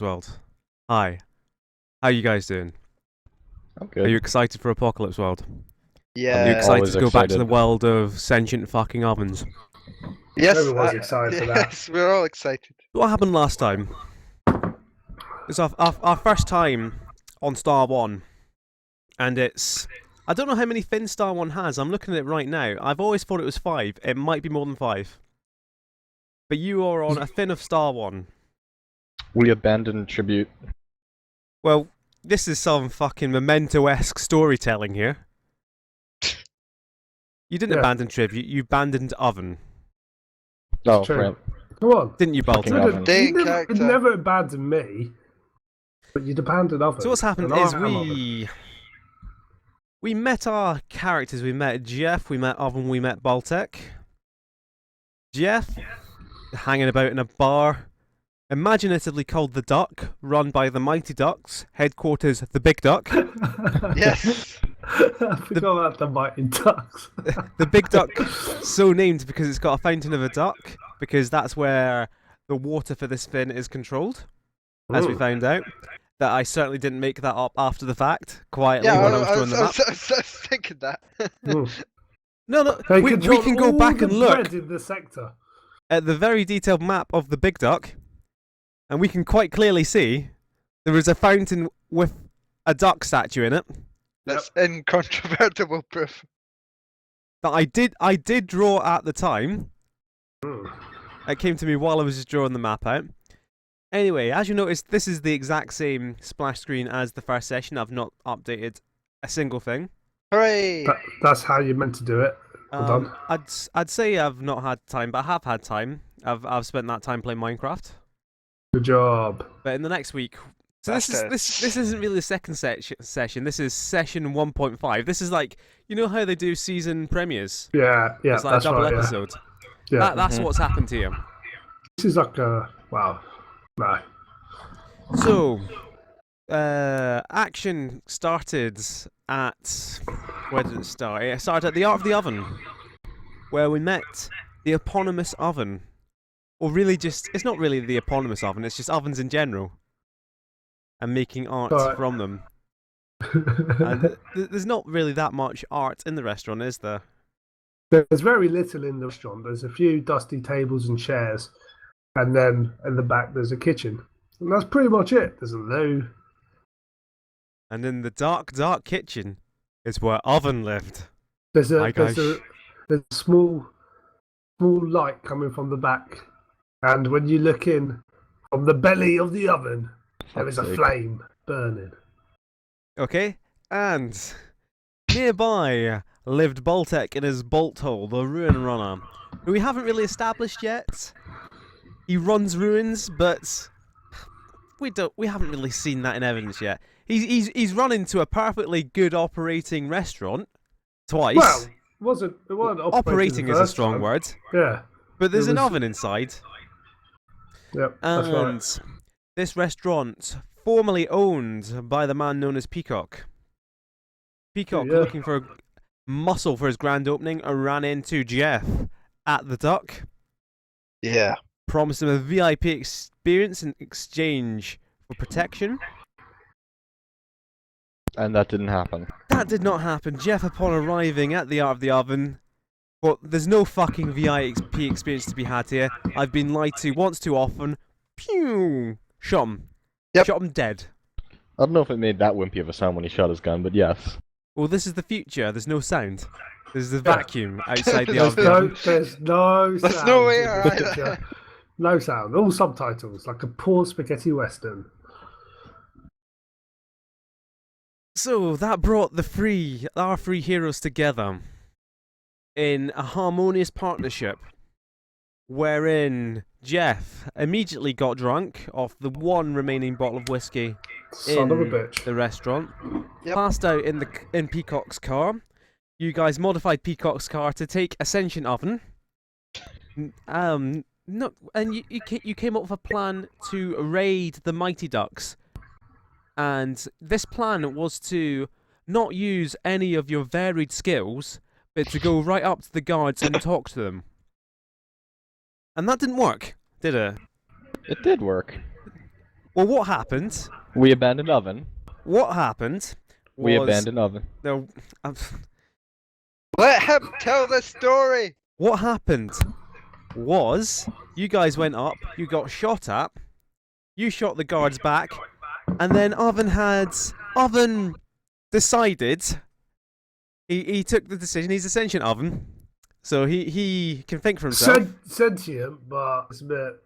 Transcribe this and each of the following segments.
World. Hi. How you guys doing? I'm Are you good. excited for Apocalypse World? Are you I'm Yeah. excited always to go back to the excited. world of sentient fucking ovens? Yes. Everyone's excited for that. Yes, we're all excited. What happened last time? It's our first time on Star 1. And it's... I don't know how many fins Star 1 has. I'm looking at it right now. I've always thought it was 5. It might be more than 5. But you are on a fin of Star 1. We abandoned tribute. Well, this is some fucking Memento-esque storytelling here. You didn't Yeah. abandon tribute, you abandoned oven. Oh, true. right. Come on. Didn't you, Fucking Baltech? oven. Day You'd never, character. you'd never abandon me, but you'd abandon others. So what's happened and I is am others. we met our characters. We met Jeff, we met Oven, we met Baltech. Jeff, hanging about in a bar, imaginatively called The Duck, run by the Mighty Ducks, headquarters the Big Duck. Yes. I forgot about the Mighty Ducks. The Big Duck, so named because it's got a fountain of a duck, because that's where the water for this fin is controlled, as we Ooh. found out. That I certainly didn't make that up after the fact, quietly Yeah, when I was drawing the map. I was thinking that. Mm. No, They we control can go all back the and look bread in the sector. at the very detailed map of the Big Duck, and we can quite clearly see there is a fountain with a duck statue in it That's incontrovertible proof. that I did draw at the time. Mm. It came to me while I was just drawing the map out. Anyway, as you notice, this is the exact same splash screen as the first session. I've not updated a single thing. Hooray! That's how you're meant to do it. Well done. I'd say I've not had time, but I have had time. I've spent that time playing Minecraft. Good job. But in the next week, so this isn't really the second session. This is session 1.5. This is like, you know how they do season premieres. Yeah, It's like that's a double right. episode. Yeah. That's what's happened to you. This is like a wow. No. So, action started at... Where did it start? It started at the Art of the Oven, where we met the eponymous oven. Or really just... It's not really the eponymous oven, it's just ovens in general. And making art Right. from them. And there's not really that much art in the restaurant, is there? There's very little in the restaurant. There's a few dusty tables and chairs, and then in the back there's a kitchen. And that's pretty much it. There's a loo. And in the dark, dark kitchen is where Oven lived. There's My a gosh. there's a small light coming from the back, and when you look in from the belly of the oven, there is a Fuck's sake. flame burning. Okay? And nearby lived Baltech in his bolt hole, the Ruin Runner, who we haven't really established yet. He runs ruins, but we haven't really seen that in evidence yet. He's run into a perfectly good operating restaurant twice. Well, it wasn't operating the is a first strong time. word, Yeah. but there's It an was- oven inside. Yep. That's And right. this restaurant, formerly owned by the man known as Peacock. Peacock, Yeah. looking for muscle for his grand opening, ran into Jeff at the Duck, Yeah. promised him a VIP experience in exchange for protection. And that didn't happen. That did not happen. Jeff, upon arriving at the Art of the Oven, well, there's no fucking VIP experience to be had here. I've been lied to once too often. Pew! Shot him. Yep. Shot him dead. I don't know if it made that wimpy of a sound when he shot his gun, but yes. Well, this is the future. There's no sound. There's the Yeah. vacuum outside the There's oven. There's no There's sound. no way, in the alright. picture. No sound. All subtitles, like a poor spaghetti western. So that brought our three heroes together in a harmonious partnership, wherein Jeff immediately got drunk off the one remaining bottle of whiskey Son of a in bitch. the restaurant, Yep. passed out in Peacock's car. You guys modified Peacock's car to take Ascension Oven. No, and you came up with a plan to raid the Mighty Ducks. And this plan was to not use any of your varied skills, but to go right up to the guards and talk to them. And that didn't work, did it? It did work. Well, what happened? We abandoned oven. What happened was We abandoned oven. no. Let him tell the story. What happened was you guys went up, you got shot at, you shot the guards back, and then Oven decided. He took the decision. He's a sentient Oven, so he can think for himself. Sentient, but it's a bit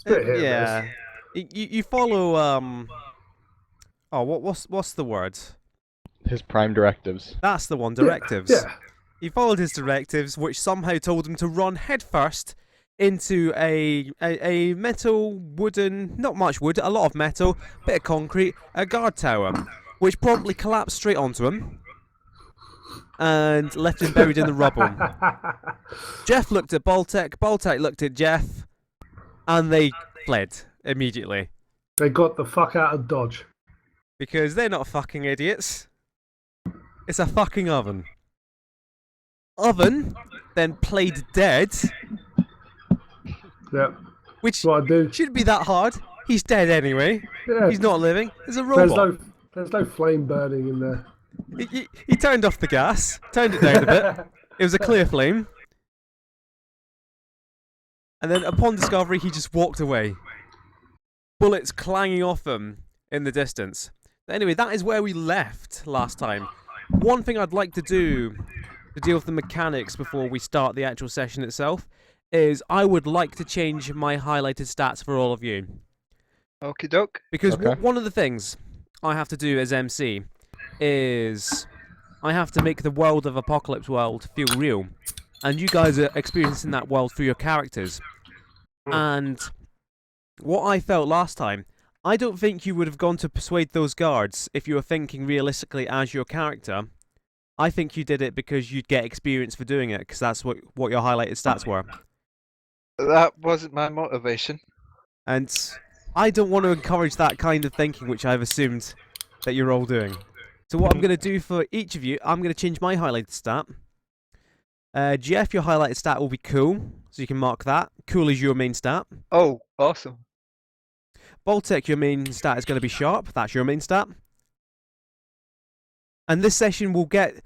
hit or miss. Yeah. You follow Oh, what's the word? His prime directives. That's the one. Directives. Yeah. He followed his directives, which somehow told him to run headfirst into a metal, wooden, not much wood, a lot of metal, bit of concrete, a guard tower, which promptly collapsed straight onto him and left him buried in the rubble. Jeff looked at Baltech, Baltech looked at Jeff, and they fled immediately. They got the fuck out of Dodge. Because they're not fucking idiots. It's a fucking oven. Oven then played dead, Yep. which That's what I do. shouldn't be that hard. He's dead anyway. Yeah. He's not living. There's a robot. There's no flame burning in there. He turned off the gas, turned it down a bit. It was a clear flame. And then upon discovery, he just walked away. Bullets clanging off him in the distance. But anyway, that is where we left last time. One thing I'd like to do to deal with the mechanics before we start the actual session itself is I would like to change my highlighted stats for all of you. Okie doke. Because Okay. one of the things I have to do as MC is I have to make the world of Apocalypse World feel real. And you guys are experiencing that world through your characters. And what I felt last time, I don't think you would have gone to persuade those guards if you were thinking realistically as your character. I think you did it because you'd get experience for doing it, because that's what your highlighted stats were. That wasn't my motivation. And I don't want to encourage that kind of thinking, which I've assumed that you're all doing. So what I'm going to do for each of you, I'm going to change my highlighted stat. Jeff, your highlighted stat will be cool, so you can mark that. Cool is your main stat. Oh, awesome. Baltech, your main stat is going to be sharp. That's your main stat. And this session will get...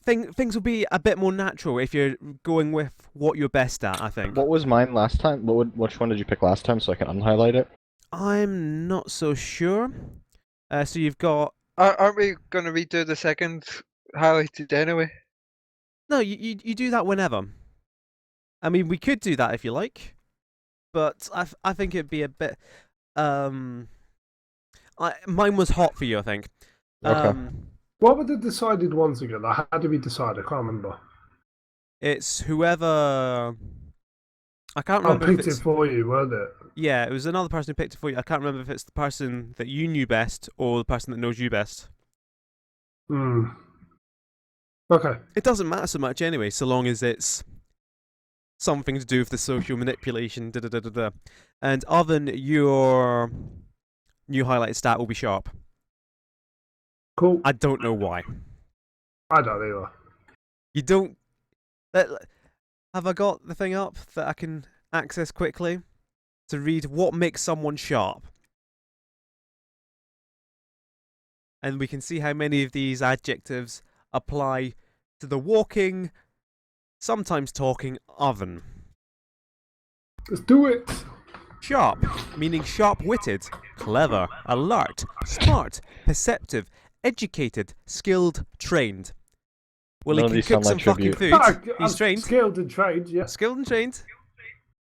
things will be a bit more natural if you're going with what you're best at, I think. What was mine last time? Which one did you pick last time so I can unhighlight it? I'm not so sure. So you've got... Aren't we going to redo the second highlighted anyway? No, you do that whenever. I mean, we could do that if you like. But I think it'd be a bit... mine was hot for you, I think. Okay. What were the decided ones again? Like, how did we decide? I can't remember. It's whoever... I can't I remember if picked it's... it for you, weren't it? Yeah, it was another person who picked it for you. I can't remember if it's the person that you knew best or the person that knows you best. Hmm. Okay. It doesn't matter so much anyway, so long as it's something to do with the social manipulation, da-da-da-da-da. And Oven, your new highlighted stat will be sharp. Cool. I don't know why. I don't either. You don't... Have I got the thing up that I can access quickly to read what makes someone sharp? And we can see how many of these adjectives apply to the walking, sometimes talking oven. Let's do it. Sharp, meaning sharp-witted, clever, alert, smart, perceptive, educated, skilled, trained. Well, None he of can these cook sound some like fucking tribute. food. I'm He's trained. Skilled and trained, yes. Skilled and trained.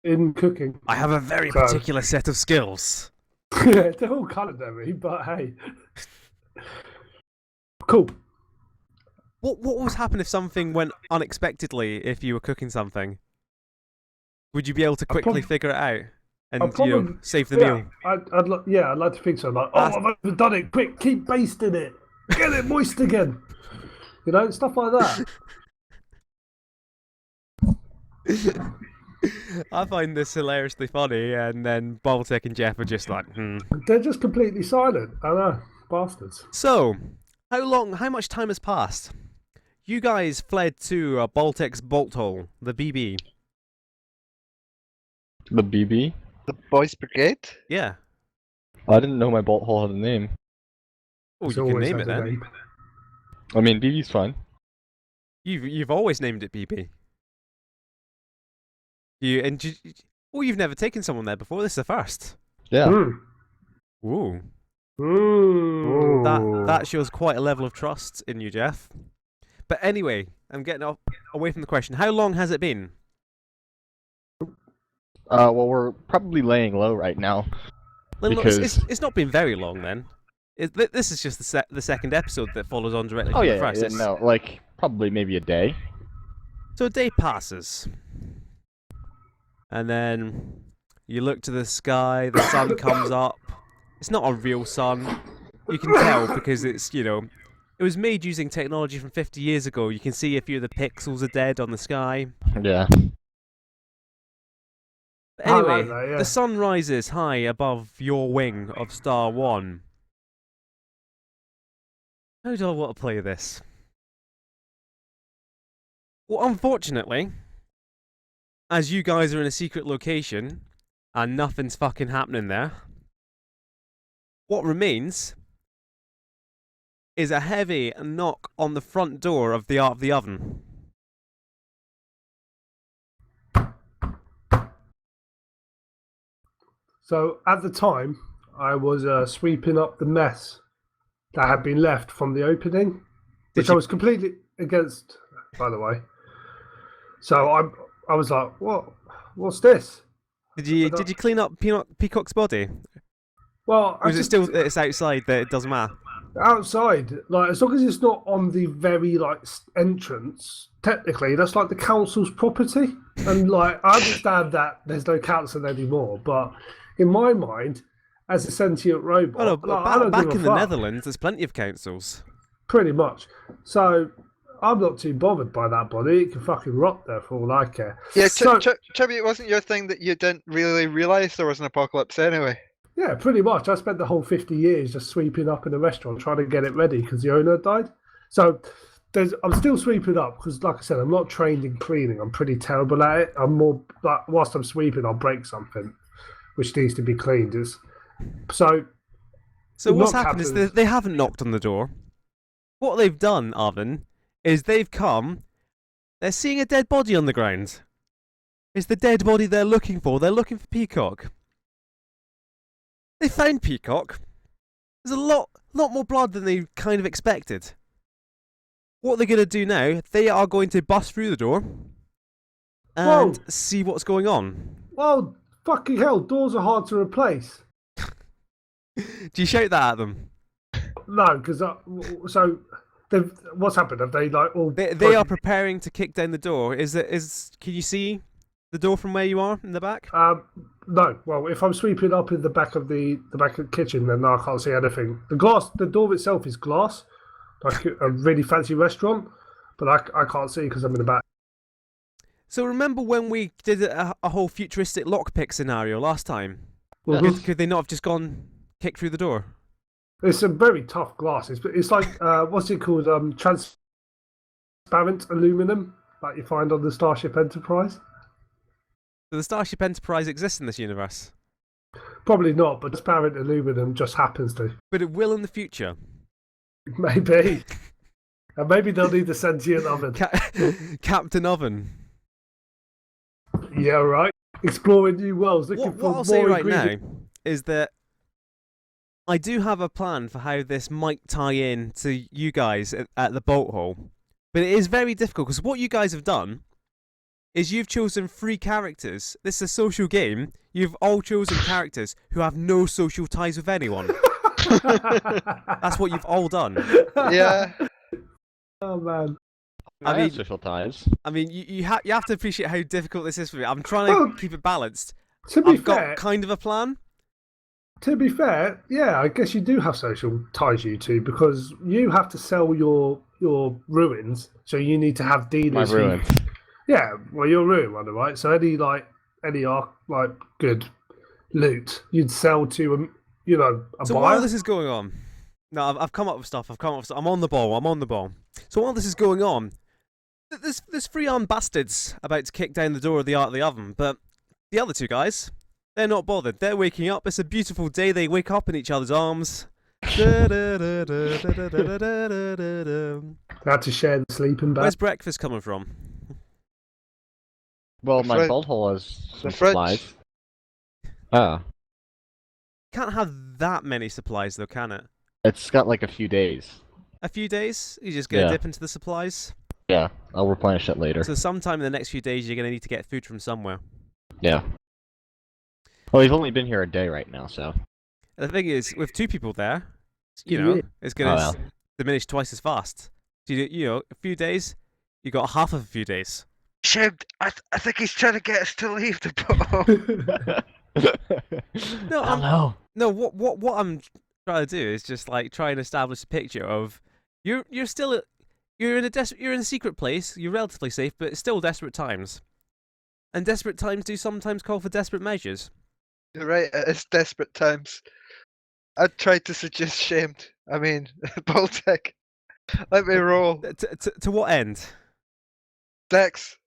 In cooking. I have a very So- particular set of skills. They're all culinary, but hey. Cool. What would happen if something went unexpectedly if you were cooking something? Would you be able to quickly figure it out and I'd probably- save the Yeah, meal? I'd like to think so. Like, oh, I've overdone it. Quick, keep basting it. Get it moist again. You know, stuff like that. I find this hilariously funny, and then Baltech and Jeff are just like, They're just completely silent. I know, bastards. So, how much time has passed? You guys fled to Baltech's bolt hole, the BB. The BB? The Boys Brigade? Yeah. I didn't know my bolt hole had a name. Oh, It's you can always name had it a then. name. I mean, BB's fine. You've always named it BB. You've never taken someone there before. This is the first. Yeah. Hmm. Ooh, Hmm. that shows quite a level of trust in you, Jeff. But anyway, I'm getting away from the question. How long has it been? Well, we're probably laying low right now. Look, Because- it's not been very long then. This is just the second episode that follows on directly Oh from yeah, the first. yeah, no, like probably maybe a day. So a day passes, and then you look to the sky. The sun comes up. It's not a real sun. You can tell because it's it was made using technology from 50 years ago. You can see a few of the pixels are dead on the sky. Yeah. But I anyway, like that, yeah. the sun rises high above your wing of Star 1. How do I want to play this? Well, unfortunately, as you guys are in a secret location and nothing's fucking happening there, what remains is a heavy knock on the front door of the Art of the Oven. So at the time, I was sweeping up the mess that had been left from the opening, which I you- was completely against, by the way. So I was like, "What? What's this?" Did you clean up Peacock's body? Well, Or is it still it's outside that it doesn't matter? outside? Like, as long as it's not on the very entrance, technically that's like the council's property. And like, I understand that there's no council anymore, but in my mind, as a sentient robot, Oh no, like, I don't back give a in the fuck. Netherlands, there's plenty of councils. Pretty much. So I'm not too bothered by that body. It can fucking rot there for all I care. Yeah, So- Chubby, it wasn't your thing that you didn't really realise there was an apocalypse anyway. Yeah, pretty much. I spent the whole 50 years just sweeping up in a restaurant trying to get it ready because the owner died. So I'm still sweeping up because, like I said, I'm not trained in cleaning. I'm pretty terrible at it. I'm more like, whilst I'm sweeping, I'll break something which needs to be cleaned. So What's knock happened is happens. they haven't knocked on the door. What they've done, Arvin, is they've come. They're seeing a dead body on the ground. It's the dead body they're looking for. They're looking for Peacock. They found Peacock. There's a lot more blood than they kind of expected. What they're going to do now, they are going to bust through the door and Whoa. see what's going on. well, fucking hell, doors are hard to replace. Do you shout that at them? No, because so what's happened? Have they like all? They are preparing to kick down the door. Can you see the door from where you are in the back? No. Well, if I'm sweeping up in the back of the back of the kitchen, then I can't see anything. The door itself is glass, like a really fancy restaurant, but I can't see because I'm in the back. So remember when we did a whole futuristic lockpick scenario last time? Mhm. Could they not have just gone kick through the door? It's a very tough glass. It's like what's it called? Transparent aluminum, like you find on the Starship Enterprise. So the Starship Enterprise exists in this universe, Probably not, but transparent aluminum just happens to. but it will in the future. Maybe. And maybe they'll need a sentient oven. Captain Oven. Yeah, right. Exploring new worlds, looking What for I'll say more right now ingredients. is that I do have a plan for how this might tie in to you guys at the boat hole, but it is very difficult because what you guys have done is you've chosen 3 characters. This is a social game. You've all chosen characters who have no social ties with anyone. That's what you've all done. Yeah. Oh man. I I mean- have social ties. I mean, you have to appreciate how difficult this is for me. I'm trying Well, to keep it balanced. To be I've fair, got kind of a plan. yeah, I guess you do have social ties, you two, because you have to sell your ruins, so you need to have My dealers. who- ruins. Yeah, well, you're a ruin runner, right? So any good loot you'd sell to a So buyer. while this is going on, no, I've come up with stuff. I'm on the ball. So while this is going on, there's 3 armed bastards about to kick down the door of the Art of the Oven, but the other 2 guys, They're not bothered. They're waking up. It's a beautiful day. They wake up in each other's arms. Where's They had to share the sleeping bag. breakfast coming from? Well, The my fridge. bolt hole has some The fridge. supplies. Ah, Can't have that many supplies though, can it? it's got like a few days. A few days, you just gonna Yeah. dip into the supplies. Yeah, I'll replenish it later. So sometime in the next few days, you're gonna need to get food from somewhere. Yeah. Well, we've only been here a day right now, so. And the thing is, with 2 people there, you Yeah. know, it's gonna Oh, well. diminish twice as fast. So you know, a few days, you got half of a few days. Shamed. I think he's trying to get us to leave the boat. No, I don't know. No, what I'm trying to do is just like try and establish a picture of you're still you're in a secret place. You're relatively safe, but it's still desperate times. And desperate times do sometimes call for desperate measures. You're right. It's desperate times. I tried to suggest shamed. I mean, Baltech. Let me roll. To what end? Dex.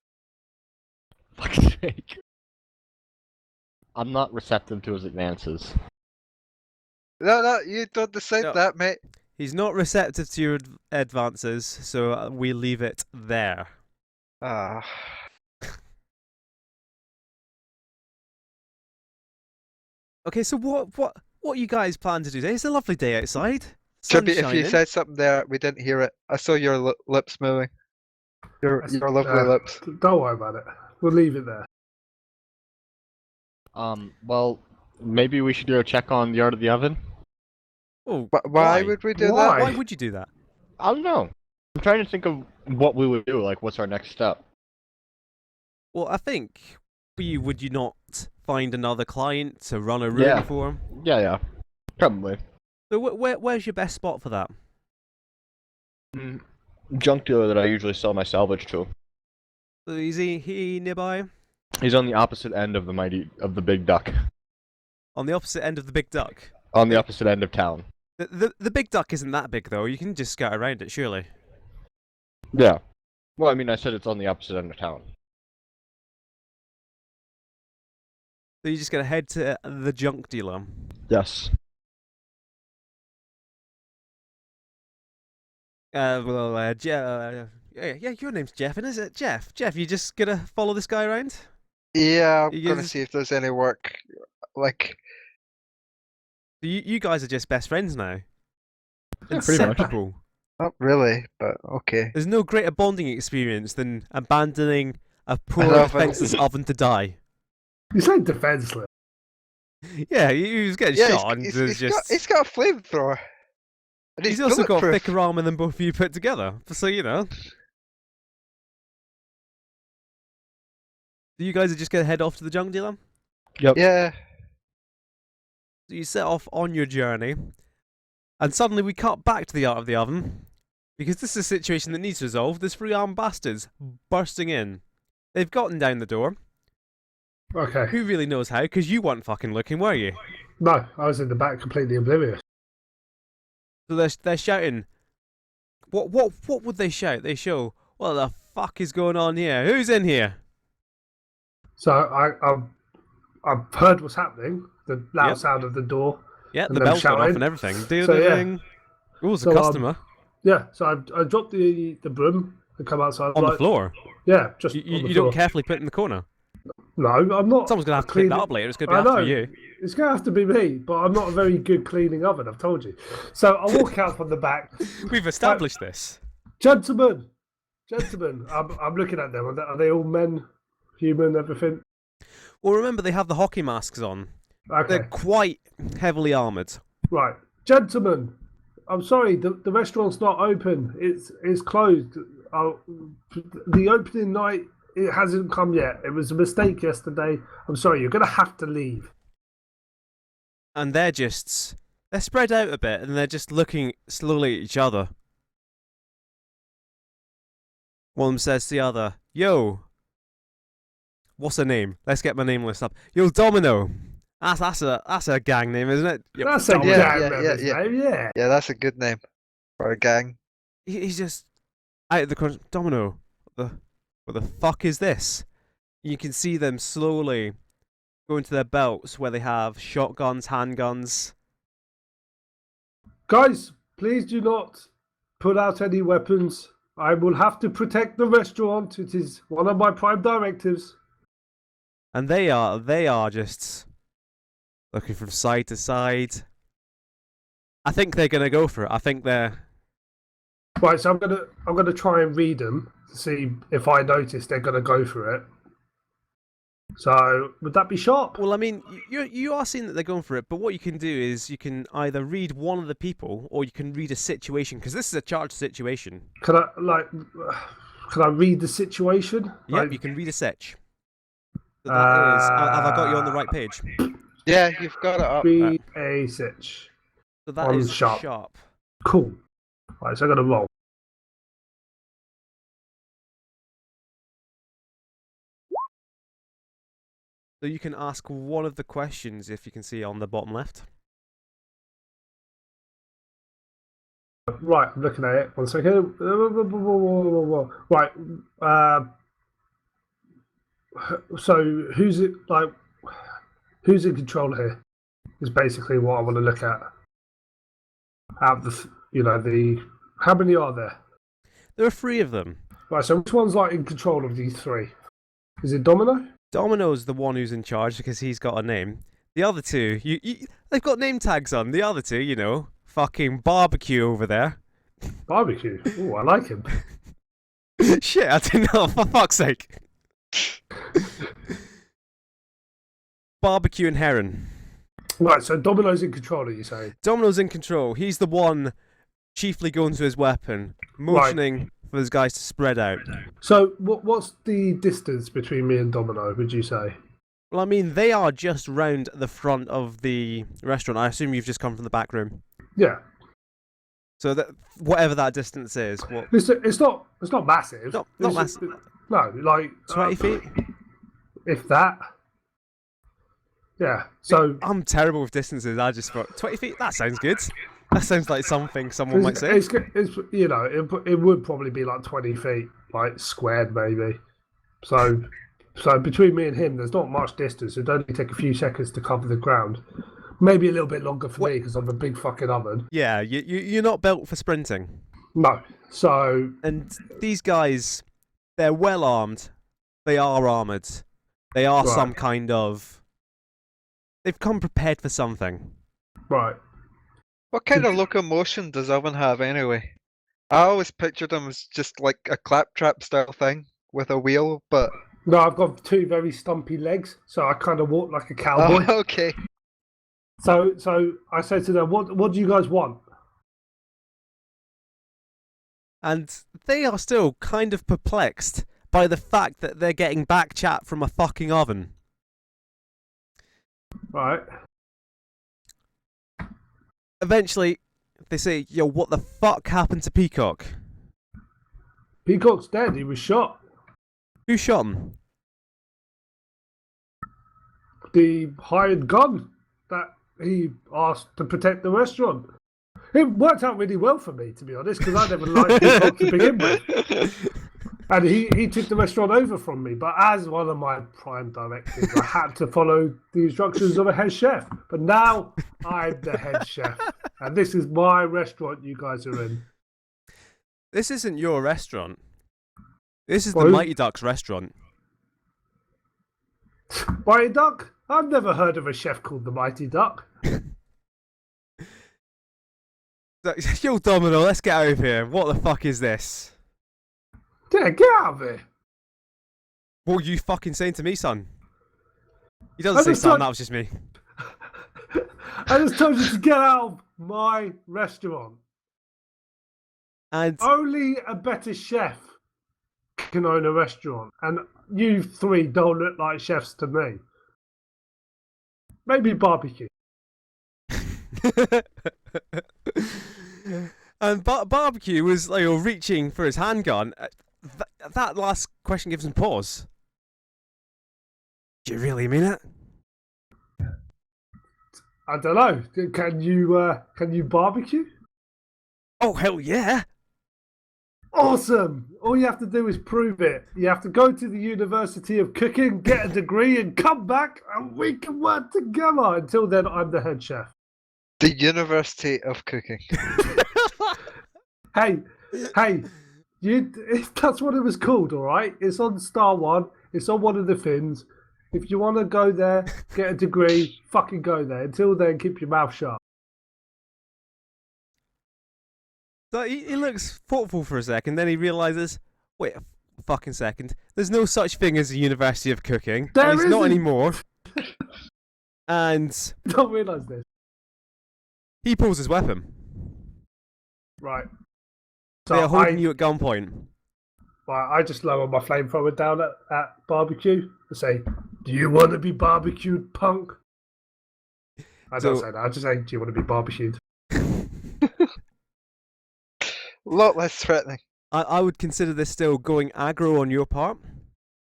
Fuck's sake. I'm not receptive to his advances. No, you don't decide No. that, mate. He's not receptive to your advances, so we leave it there. Ah. Okay, so what you guys plan to do today? It's a lovely day outside. Should Sun's be, if you shining. said something there, we didn't hear it. I saw your lips moving. Your lovely lips. Don't worry about it. We'll leave it there. Well, maybe we should go check on the art of the oven? Oh, Why would we do Why? Why would you do that? I don't know. I'm trying to think of what we would do, like what's our next step. Well, I think would you not find another client to run a room Yeah. for him? Yeah, probably. So where's your best spot for that? Junk dealer that I usually sell my salvage to. So is he nearby? He's on the opposite end of the big duck. On the opposite end of the big duck. On the opposite end of town. The big duck isn't that big though. You can just scout around it, surely. Yeah. Well, I mean, I said it's on the opposite end of town. So you're just gonna head to the junk dealer. Yes. Yeah, your name's Jeff, isn't it? Jeff, you just gonna follow this guy around? Yeah, I'm You gonna guys- see if there's any work. Like, You guys are just best friends now. Yeah, pretty much. Inseparable. not really, but okay. There's no greater bonding experience than abandoning a poor oven. defenseless oven to die. You said defenseless. Yeah, he was getting Yeah, shot, and there's just he's got a flamethrower. And he's also got bulletproof. thicker armor than both of you put together. So you know. So you guys are just gonna head off to the junk dealer. Yep. Yeah. So you set off on your journey, and suddenly we cut back to the art of the oven, because this is a situation that needs resolved. There's 3 armed bastards bursting in. They've gotten down the door. Okay. Who really knows how? Because you weren't fucking looking, were you? No, I was in the back completely oblivious. So they're shouting. What would they shout? They show, what the fuck is going on here? Who's in here? So I've heard what's happening. The loud Yep. sound of the door. Yeah, And the them bell's gone off shouting. and everything. So, yeah. Ding. Oh, it's a So, customer Yeah. So I dropped the broom and come outside. on the like- floor. Yeah, just You, on the you floor. don't carefully put it in the corner. No, I'm not. Someone's gonna have to clean clean that it. up later. It's gonna be I after know. you. It's going to have to be me, but I'm not a very good cleaning oven, I've told you. So I walk out from the back. We've established this. Gentlemen, I'm looking at them. Are they all men, human, everything? Well, remember they have the hockey masks on. Okay, They're quite heavily armoured. right. Gentlemen, I'm sorry, the restaurant's not open. It's closed. The opening night, it hasn't come yet. It was a mistake yesterday. I'm sorry, you're going to have to leave. And they're spread out a bit, and they're just looking slowly at each other. One of them says to the other, "Yo, what's her name? Let's get my name list up. Yo, Domino. That's a gang name, isn't it? Yep, That's a Domino." Yeah, gang member's name, yeah. Yeah, that's a good name for a gang. He's just out of the corner. Domino, what the fuck is this? You can see them slowly go into their belts where they have shotguns, handguns. Guys, please do not put out any weapons. I will have to protect the restaurant. It is one of my prime directives. And they are just looking from side to side. I think they're gonna go for it. I think they're Right, so I'm gonna try and read them to see if I notice they're gonna go for it. So would that be sharp? well. I mean, you are seeing that they're going for it, but what you can do is you can either read one of the people or you can read a situation because this is a charged situation. Can I read the situation? Yep, you can read a sitch. So that is. Have I got you on the right page? Yeah, you've got it up. Read a sitch. So that On is sharp. Cool. Right, so I'm gonna roll. So you can ask one of the questions if you can see on the bottom left. Right, I'm looking at it. 1 second. Right. So who's it like? Who's in control here? Is basically what I want to look at. Out of the how many are there? There are 3 of them. Right. So which one's like in control of these 3? Is it Domino? Domino's the one who's in charge because he's got a name. The other 2, they've got name tags on. The other 2, fucking barbecue over there. Barbecue. Oh, I like him. Shit, I didn't know. For fuck's sake. Barbecue and Heron. Right. So Domino's in control. Are you saying? Domino's in control. He's the one chiefly going to his weapon, motioning for his guys to spread out. So what's the distance between me and Domino? Would you say? Well, I mean, they are just round the front of the restaurant. I assume you've just come from the back room. Yeah. So that whatever that distance is, what? It's not massive. Not It's- massive. No, like 20 feet. if that. Yeah. So I'm terrible with distances. I just thought 20 feet. That sounds good. That sounds like something someone might say. it's it would probably be like 20 feet, like squared maybe. So between me and him, there's not much distance. It'd only take a few seconds to cover the ground. Maybe a little bit longer for me because I'm a big fucking oven. Yeah, you're not built for sprinting. No. So And these guys, they're well armed. They are armored. They are Right. some kind of. They've come prepared for something. right. What kind of locomotion does Owen have anyway? I always pictured him as just like a claptrap style thing with a wheel, but No, I've got 2 very stumpy legs, so I kind of walk like a cowboy. oh, okay. So I said to them, "What do you guys want?" And they are still kind of perplexed by the fact that they're getting back chat from a fucking oven. Right. Eventually, they say, yo, what the fuck happened to Peacock? Peacock's dead. He was shot. Who shot him? The hired gun that he asked to protect the restaurant. It worked out really well for me, to be honest, because I never liked Peacock to begin with. And he took the restaurant over from me. But as one of my prime directives, I had to follow the instructions of a head chef. But now I'm the head chef. And this is my restaurant you guys are in. This isn't your restaurant. This is Well, the Mighty Ducks restaurant. Mighty Duck? I've never heard of a chef called the Mighty Duck. Yo, Domino, let's get out of here. What the fuck is this? Yeah, get out of here. What are you fucking saying to me, son? He I doesn't say just son, thought- that was just me. I just told you to get out of my restaurant. And Only a better chef can own a restaurant. And you 3 don't look like chefs to me. Maybe barbecue. and Barbecue was like reaching for his handgun. That last question gives him pause. Do you really mean it? I don't know. Can you barbecue? Oh hell yeah! Awesome! All you have to do is prove it. You have to go to the University of Cooking, get a degree, and come back, and we can work together. Until then, I'm the head chef. The University of Cooking. Hey, that's what it was called, all right? It's on Star One. It's on one of the fins. If you want to go there, get a degree, fucking go there. Until then, keep your mouth shut. So he looks thoughtful for a second, then he realizes, wait a fucking second, there's no such thing as a University of Cooking. There At least not isn't. anymore. And Don't realise this. he pulls his weapon. Right. They are So holding you at gunpoint. I just lower my flamethrower down at barbecue and say, "Do you want to be barbecued, punk?" I don't say that. I just say, "Do you want to be barbecued?" A lot less threatening. I would consider this still going aggro on your part.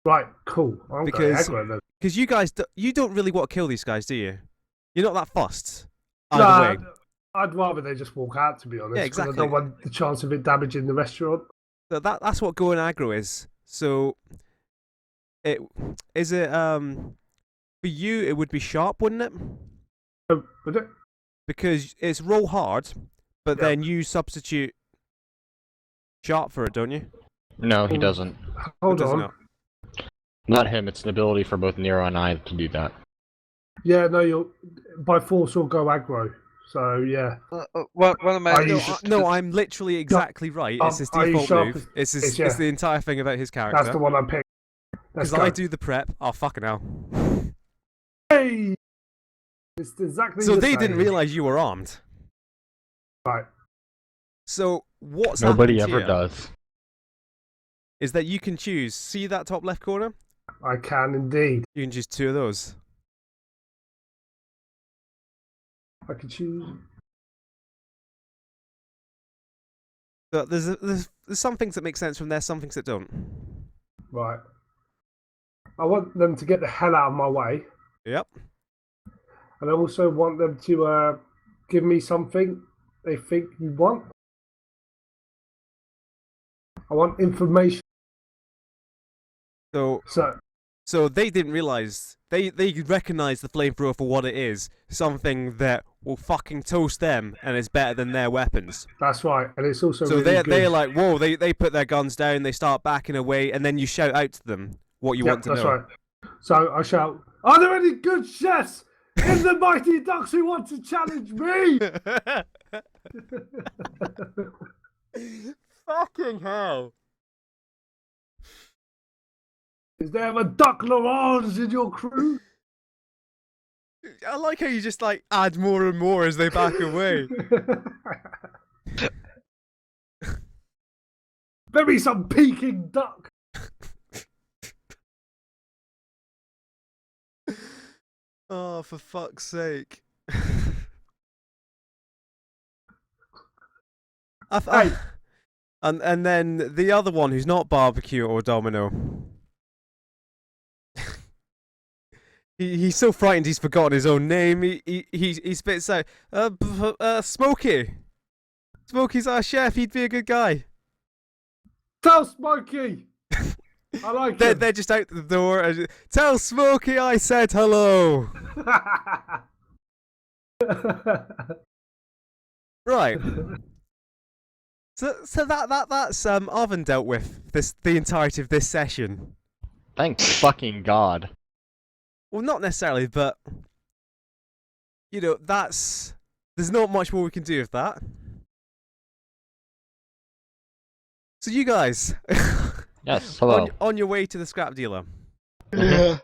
Right, cool. I'm Because- going aggro then. Because you guys, you don't really want to kill these guys, do you? You're not that fussed. Nah, Either way. I'd rather they just walk out, to be honest. Yeah, 'cause exactly. I don't want the chance of it damaging the restaurant. So that's what going aggro is. So, it for you it would be sharp, wouldn't it? Would it? Because it's roll hard, but Yeah. then you substitute sharp for it, don't you? No, he doesn't. Hold Does it on. not? Not him. It's an ability for both Nero and I to do that. Yeah, no, you'll by force or go aggro. So yeah, One of my Are you No, just- no, I'm literally exactly right. It's his are you default sharp? move. It's his, It's- yeah. it's the entire thing about his character. that's the one I'm picking. Let's Because go. I do the prep. Oh fucking hell! Hey, it's exactly. So the they same. didn't realize you were armed. Right. So what's Nobody happened ever here does. is that you can choose. See that top left corner? I can indeed. You can choose two of those. I can choose. So there's some things that make sense from there, some things that don't. Right. I want them to get the hell out of my way, Yep. and I also want them to give me something they think you want. I want information. So they didn't realize they recognize the flamethrower for what it is, something that will fucking toast them and is better than their weapons. That's right, and it's also So really good. they're like, whoa, they put their guns down, they start backing away, and then you shout out to them what you Yeah, want to that's know. right. So I shout, "Are there any good chefs in the Mighty Ducks who want to challenge me?" Fucking hell. Is there a Duck L'Orange in your crew? I like how you just like add more and more as they back away. Maybe some Peking duck. Oh, for fuck's sake. Hey. And then the other one who's not barbecue or domino. He's so frightened he's forgotten his own name. He spits out, Smokey. Smokey's our chef. He'd be a good guy. Tell Smokey. I like him. They're just out the door. And tell Smokey I said hello. Right. So that's Oven dealt with the entirety of this session. Thank fucking God. Well, not necessarily, but you know, there's not much more we can do with that. So you guys, Yes, hello. on your way to the scrap dealer. Yeah.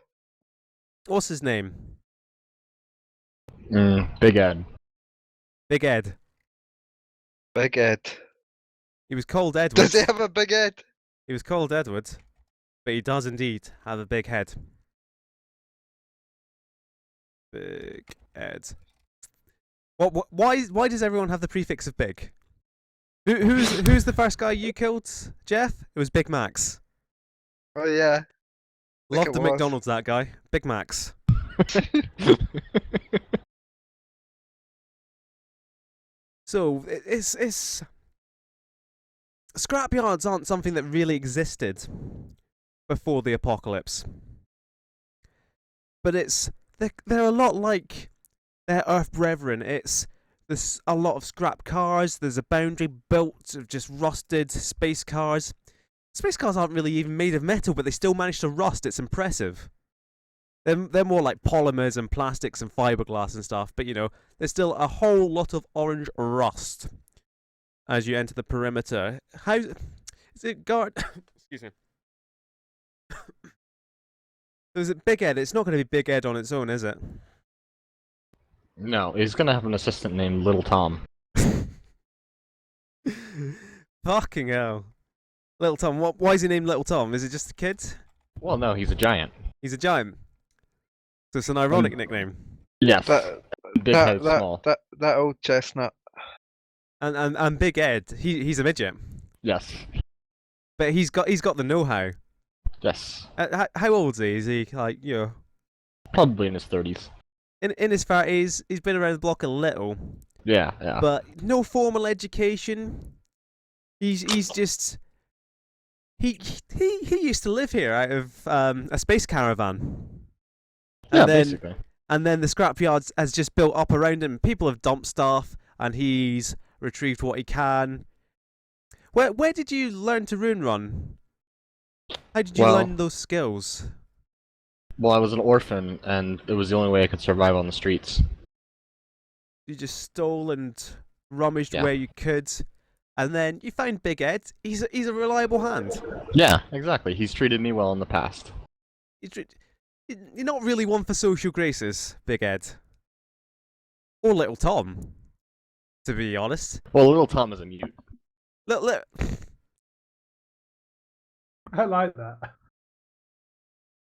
What's his name? Big Ed. Big Ed. Big Ed. He was called Edward. Does he have a big head? He was called Edward, but he does indeed have a big head. Big Ed. Why does everyone have the prefix of big? Who's the first guy you killed, Jeff? It was Big Max. Oh yeah. Think Loved it the was. McDonald's, that guy. Big Max. So it's scrapyards aren't something that really existed before the apocalypse. But they're a lot like their Earth brethren. There's a lot of scrap cars. There's a boundary built of just rusted space cars. Space cars aren't really even made of metal, but they still manage to rust. It's impressive. They're more like polymers and plastics and fiberglass and stuff, but there's still a whole lot of orange rust as you enter the perimeter. How is it guard? Excuse me. So is it Big Ed? It's not going to be Big Ed on its own, is it? No, he's gonna have an assistant named Little Tom. Fucking hell. Little Tom, why is he named Little Tom? Is it just a kid? Well, no, he's a giant. He's a giant. So it's an ironic nickname. Yes. That Big head, small. that old chestnut. And Big Ed, he's a midget. Yes. But he's got the know-how. Yes. How old is he? Is he like, Probably in his 30s. in his 30s, he's been around the block a little. Yeah, yeah. But no formal education. He's just he used to live here out of a space caravan. Yeah, And then, basically. And then the scrapyard has just built up around him. People have dumped stuff, and he's retrieved what he can. Where did you learn to rune run? How did you learn those skills? Well, I was an orphan, and it was the only way I could survive on the streets. You just stole and rummaged Yeah. where you could, and then you found Big Ed. He's a reliable hand. Yeah, exactly. He's treated me well in the past. You're not really one for social graces, Big Ed. Or Little Tom, to be honest. Well, Little Tom is a mute. Look. I like that.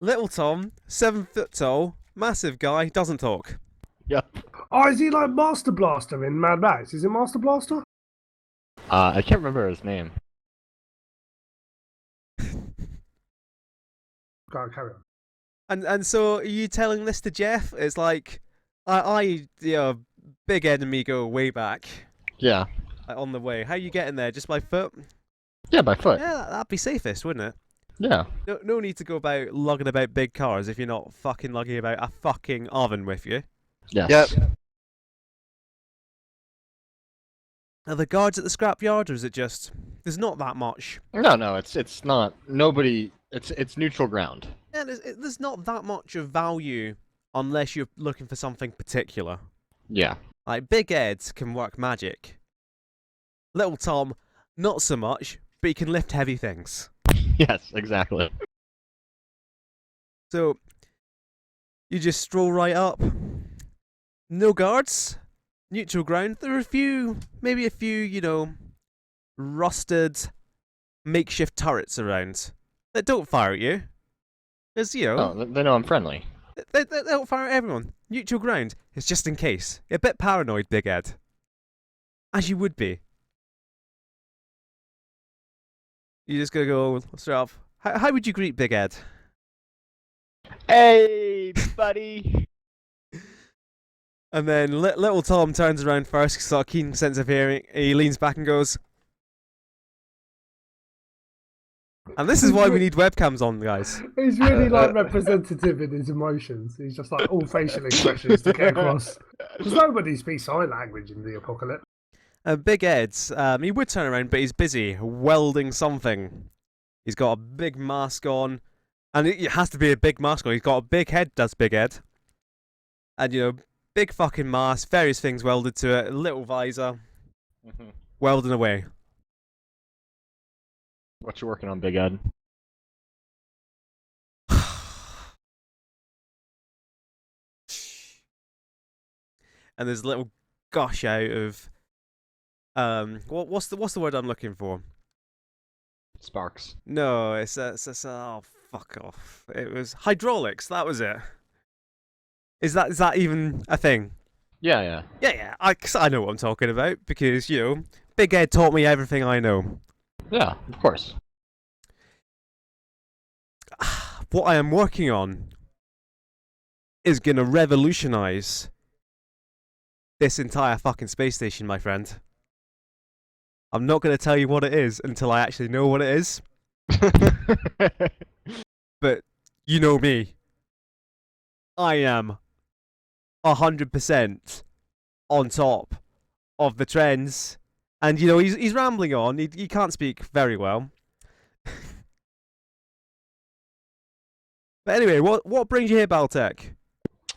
Little Tom, 7 foot tall, massive guy, doesn't talk. Yep. Oh, is he like Master Blaster in Mad Max? Is it Master Blaster? I can't remember his name. Can't carry on. And so are you telling this to Jeff? It's like Big Ed and me go way back. Yeah. On the way. How you getting there? Just by foot? Yeah, by foot. Yeah, that'd be safest, wouldn't it? Yeah. No need to go about lugging about big cars if you're not fucking lugging about a fucking oven with you. Yes. Yep. Are the guards at the scrapyard, or is it just there's not that much? No, it's not. Nobody. It's neutral ground. Yeah, there's not that much of value unless you're looking for something particular. Yeah. Like Big Ed can work magic. Little Tom, not so much, but he can lift heavy things. Yes, exactly. So you just stroll right up. No guards, neutral ground. There are maybe a few, rusted makeshift turrets around that don't fire at you. Because, Oh, they know I'm friendly. they don't fire at everyone. Neutral ground. It's just in case. You're a bit paranoid, Big Ed. As you would be. You just gotta go straight up. How would you greet Big Ed? Hey, buddy. And then little Tom turns around first, cause got a keen sense of hearing. He leans back and goes. And this is why we need webcams on, guys. He's really like representative in his emotions. He's just like all facial expressions to get across. Because nobody speaks sign language in the apocalypse. Big Ed, he would turn around, but he's busy welding something. He's got a big mask on, and it has to be a big mask on. He's got a big head, does Big Ed. And, big fucking mask, various things welded to it, a little visor, welding away. What you working on, Big Ed? And there's a little gush out of what's the word I'm looking for? Sparks. No, it's oh fuck off. It was hydraulics. That was it. Is that even a thing? Yeah. Yeah. I know what I'm talking about because Big Ed taught me everything I know. Yeah, of course. What I am working on is gonna revolutionize this entire fucking space station, my friend. I'm not going to tell you what it is until I actually know what it is. But you know me. I am 100% on top of the trends. And, you know, he's rambling on. He can't speak very well. But anyway, what brings you here, Baltech?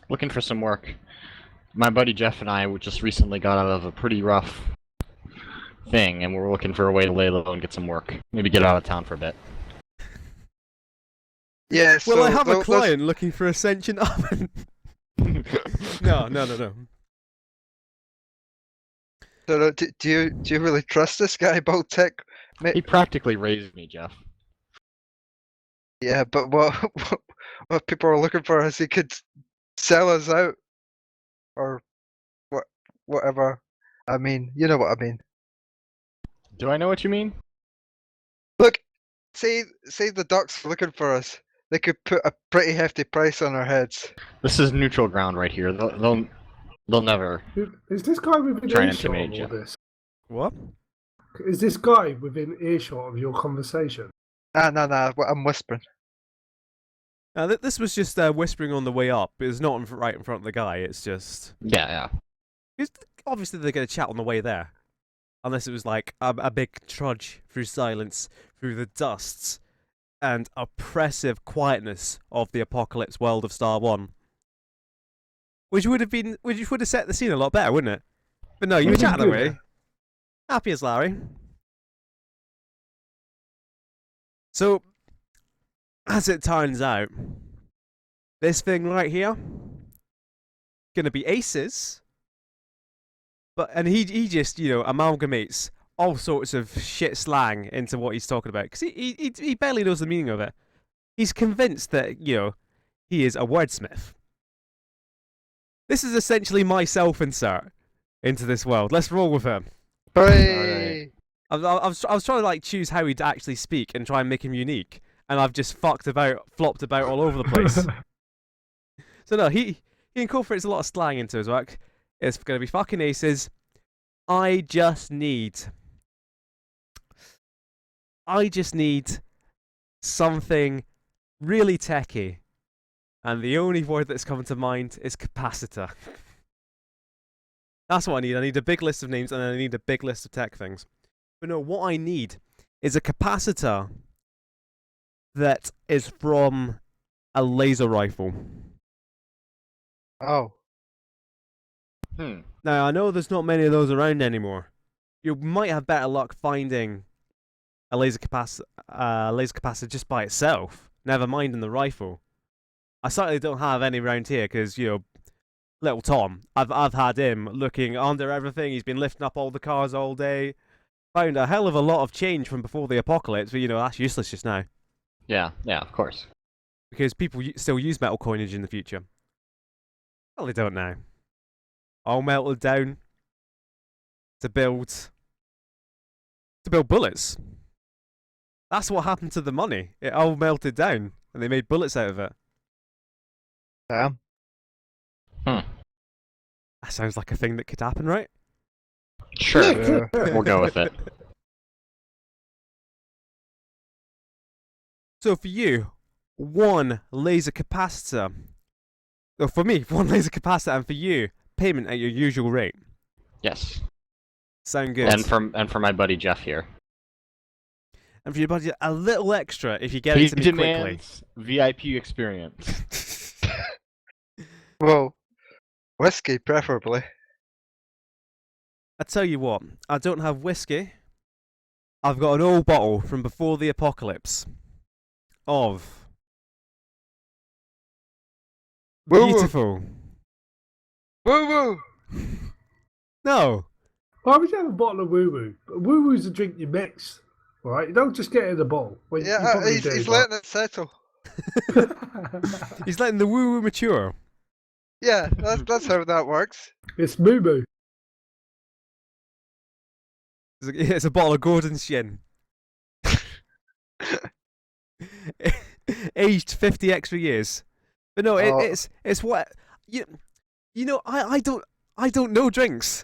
Looking for some work. My buddy Jeff and I just recently got out of a pretty rough thing, and we're looking for a way to lay low and get some work. Maybe get out of town for a bit. Yeah. So Well, I have a those- client looking for a sentient oven. No. So do you really trust this guy, Baltech? He practically raised me, Jeff. Yeah, but what people are looking for is he could sell us out, or whatever. I mean, you know what I mean. Do I know what you mean? Look, say the ducks are looking for us. They could put a pretty hefty price on our heads. This is neutral ground right here. They'll never. Is this guy within Try and earshot of intimidate all you. this? What? Is this guy within earshot of your conversation? No, I'm whispering. This was just whispering on the way up. It's not right in front of the guy. It's just... Yeah. Obviously, they're going to chat on the way there. Unless it was like a big trudge through silence, through the dusts, and oppressive quietness of the apocalypse world of Star 1. Which would have set the scene a lot better, wouldn't it? But no, you were chatting Good. away. Happy as Larry. So, as it turns out, this thing right here gonna be aces. And he just, you know, amalgamates all sorts of shit slang into what he's talking about because he barely knows the meaning of it. He's convinced that, you know, he is a wordsmith. This is essentially my self-insert into this world. Let's roll with him. Hooray! I was trying to like choose how he'd actually speak and try and make him unique, and I've just flopped about all over the place. So no, he incorporates a lot of slang into his work. It's gonna be fucking aces. I just need something really techie, and the only word that's coming to mind is capacitor. That's what I need. I need a big list of names, and I need a big list of tech things. But no, what I need is a capacitor that is from a laser rifle. Oh, Now, I know there's not many of those around anymore. You might have better luck finding a laser capacitor just by itself, never mind in the rifle. I certainly don't have any around here because, you know, little Tom, I've had him looking under everything. He's been lifting up all the cars all day. Found a hell of a lot of change from before the apocalypse, but, you know, that's useless just now. Yeah, of course. Because people still use metal coinage in the future. Well, they don't now. All melted down to build bullets. That's what happened to the money. It all melted down, and they made bullets out of it. damn. That sounds like a thing that could happen, right? Sure. We'll go with it. So for you, one laser capacitor. So for me, one laser capacitor, and for you, payment at your usual rate. Yes. Sound good? And for my buddy Jeff here. And for your budget, a little extra if you get He it to me quickly. demands VIP experience. Well, whiskey preferably. I tell you what, I don't have whiskey. I've got an old bottle from before the apocalypse of Woo-woo. beautiful. Woo woo. No, Why would you have a bottle of woo woo? Woo woo's a drink you mix, right? You don't just get it in a bottle. Well, you Yeah, probably he's do, letting it settle. but- he's letting the woo woo mature. Yeah, that's how that works. It's moo moo. It's a bottle of Gordon's Gin. Aged 50 extra years. But no, Oh. it's what you know. I don't know drinks.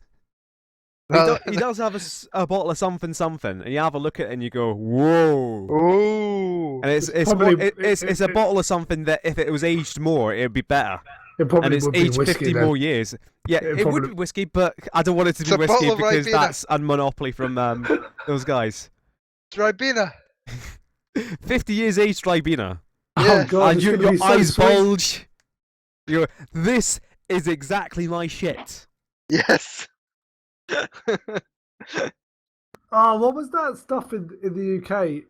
He does have a bottle of something, and you have a look at it and you go, whoa. Ooh. And it's a bottle of something that if it was aged more, it'd be better. It probably And it's would be aged whiskey 50 then. more years. Yeah, it would be whiskey, but I don't want it to It's be a whiskey bottle of because Ribena. that's a monopoly from those guys. Ribena. 50 years aged Ribena. Oh Yes. god, And it's your gonna be so eyes sweet. bulge. This is exactly my shit. Yes. Oh, what was that stuff in the UK?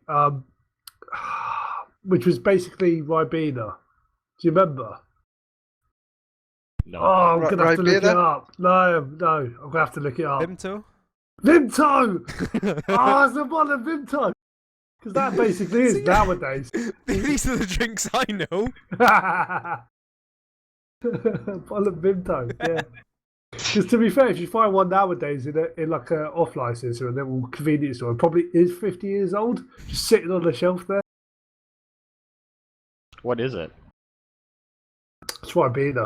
Which was basically Ribena. Do you remember? No. Oh, I'm gonna have to look it Ribena? up. No, I'm gonna have to look it up. Vimto? Vimto! Oh, it's a bottle of Vimto! Because that basically is See, nowadays. These are the drinks I know. Bottle of Vimto, yeah. Because to be fair, if you find one nowadays in like a off license or a little convenience store, it probably is 50 years old, just sitting on the shelf there. What is it? That's Ribena.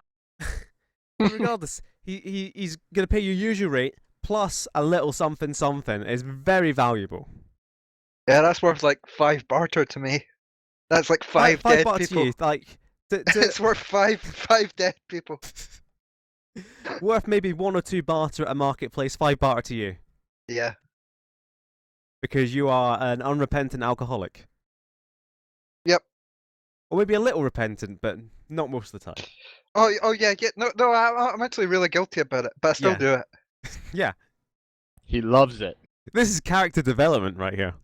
Regardless, he's gonna pay your usual rate plus a little something. It's very valuable. Yeah, that's worth like 5 barter to me. That's like five dead bucks people. to you, like It's worth five dead people. worth maybe 1 or 2 barter at a marketplace, 5 barter to you Yeah. because you are an unrepentant alcoholic. Yep. Or maybe a little repentant, but not most of the time. Oh yeah. No. I'm actually really guilty about it, but I still Yeah. do it. Yeah, He loves it. this is character development right here.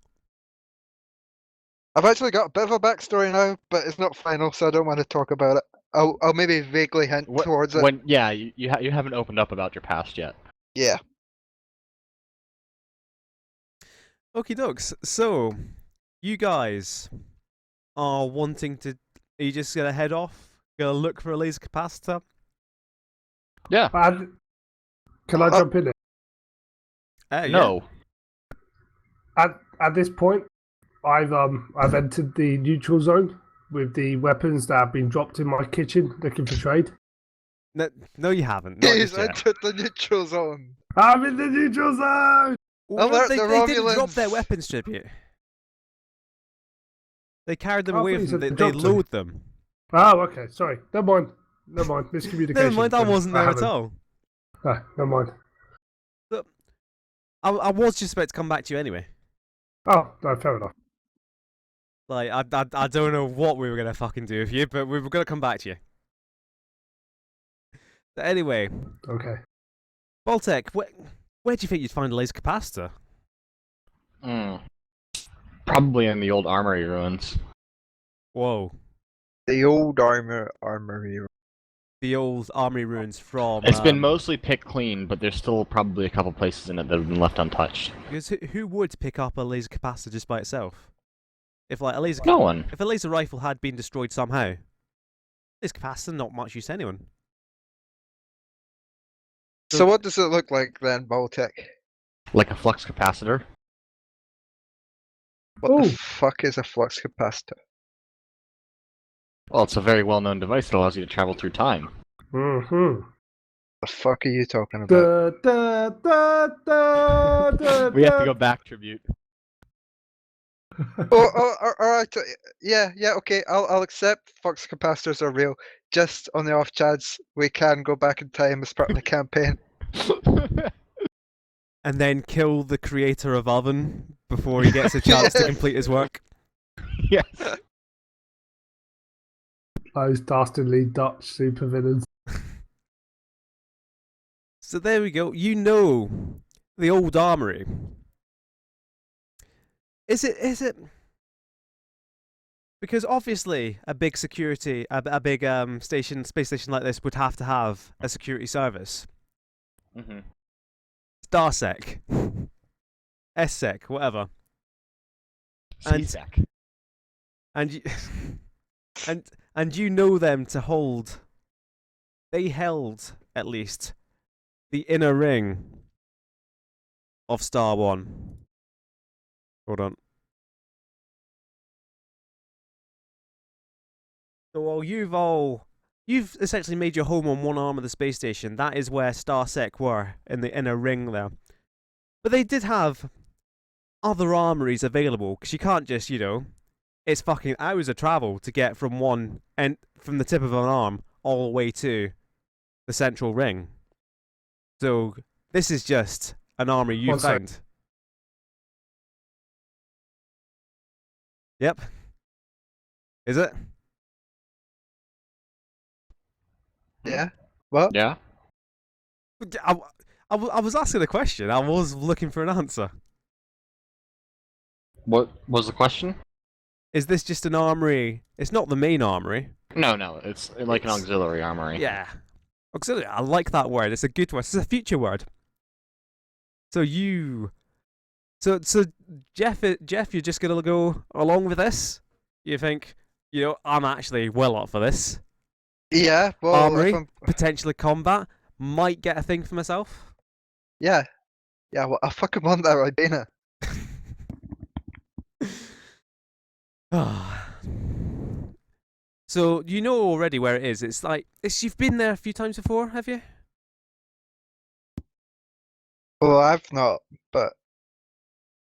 I've actually got a bit of a backstory now, but it's not final, so I don't want to talk about it. I'll maybe vaguely hint towards it. You haven't opened up about your past yet. Yeah. Okie dokes. So, you guys are wanting to. Are you just gonna head off? Gonna look for a laser capacitor? Yeah. Can I jump in it? No. At this point, I've entered the neutral zone with the weapons that have been dropped in my kitchen, looking for trade. No, you haven't. Not He's just yet. entered the neutral zone. I'm in the neutral zone. Alert they the didn't drop Romulans. their weapons tribute. They carried them I away thought you from said them. they They dropped them. load them. Oh, okay. Sorry. Never mind. Miscommunication. Never mind, I wasn't there at haven't. all. Ah, never mind. I was just about to come back to you anyway. Oh, no, fair enough. Like, I don't know what we were gonna fucking do with you, but we were gonna come back to you. But anyway, Okay. Baltech, where do you think you'd find a laser capacitor? Probably in the old armory ruins. Whoa. The old armory. The old army ruins from. It's been mostly picked clean, but there's still probably a couple places in it that have been left untouched. Because who would pick up a laser capacitor just by itself? If like a laser, No one. if a laser rifle had been destroyed somehow, laser capacitor not much use to anyone. So what does it look like then, Baltech? Like a flux capacitor. What the Ooh. fuck is a flux capacitor? Well, it's a very well-known device that allows you to travel through time. Mm-hmm. The fuck are you talking about? We have to go back, Tribute. Alright. Yeah, okay. I'll accept flux capacitors are real. Just on the off chance we can go back in time as part of the campaign. And then kill the creator of Oven before he gets a chance to Yes. complete his work. Yes. Those dastardly Dutch supervillains. So there we go. You know the old armory. Is it? Because obviously a big security, a big space station like this would have to have a security service. Mm-hmm. Starsec, SSec, whatever. And- CSEC. And you, and you know them to hold. They held at least the inner ring of Star One. Hold on. So while you've essentially made your home on one arm of the space station, that is where Starsec were in the inner ring there. But they did have other armories available, because you can't just, it's fucking hours of travel to get from from the tip of an arm all the way to the central ring. So this is just an armory you One sec. found. Yep. Is it? Yeah. What? Yeah. I was asking a question. I was looking for an answer. What was the question? Is this just an armory? It's not the main armory. No, it's like an It's- auxiliary armory. Yeah. Auxiliary. I like that word. It's a good word. It's a future word. So Jeff, you're just gonna go along with this? You think, I'm actually well up for this. Yeah. Well, Armory, if I'm, potentially combat, might get a thing for myself. yeah. Yeah. Well, I fucking want that Ribena. So you know already where it is. It's you've been there a few times before, have you? Well, I've not, but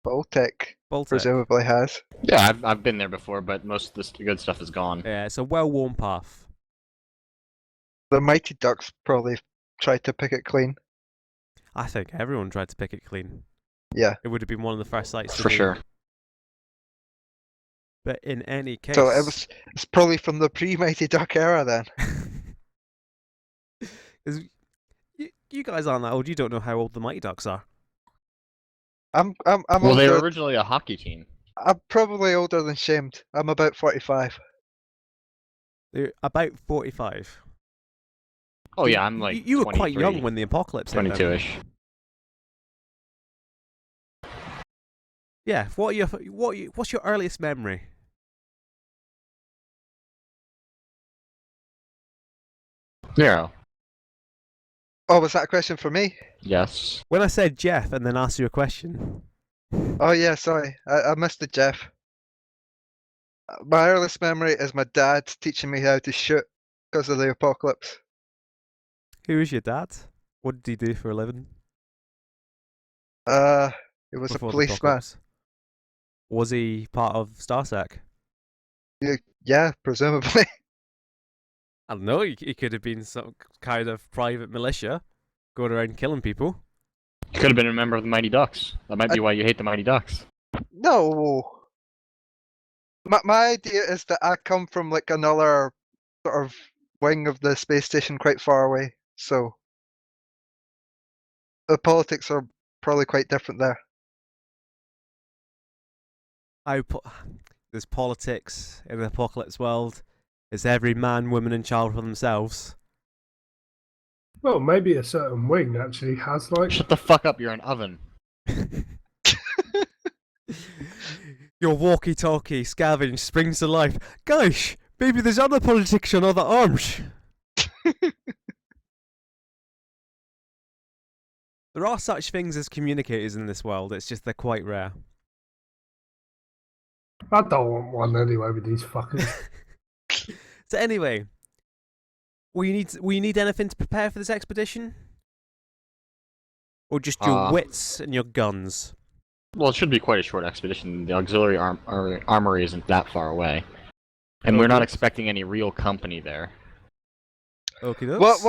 Baltech Baltech. presumably has. Yeah, I've been there before, but most of this good stuff is gone. Yeah, it's a well-worn path. The Mighty Ducks probably tried to pick it clean. I think everyone tried to pick it clean. Yeah. It would have been one of the first sites to For do. sure. But in any case, So it's probably from the pre-Mighty Duck era then. 'Cause you guys aren't that old. You don't know how old the Mighty Ducks are. I'm Well, they were older. originally a hockey team. I'm probably older than Shamed. I'm about 45. They're about 45. Oh yeah, I'm like you were quite 23, young when the apocalypse hit. then. 22-ish. Yeah. What's your earliest memory? Zero. Oh, was that a question for me? Yes. When I said Jeff and then asked you a question. Oh yeah, sorry. I missed the Jeff. My earliest memory is my dad teaching me how to shoot because of the apocalypse. Who is your dad? What did he do for a living? He was before a the policeman. apocalypse? Was he part of Starsec? Yeah, presumably. I don't know. He could have been some kind of private militia going around killing people. You could have been a member of the Mighty Ducks. That might be why you hate the Mighty Ducks. No. My idea is that I come from like another sort of wing of the space station quite far away, so the politics are probably quite different there. There's politics in the apocalypse world. It's every man, woman, and child for themselves. Well, maybe a certain wing actually has like. Shut the fuck up, you're an oven. Your walkie-talkie scavenge springs to life. Gosh, maybe there's other politics on other arms. There are such things as communicators in this world. It's just they're quite rare. I don't want one anyway with these fuckers. So anyway, will you need anything to prepare for this expedition? Or just your wits and your guns? Well, it should be quite a short expedition. The auxiliary armory isn't that far away. And we're Okay. not expecting any real company there. Okay, What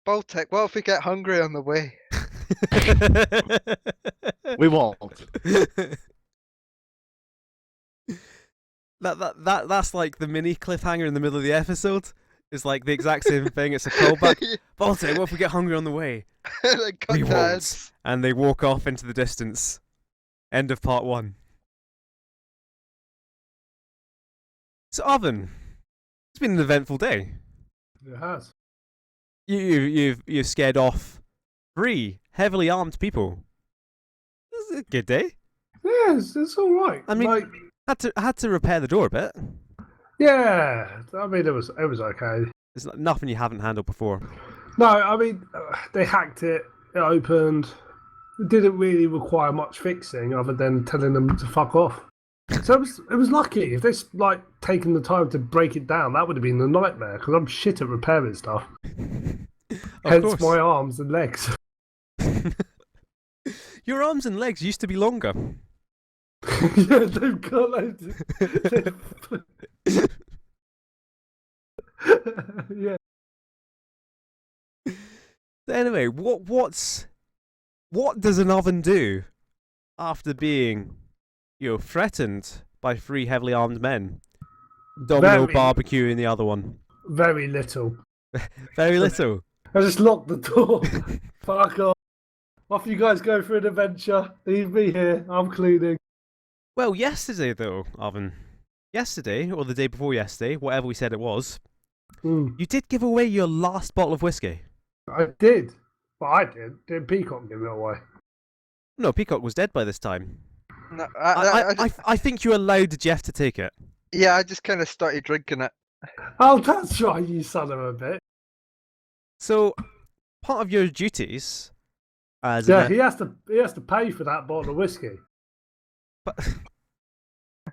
Baltech, what if we get hungry on the way? We won't. That's like the mini cliffhanger in the middle of the episode. It's like the exact same thing. It's a callback. Baltic, what if we get hungry on the way? Like, cut We to won't. ads. And they walk off into the distance. End of part 1. So, Oven, it's been an eventful day. It has. You've scared off 3 heavily armed people. This is a good day. Yeah, it's all right. I mean, like, had to repair the door a bit. yeah, I mean, it was okay. There's nothing you haven't handled before. No, I mean, they hacked it. It opened. It didn't really require much fixing other than telling them to fuck off. So it was lucky. If they'd like taken the time to break it down, that would have been a nightmare because I'm shit at repairing stuff. Of Hence course. my arms and legs. Your arms and legs used to be longer. Yeah, they've got loads. Yeah. So anyway, what does an oven do after being, threatened by three heavily armed men? Domino Very- barbecue in the other one. Very little. Very little. I just locked the door. Fuck off. Off you guys go for an adventure. Leave me here. I'm cleaning. Well, yesterday though, Oven. Yesterday, or the day before yesterday, whatever we said it was, you did give away your last bottle of whiskey. I did. But I did. Didn't Peacock give it away? No, Peacock was dead by this time. No, I think you allowed Jeff to take it. yeah, I just kind of started drinking it. Oh, that's right, you son of a bitch. So, part of your duties as Yeah, he has to pay for that bottle of whiskey.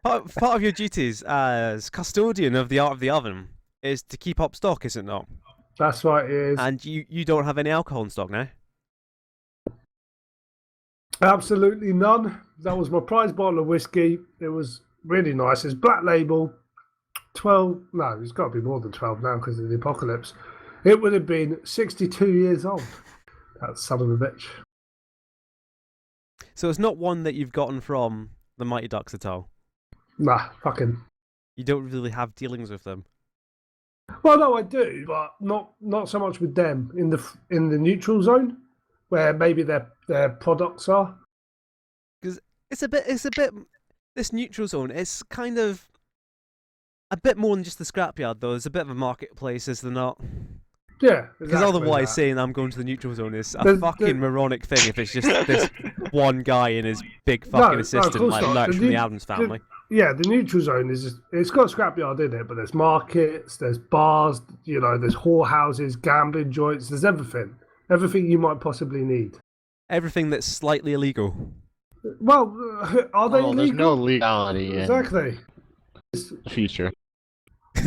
part of your duties as custodian of the art of the oven is to keep up stock, is it not? That's right, it is. And you don't have any alcohol in stock now? Absolutely none. That was my prize bottle of whiskey. It was really nice. It's Black Label. 12. No, it's got to be more than 12 now because of the apocalypse. It would have been 62 years old. That son of a bitch. So it's not one that you've gotten from the Mighty Ducks at all? Nah, fucking. You don't really have dealings with them? Well, no, I do, but not so much with them in the neutral zone, where maybe their products are. Because it's a bit. This neutral zone. It's kind of a bit more than just the scrapyard, though. There's a bit of a marketplace, is there not? Yeah, Because exactly otherwise, that. saying I'm going to the neutral zone is a There's- fucking there- moronic thing. If it's just this one guy and his big fucking of assistant, course like not. Lurch The from the neu- Addams Family. Yeah, the neutral zone it's got a scrapyard in it, but there's markets, there's bars, there's whorehouses, gambling joints, there's everything you might possibly need. Everything that's slightly illegal. Well, are they Oh, there's illegal? no legality in Exactly. the future.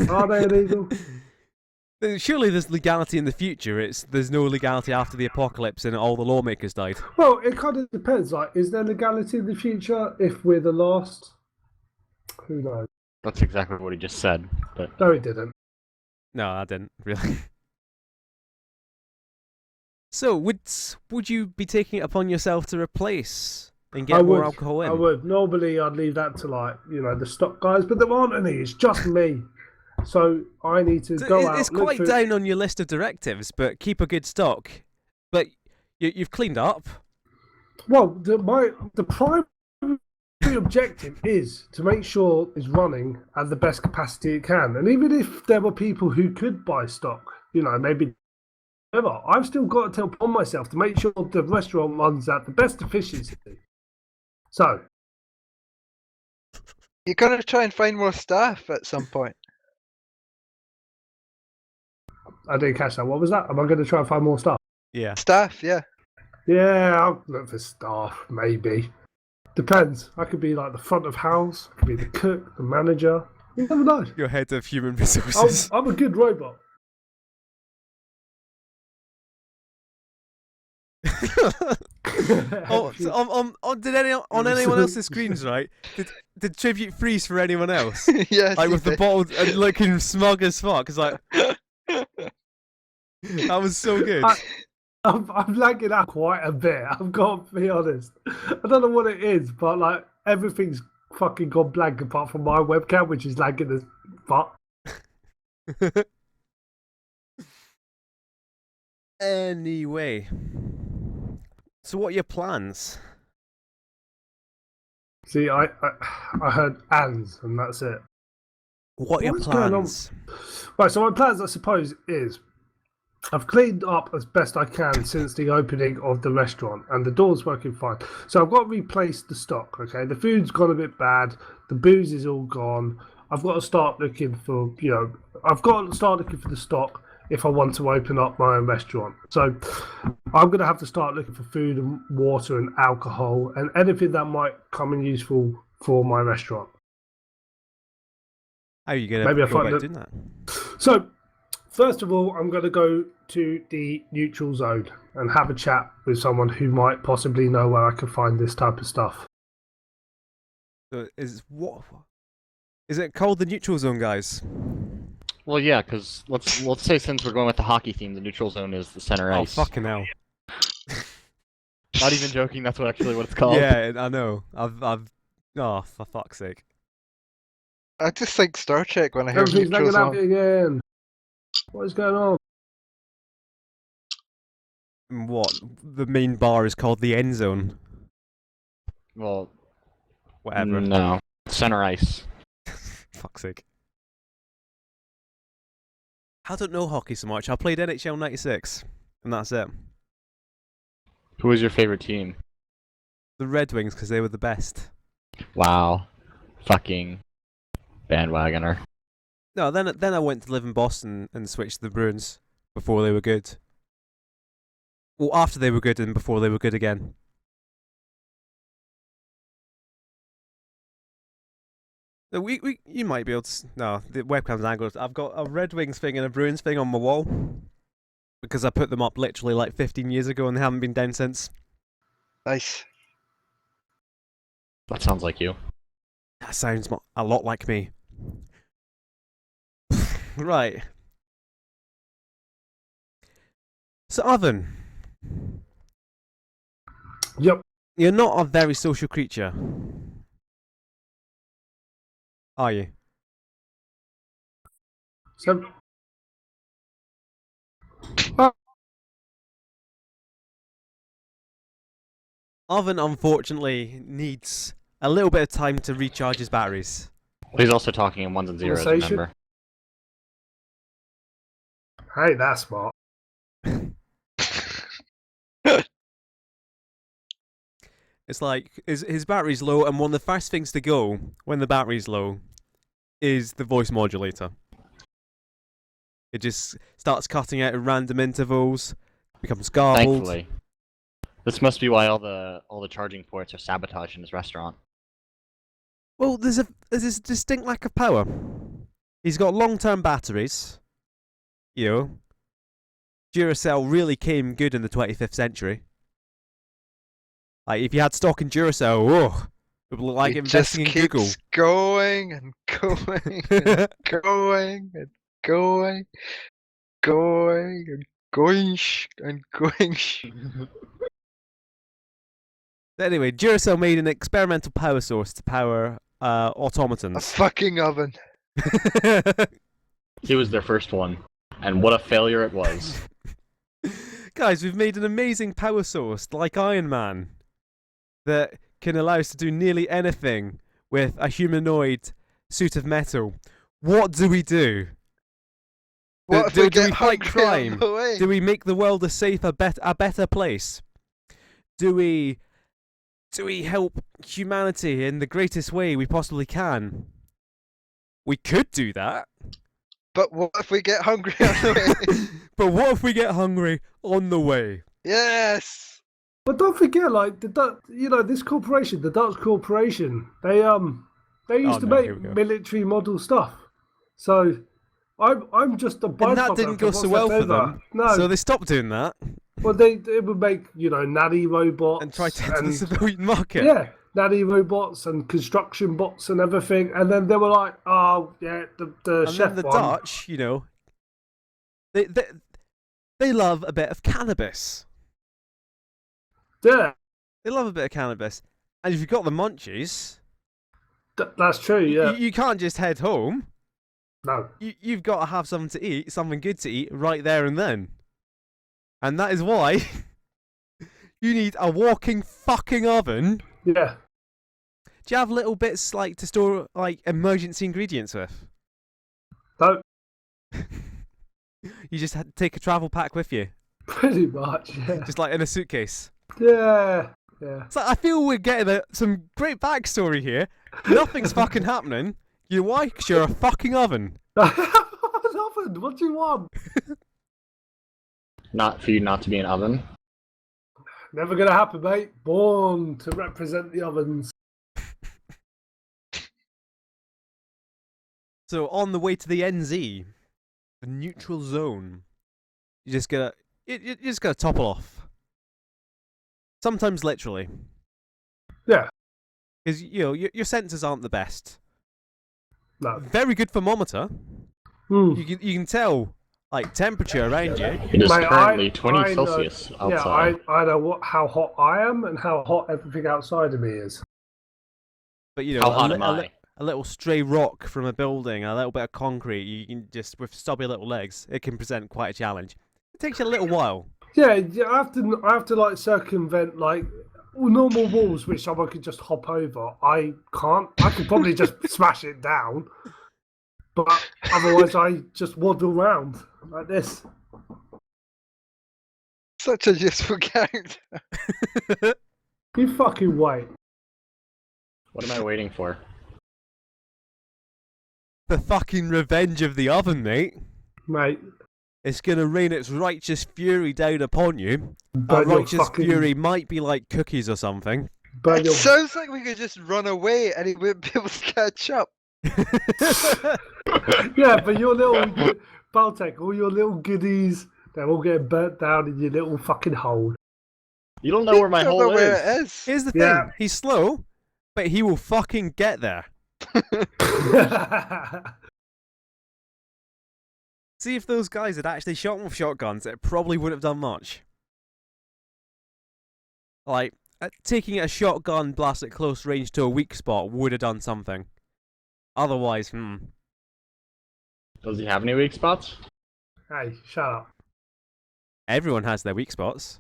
Are they illegal? Surely there's legality in the future. There's no legality after the apocalypse and all the lawmakers died. Well, it kind of depends. Like, is there legality in the future if we're the last? Who knows? That's exactly what he just said. But No, he didn't. No, I didn't really. So, would you be taking it upon yourself to replace and get more alcohol in? I would. Normally, I'd leave that to the stock guys, but there aren't any. It's just me. So I need to So go out. it's look quite for- down on your list of directives, but keep a good stock. But you've cleaned up. Well, the primary objective is to make sure it's running at the best capacity it can. And even if there were people who could buy stock, maybe whatever, I've still got to tell upon myself to make sure the restaurant runs at the best efficiency. So You're gonna try and find more staff at some point. I didn't catch that. What was that? Am I going to try and find more stuff? Yeah. Staff, yeah. Yeah, I'll look for staff, maybe. Depends. I could be like the front of house. I could be the cook, the manager. You never know. Your head of human resources. I'm a good robot. Did anyone else's screens, right? Did tribute freeze for anyone else? Yes. Like you with the did. bottle and looking smug as fuck. It's like that was so good. I'm lagging out quite a bit. I've got to be honest. I don't know what it is, but like everything's fucking gone blank apart from my webcam, which is lagging as fuck. Anyway, so what are your plans? See, I heard ands, and that's it. What are your What's going on? plans? Right, so my plans, I suppose, is I've cleaned up as best I can since the opening of the restaurant, and the door's working fine. So I've got to replace the stock. Okay, the food's gone a bit bad. The booze is all gone. I've got to start looking for, the stock if I want to open up my own restaurant. So I'm going to have to start looking for food and water and alcohol and anything that might come in useful for my restaurant. How are you gonna Maybe I go find about that- doing that? So First of all, I'm going to go to the neutral zone and have a chat with someone who might possibly know where I can find this type of stuff. So is it called the neutral zone, guys? Well, yeah, because let's say since we're going with the hockey theme, the neutral zone is the center Oh ice. fucking hell! Not even joking. That's actually what it's called. Yeah, I know. I've. Oh, for fuck's sake! I just think Star Trek when I hear Everything's neutral lagging out zone. again. What is going on? What the main bar is called the end zone. Well, Whatever. no, center ice. Fuck's sake. I don't know hockey so much. I played NHL '96, and that's it. Who was your favorite team? The Red Wings, because they were the best. Wow, fucking bandwagoner. No, then I went to live in Boston and switched to the Bruins before they were good. Well, after they were good and before they were good again. No, you might be able to. No, the webcam's angled. I've got a Red Wings thing and a Bruins thing on my wall because I put them up literally like 15 years ago and they haven't been down since. Nice. That sounds like you. That sounds a lot like me. Right. So, Oven, Yep. you're not a very social creature, are you? So, Oven, unfortunately, needs a little bit of time to recharge his batteries. He's also talking in ones and zeros. Conversation. Remember? hey, that's smart. It's like his battery's low, and one of the first things to go when the battery's low is the voice modulator. It just starts cutting out at random intervals, becomes garbled. Thankfully, this must be why all the charging ports are sabotaged in his restaurant. Well, there's this distinct lack of power. He's got long-term batteries. You know, Duracell really came good in the 25th century. Like, if you had stock in Duracell, oh, it would look like It investing in just Google. keeps going and going and going and going, going and going and going. Anyway, Duracell made an experimental power source to power A automatons. fucking oven. He was their first one, and what a failure it was. Guys, we've made an amazing power source like Iron Man that can allow us to do nearly anything with a humanoid suit of metal. What do we do? What if do we we get fight hungry on crime? the way? Do we make the world a safer, a better place? Do we help humanity in the greatest way we possibly can? We could do that. But what if we get hungry on the way? But what if we get hungry on the way? Yes. But don't forget, like this corporation, the Dutch corporation, they used to no, make here we go. military model stuff. So I'm just a byproduct. And that didn't go of so what's well left for over. them. No, So they stopped doing that well they would make nanny robots and tried to enter the civilian market. yeah, nanny robots and construction bots and everything, and then they were like, oh yeah, the And chef then the one. Dutch, you know, they love a bit of cannabis. Yeah, They love a bit of cannabis. And if you've got the munchies, that's true. Yeah, you can't just head home. no, You've got to have something to eat, something good to eat right there and then. And that is why you need a walking fucking oven. yeah. Do you have little bits like to store like emergency ingredients with? No, You just had to take a travel pack with you, pretty much. Yeah, just like in a suitcase. yeah. So I feel we're getting some great backstory here. Nothing's fucking happening. You know why? 'Cause you're a fucking oven. Oven, what do you want? Not for you not to be an oven. Never gonna happen, mate. Born to represent the ovens. So on the way to the NZ, the neutral zone. You just gotta topple off. Sometimes literally. Yeah. Because your sensors aren't the best. No. Very good thermometer. Hmm. You can tell like temperature around you. It is Mate, currently 20 I know- Celsius outside. Yeah, I know how hot I am and how hot everything outside of me is. But you know, How hot am I? a little stray rock from a building, a little bit of concrete, you can just with stubby little legs, it can present quite a challenge. It takes you a little while. Yeah, I have to like circumvent like normal walls, which I could just hop over. I can't. I could probably just smash it down, but otherwise I just waddle around like this. Such a useful character. You fucking wait. What am I waiting for? The fucking revenge of the oven, mate. Mate, It's gonna rain its righteous fury down upon you. burn your Righteous fucking- fury might be like cookies or something. burn It your- sounds like we could just run away and he wouldn't be able to catch up. Yeah, but your little Baltech, all your little goodies, they're all getting burnt down in your little fucking hole. You don't know where my Don't hole know where is. it is. Here's the thing, Yeah. he's slow, but he will fucking get there. See, if those guys had actually shot him with shotguns, it probably wouldn't have done much. Like, taking a shotgun blast at close range to a weak spot would have done something. Otherwise, Does he have any weak spots? Hey, shut up. everyone has their weak spots.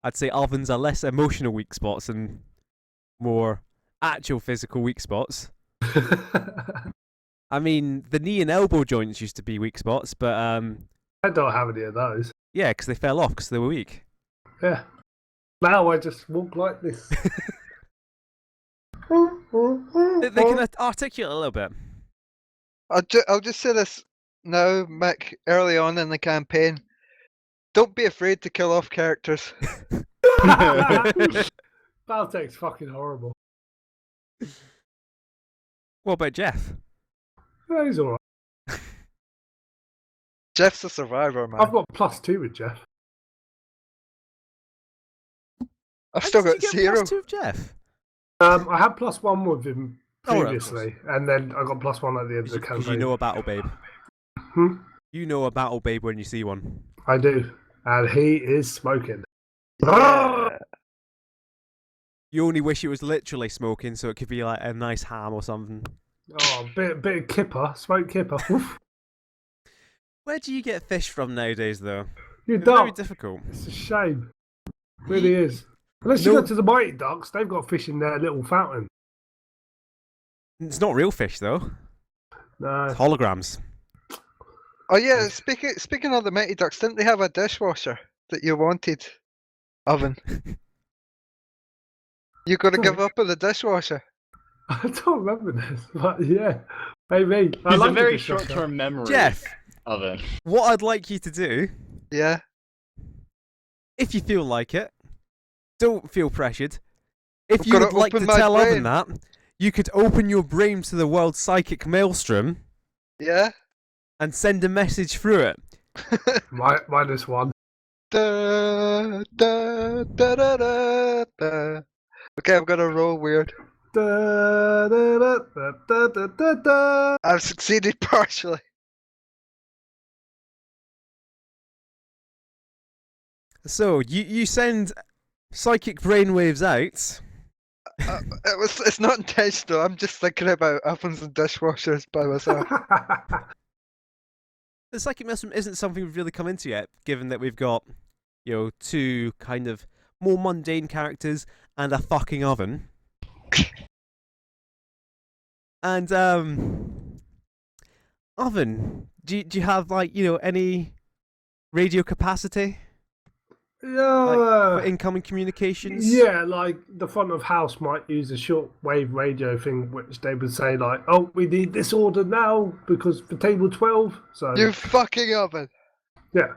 I'd say ovens are less emotional weak spots and more actual physical weak spots. I mean, the knee and elbow joints used to be weak spots, but I don't have any of those. yeah, because they fell off because they were weak. Yeah. Now I just walk like this. They can articulate a little bit. I'll just say this now, Mick, early on in the campaign. Don't be afraid to kill off characters. Baltech's fucking horrible. What about Jeff? Yeah, he's alright. Jeff's a survivor, man. I've got +2 with Jeff. I've still Did got you get 0. +2 of Jeff? I had +1 with him Oh, right, of previously, and then I got +1 at the end of the Because campaign. you know a battle babe. Hmm? You know a battle babe when you see one. I do, and he is smoking. Yeah. You only wish it was literally smoking, so it could be like a nice ham or something. Oh, bit of kipper, smoke kipper. Oof. Where do you get fish from nowadays, though? You It's very don't. difficult. It's a shame. It really is. Unless you No. go to the Mighty Ducks, they've got fish in their little fountain. It's not real fish, though. No. It's holograms. Oh yeah, speaking of the Mighty Ducks, didn't they have a dishwasher that you wanted? Oven. You got to give up on the dishwasher. I don't remember this, but yeah, maybe. I He's like a the very dishwasher. short-term memory Jeff, of it. what I'd like you to do, Yeah. if you feel like it, don't feel pressured. If I've you gotta would like to open my tell Oven brain. that, you could open your brain to the world's psychic maelstrom Yeah. and send a message through it. -1. Da, da, da, da, da, da. Okay, I'm gonna roll weird. Da, da, da, da, da, da, da. I've succeeded partially. So, you send psychic brainwaves out. It's not intentional. I'm just thinking about ovens and dishwashers by myself. The psychic maelstrom isn't something we've really come into yet, given that we've got, two kind of more mundane characters and a fucking oven. And Oven, do you have any radio capacity for Yeah. incoming communications? Yeah, like the front of house might use a shortwave radio thing, which they would say like, "Oh, we need this order now because for table 12." So You fucking oven. yeah,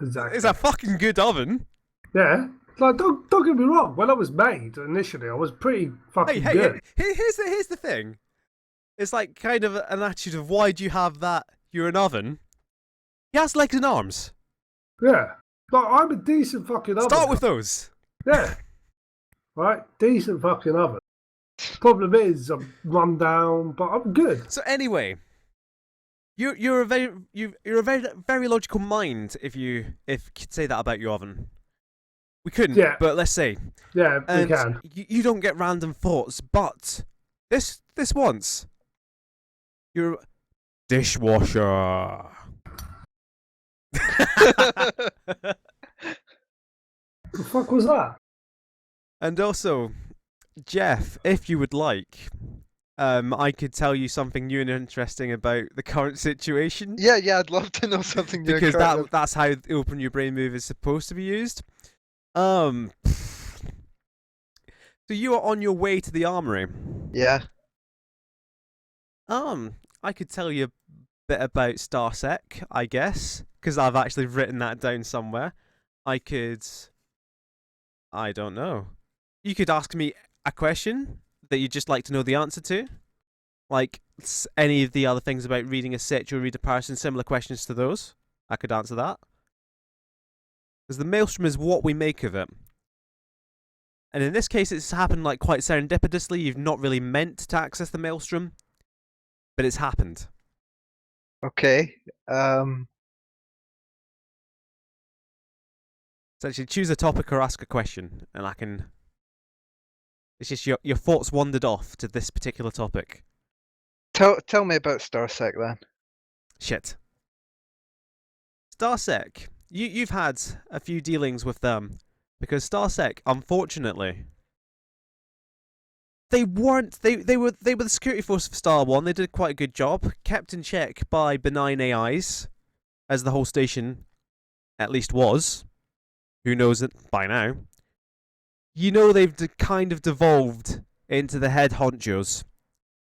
exactly. It's a fucking good oven. Yeah, like don't get me wrong. When I was made initially, I was pretty fucking Hey, good. here's the thing. It's like kind of an attitude of why do you have that? You're an oven. He has legs and arms. Yeah. Like, I'm a decent fucking oven. Start with those. Yeah. Right? Decent fucking oven. Problem is, I'm run down, but I'm good. So anyway, you're a very logical mind if you could say that about your oven. We couldn't, Yeah. but let's say. Yeah, we And can. you don't get random thoughts, but this once. You're a dishwasher. The fuck was that? And also, Jeff, if you would like, I could tell you something new and interesting about the current situation. Yeah, I'd love to know something new. Because that's how the Open Your Brain move is supposed to be used. So you are on your way to the armory. Yeah. I could tell you a bit about Starsec, I guess, because I've actually written that down somewhere. I don't know. You could ask me a question that you'd just like to know the answer to. Like any of the other things about reading a sit or read a person, similar questions to those. I could answer that. Because the maelstrom is what we make of it. And in this case, it's happened like quite serendipitously. You've not really meant to access the maelstrom, but it's happened. Okay. Essentially, choose a topic or ask a question, and I can. It's just your thoughts wandered off to this particular topic. Tell me about Starsec then. Shit. Starsec, you've had a few dealings with them because Starsec, unfortunately, they were the security force for Star One. They did quite a good job, kept in check by benign AIs, as the whole station, at least was. Who knows it by now? You know they've kind of devolved into the head honchos.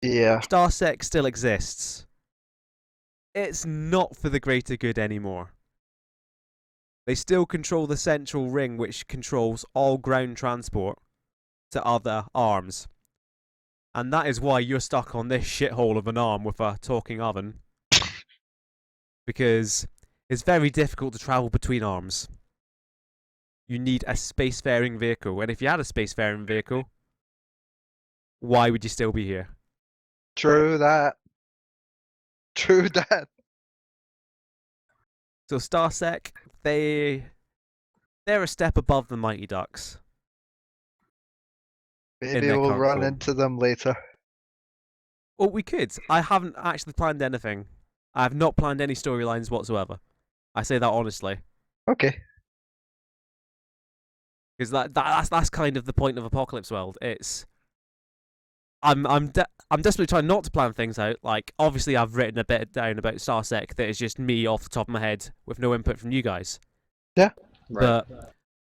Yeah. Starsec still exists. It's not for the greater good anymore. They still control the central ring which controls all ground transport to other arms. And that is why you're stuck on this shithole of an arm with a talking oven. Because it's very difficult to travel between arms. You need a spacefaring vehicle. And if you had a spacefaring vehicle, why would you still be here? True that. So Starsec, they're a step above the Mighty Ducks. Maybe their we'll current run form. into them later. Well, we could. I haven't actually planned anything. I have not planned any storylines whatsoever. I say that honestly. Okay. Because that's kind of the point of Apocalypse World. It's I'm desperately trying not to plan things out. Like obviously I've written a bit down about Starsec that is just me off the top of my head with no input from you guys. Yeah. But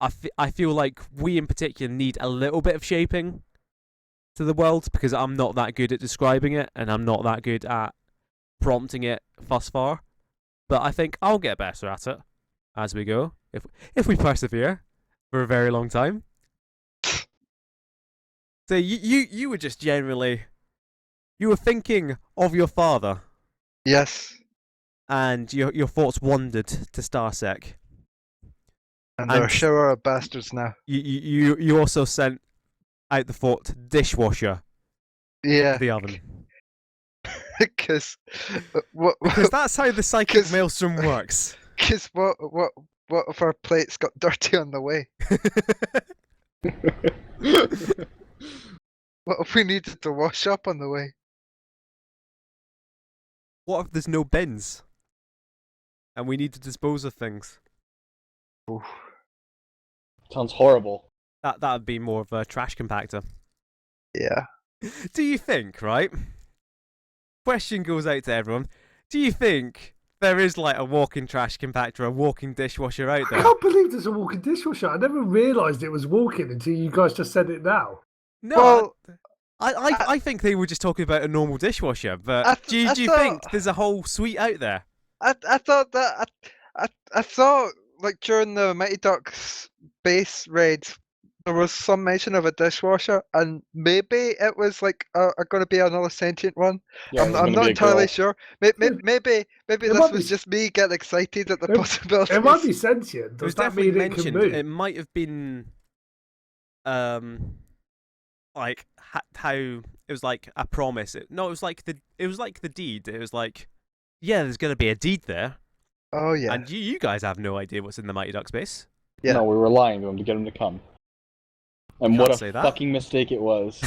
I feel like we in particular need a little bit of shaping to the world because I'm not that good at describing it and I'm not that good at prompting it thus far. But I think I'll get better at it as we go if we persevere for a very long time. So you were just generally, you were thinking of your father. Yes. And your thoughts wandered to Starsec. And they're a shower of bastards now. You also sent out the thought dishwasher. Yeah. To the oven. Because that's how the psychic maelstrom works. Because what if our plates got dirty on the way? What if we needed to wash up on the way? What if there's no bins? And we need to dispose of things? Oof. Sounds horrible. That would be more of a trash compactor. Yeah. Do you think, right? Question goes out to everyone. Do you think there is like a walking trash compactor, a walking dishwasher out there? I can't believe there's a walking dishwasher. I never realised it was walking until you guys just said it now. No, well, I think they were just talking about a normal dishwasher, but do you think there's a whole suite out there? I thought that I thought like during the Mighty Ducks base raids there was some mention of a dishwasher, and maybe it was like going to be another sentient one. Yeah, it was I'm gonna not be a entirely girl. sure. Maybe It this might was be. just me getting excited at the It might be possibilities. sentient. It Does was that definitely mean it can mentioned. move? It might have been, like how it was like a promise. No, it was like the deed. It was like, yeah, there's gonna be a deed there, Oh yeah, and you guys have no idea what's in the Mighty Ducks base. yeah. No, we were lying to him to get him to come. And Can't what a say that. fucking mistake it was.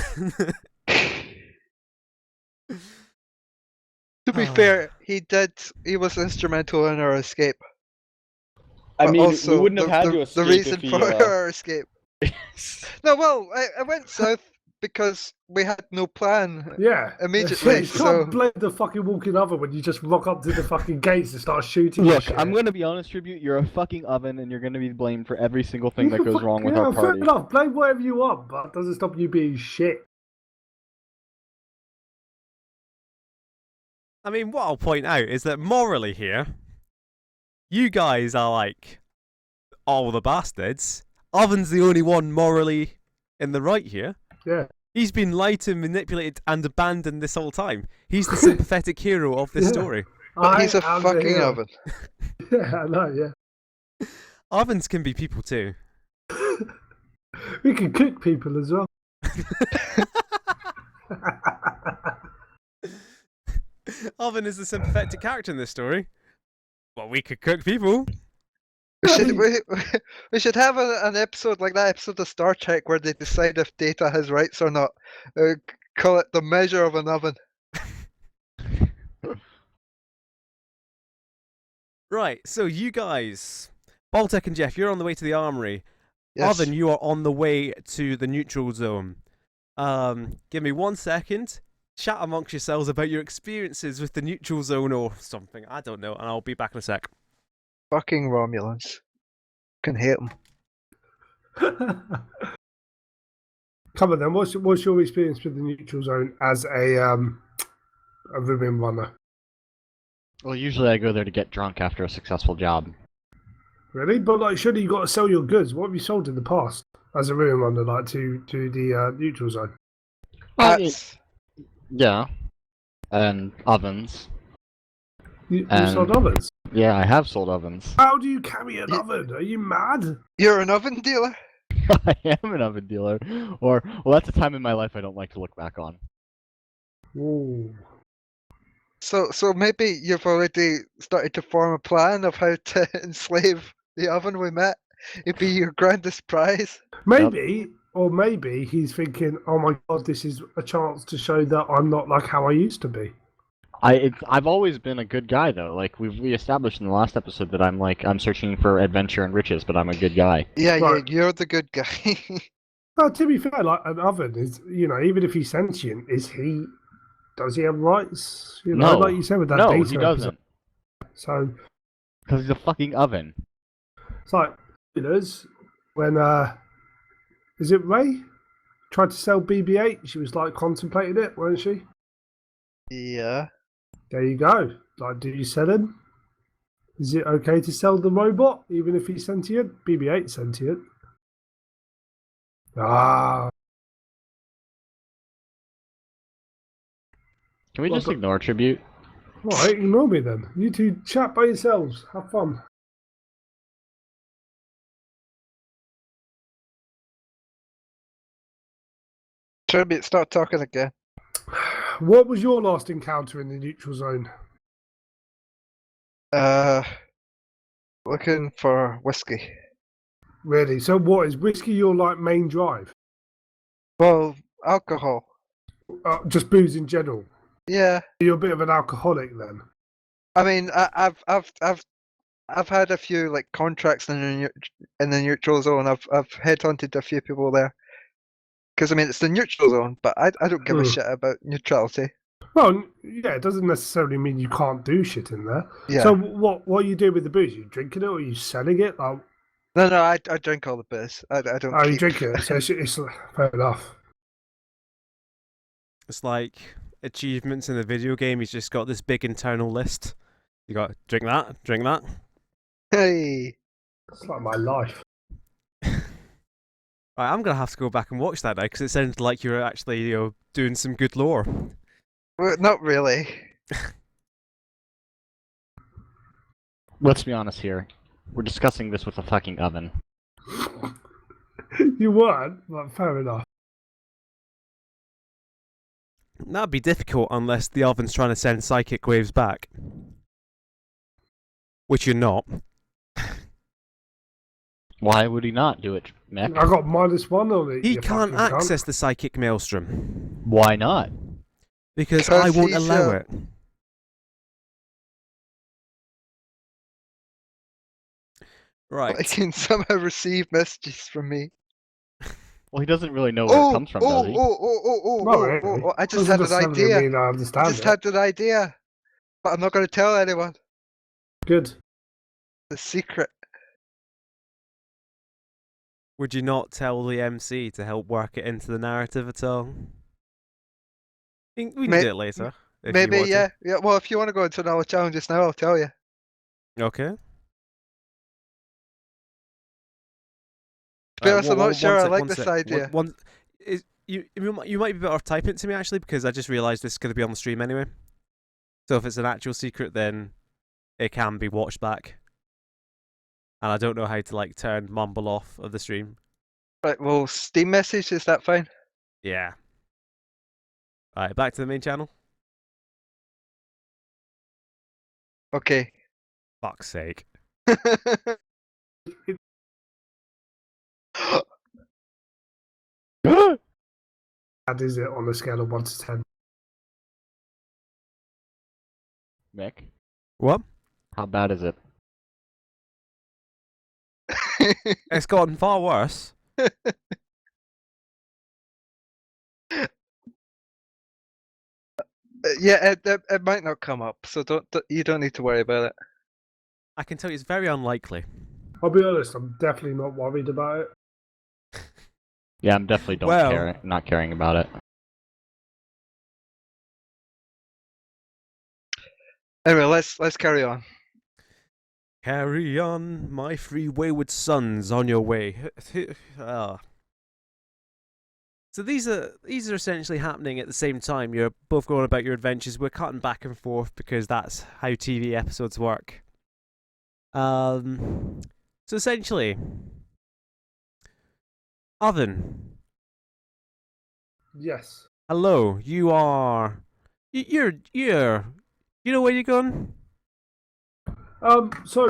To be fair, he was instrumental in our escape. I But mean, we also wouldn't have had to the escape reason if he. for our escape. No, well, I went south because we had no plan Yeah. immediately. You So can't blame the fucking walking oven when you just rock up to the fucking gates and start shooting. Look, shit. I'm gonna be honest, Tribute. You're a fucking oven, and you're gonna be blamed for every single thing You that can goes wrong with yeah, our fair party. enough. Blame whatever you want, but it doesn't stop you being shit. I mean, what I'll point out is that morally here, you guys are like all the bastards. Oven's the only one morally in the right here. Yeah. He's been lied to, manipulated, and abandoned this whole time. He's the sympathetic hero of this Yeah. story. but he's a am the fucking hero. oven. Yeah, I know, yeah. Ovens can be people too. We can cook people as well. Oven is the sympathetic character in this story. Well, we could cook people. We should have an episode like that episode of Star Trek where they decide if Data has rights or not. Call it the measure of an oven. Right, so you guys, Baltech and Jeff, you're on the way to the armory. Yes. Oven, you are on the way to the neutral zone. Give me 1 second. Chat amongst yourselves about your experiences with the neutral zone or something. I don't know, and I'll be back in a sec. Fucking Romulans. Can hate them. Come on then, what's your experience with the neutral zone as a ribbon runner? Well, usually I go there to get drunk after a successful job. Really? But like, surely you got to sell your goods. What have you sold in the past as a ribbon runner, like to the neutral zone? That's Yeah. And ovens. You And- sold ovens. Yeah, I have sold ovens. How do you carry an Yeah. oven? Are you mad? you're an oven dealer. I am an oven dealer. Or, well, that's a time in my life I don't like to look back on. Ooh. So maybe you've already started to form a plan of how to enslave the oven we met. It'd be your grandest prize. Maybe, or maybe he's thinking, "Oh my god, this is a chance to show that I'm not like how I used to be." I've always been a good guy though. Like we established in the last episode that I'm searching for adventure and riches, but I'm a good guy. Yeah, Right. you're the good guy. Well, to be fair, like an oven is, even if he's sentient, does he have rights? No. Like you said with that No, data he episode. doesn't. So Because he's a fucking oven. it's like when is it Ray tried to sell BB-8? She was like contemplating it, weren't she? Yeah. There you go. Like, do you sell him? Is it okay to sell the robot even if he's sentient? BB-8 sentient. Ah, Can we Well, just but- ignore tribute? all right, ignore me then. You two chat by yourselves. Have fun. Tribute, start talking again. What was your last encounter in the neutral zone? Looking for whiskey. Really? So, what is whiskey your like main drive? Well, alcohol. Just booze in general. Yeah. You're a bit of an alcoholic then. I mean, I've had a few like contracts in the neutral zone. I've headhunted a few people there. Because I mean, it's the neutral zone, but I don't give a shit about neutrality. Well, yeah, it doesn't necessarily mean you can't do shit in there. Yeah. So, what you do with the booze? You drinking it or you selling it? Like, No, I drink all the booze. I don't. oh, you keep... drink it. So it's fair enough. It's like achievements in a video game. He's just got this big internal list. You got drink that, drink that. Hey. It's like my life. Right, I'm gonna have to go back and watch that now because it sounded like you were actually, doing some good lore. Well, not really. Let's be honest here. We're discussing this with a fucking oven. You weren't, but fair enough. That'd be difficult unless the oven's trying to send psychic waves back. Which you're not. Why would he not do it, Mick? I got -1 on it. He you can't fucking cunt. access the psychic maelstrom. Why not? Because 'Cause I won't he's, allow it. Right. I can somehow receive messages from me. Well, he doesn't really know where it comes from, does he? Not really. I just Doesn't had an necessarily idea. mean I I understand just it. had an idea. But I'm not going to tell anyone. Good. The secret. Would you not tell the MC to help work it into the narrative at all? We can May- do it later. If you Maybe, want yeah. Yeah, well, if you want to go into another challenge just now, I'll tell you. to. Okay. To be honest, I'm one- not sure one I sec, like one this sec. idea. You might be better off typing it to me actually because I just realised this is going to be on the stream anyway. So if it's an actual secret, then it can be watched back. And I don't know how to turn mumble off of the stream. Right, well, Steam message, is that fine? Yeah. Alright, back to the main channel. Okay. Fuck's sake. Bad is it on a scale of 1 to 10? Mick, What? how bad is it? It's gotten far worse. Yeah, it might not come up, so you don't need to worry about it. I can tell you it's very unlikely. I'll be honest, I'm definitely not worried about it. Yeah, I'm definitely not caring about it. Anyway, let's carry on. Carry on, my three wayward sons, on your way. So these are essentially happening at the same time. You're both going about your adventures. We're cutting back and forth because that's how TV episodes work. So essentially, Oven. Yes. Hello, you are. You're. You know where you're going? So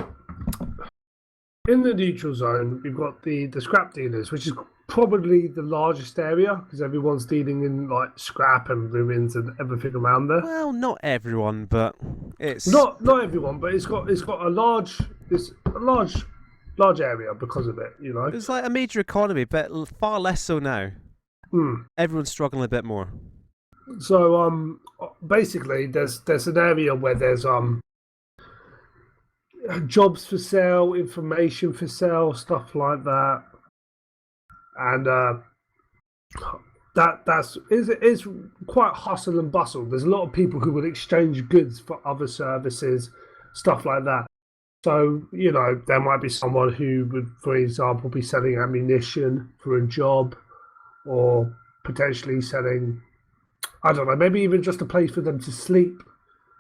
in the neutral zone, we've got the scrap dealers, which is probably the largest area because everyone's dealing in scrap and ruins and everything around there. Well, not everyone, but it's Not everyone, but it's got a large area because of it. You know. It's like a major economy, but far less so now. Everyone's struggling a bit more. So basically, there's an area where there's jobs for sale, information for sale, stuff like that, and that's quite hustle and bustle. There's a lot of people who would exchange goods for other services, stuff like that. So there might be someone who would, for example, be selling ammunition for a job, or potentially selling, I don't know, maybe even just a place for them to sleep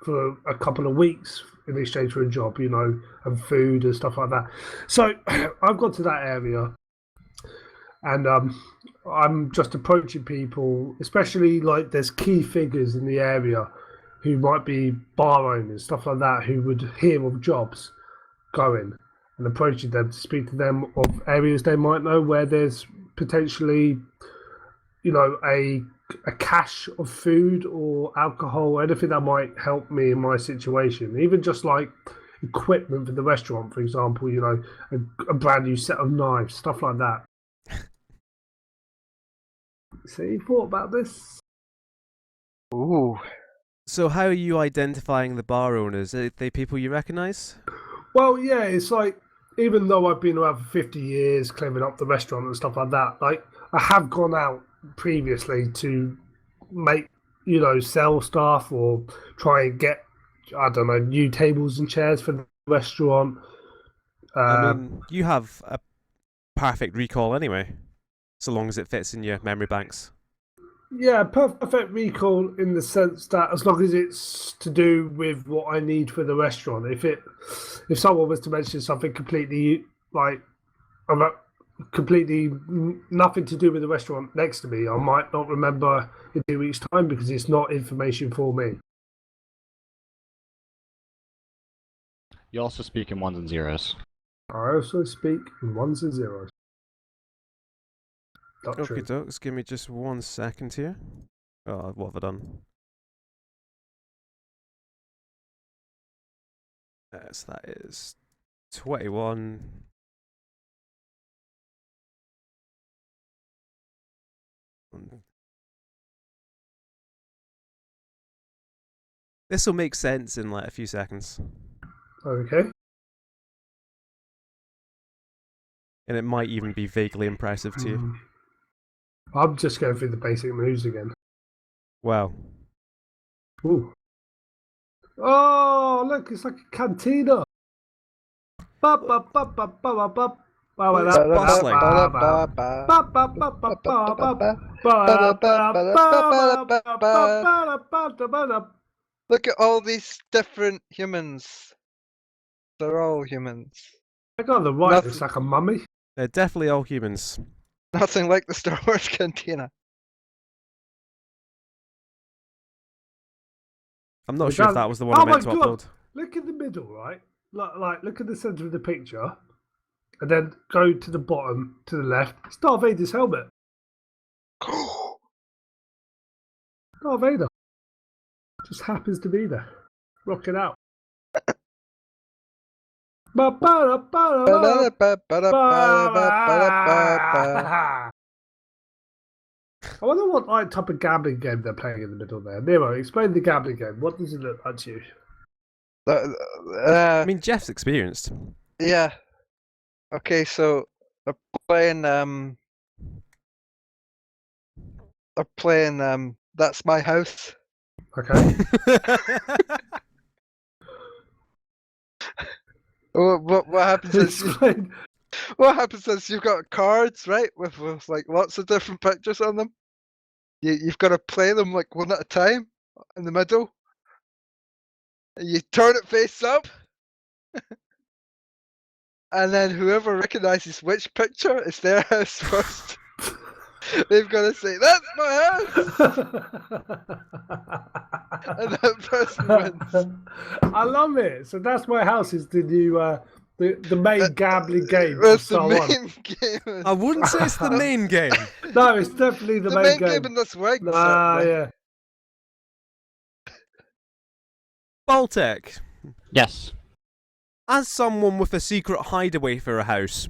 for a couple of weeks in exchange for a job, and food and stuff like that. So I've got to that area, and I'm just approaching people, especially there's key figures in the area who might be bar owners, stuff like that, who would hear of jobs going, and approaching them to speak to them of areas they might know where there's potentially, a cache of food or alcohol or anything that might help me in my situation. Even just equipment for the restaurant, for example, a brand new set of knives, stuff like that. So you thought about this? Ooh. So how are you identifying the bar owners? Are they people you recognise? Well, yeah, it's even though I've been around for 50 years, cleaning up the restaurant and stuff like that, I have gone out previously to make, sell stuff or try and get, I don't know, new tables and chairs for the restaurant. I mean, you have a perfect recall anyway. so long as it fits in your memory banks. Yeah, perfect recall in the sense that as long as it's to do with what I need for the restaurant. If someone was to mention something completely like completely nothing to do with the restaurant next to me, I might not remember in 2 weeks' time because it's not information for me. You also speak in ones and zeros. I also speak in ones and zeros. Not Okay, true. dokes, give me just 1 second here. Oh, what have I done? So that is 21. This will make sense in like a few seconds. Okay. And it might even be vaguely impressive to you. I'm just going through the basic moves again. Wow. Ooh. Oh, look, it's like a cantina. Well, it's bustling. Look at all these different humans. They're all humans. I got the right. Nothing- It's like a mummy. They're definitely all humans. Nothing like the Star Wars cantina. I'm not It sure if does- that was the one I Oh meant to my God. upload. Look in the middle, right? Like, look at the center of the picture, and then go to the bottom to the left. It's Darth Vader's helmet. Darth Vader just happens to be there, rocking out. I wonder what like type of gambling game they're playing in the middle there. Nero, explain the gambling game. What does it look like to you? I mean, Jeff's experienced. Yeah. Okay, so they're playing That's My House. Okay. What happens is Explain. what happens is you've got cards, right, with like lots of different pictures on them. You've got to play them like one at a time in the middle. And you turn it face up. And then whoever recognizes which picture is their house first. They've got to say, "That's my house!" And that person wins. I love it. So that's my house. Is the new the main gambling game of That's the Star Wars. main game. I wouldn't say it's the main game. No, it's definitely the, The main game in this wing. Nah, certainly. yeah. Baltech, Yes. as someone with a secret hideaway for a house,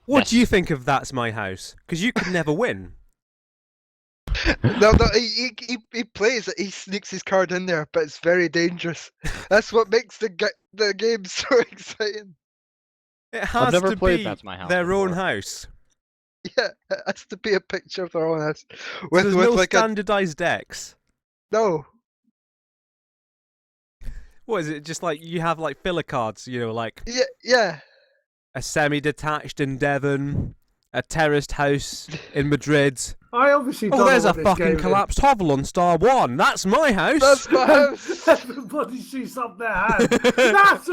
what Yes. do you think of That's My House? Because you could never win. No, he plays it. He sneaks his card in there, but it's very dangerous. That's what makes the game so exciting. It has never to played be That's My House their own before. house. Yeah, it has to be a picture of their own house. So With there's no like standardized decks. no. What is it? Just like you have like filler cards, you know, like Yeah. a semi-detached in Devon, a terraced house in Madrid. I obviously. Oh, don't there's know a what this fucking game is. collapsed hovel on Star 1. That's my house. That's my house. Everybody shoots up their hand. That's.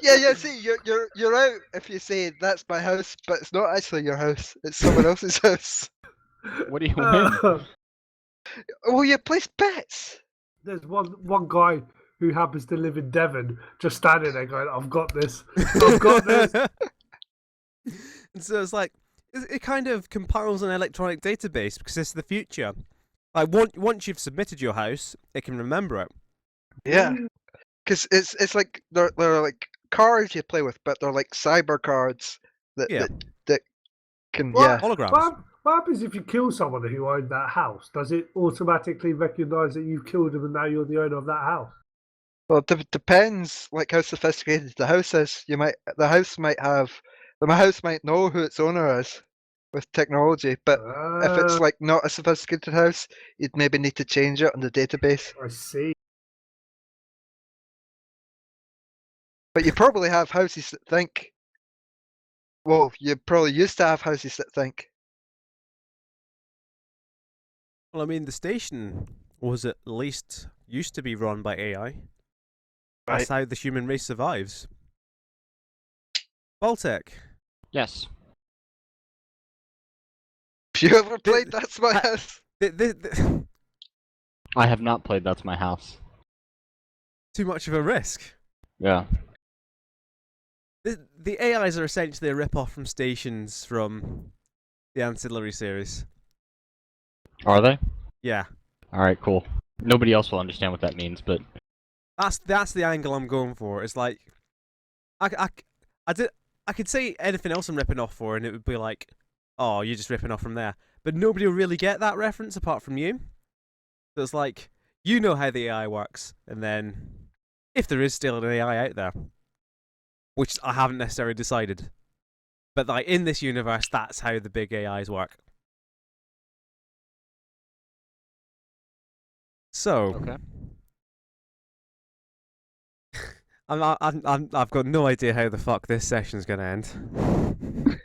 Yeah. See, you're out if you say that's my house, but it's not actually your house. It's someone else's house. What do you win? Oh, you place bets. There's one guy who happens to live in Devon, just standing there going, "I've got this. I've got this." And so it's like it kind of compiles an electronic database because it's the future. Like once you've submitted your house, it can remember it. Yeah, because it's like they're like cards you play with, but they're like cyber cards that Yeah. that can What? Holograms. What happens if you kill someone who owned that house? Does it automatically recognise that you've killed them and now you're the owner of that house? Well, it depends like how sophisticated the house is. The house might know who its owner is with technology, but if it's like not a sophisticated house, you'd maybe need to change it on the database. I see. But you probably have houses that think Well, you probably used to have houses that think. Well, I mean, the station was at least used to be run by AI. That's how the human race survives. Baltech. Yes. Have you ever played That's My I- House? I have not played That's My House. Too much of a risk. Yeah. The AIs are essentially a rip-off from stations from the ancillary series. Are they? Yeah. Alright, cool. Nobody else will understand what that means, but That's the angle I'm going for. It's like I could say anything else I'm ripping off for, and it would be like, oh, you're just ripping off from there. But nobody will really get that reference apart from you. So it's like, you know how the AI works, and then if there is still an AI out there, which I haven't necessarily decided, but like in this universe, that's how the big AIs work. So, okay. I've got no idea how the fuck this session's gonna end.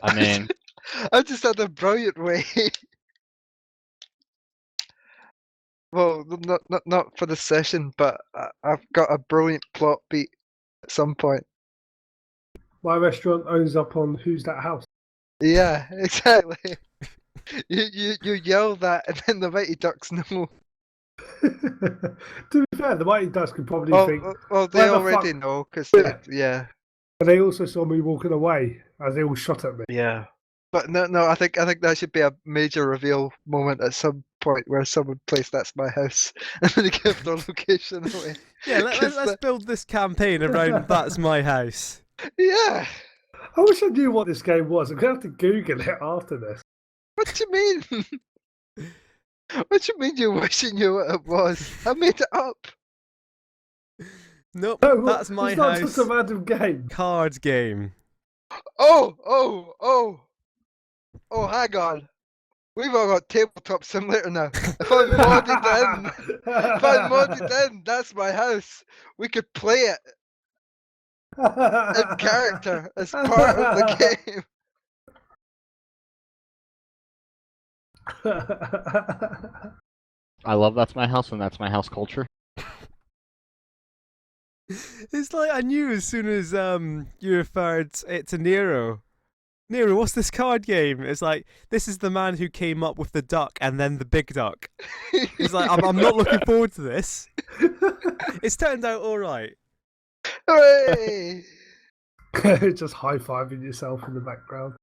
I mean, I just had a brilliant way. Well, not for the session, but I've got a brilliant plot beat at some point. My restaurant owns up on Who's That House? Yeah, exactly. You yell that, and then the Mighty Ducks know. To be fair, the Mighty Ducks could probably Oh, think, well, they where the already fuck- know because Yeah. yeah. and they also saw me walking away as they all shot at me. Yeah. But no, I think that should be a major reveal moment at some point where someone plays That's My House and then they give their location away. Yeah, 'Cause let's build this campaign around That's My House. Yeah. I wish I knew what this game was. I'm going to have to Google it after this. What do you mean? What do you mean you wish you knew what it was? I made it up. Nope, No, That's My it's not House just a random game. card game. Oh, hang on. We've all got tabletop simulator now. If I'm modded in, That's My House. We could play it in character as part of the game. I love That's My House and That's My House culture. It's like I knew as soon as you referred it to Nero. Nero, what's this card game? It's like, this is the man who came up with the duck and then the big duck. He's like, I'm not looking forward to this. It's turned out alright. Hooray! Just high-fiving yourself in the background.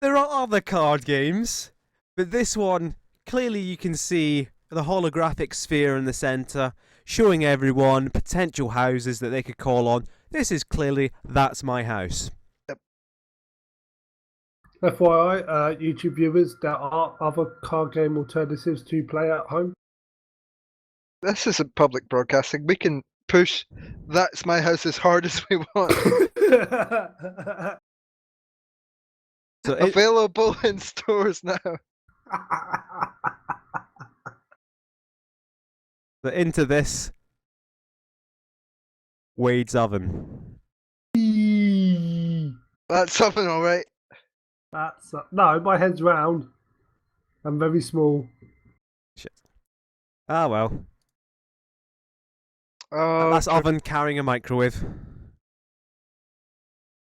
There are other card games, but this one, clearly you can see the holographic sphere in the centre, showing everyone potential houses that they could call on. This is clearly That's My House. FYI, YouTube viewers, there are other card game alternatives to play at home. This isn't public broadcasting. We can push That's My House as hard as we want. So Available in stores now. into this, Wade's oven. That's something, alright. That's no, my head's round. I'm very small. Shit. Ah well. Oh, That's oven carrying a microwave.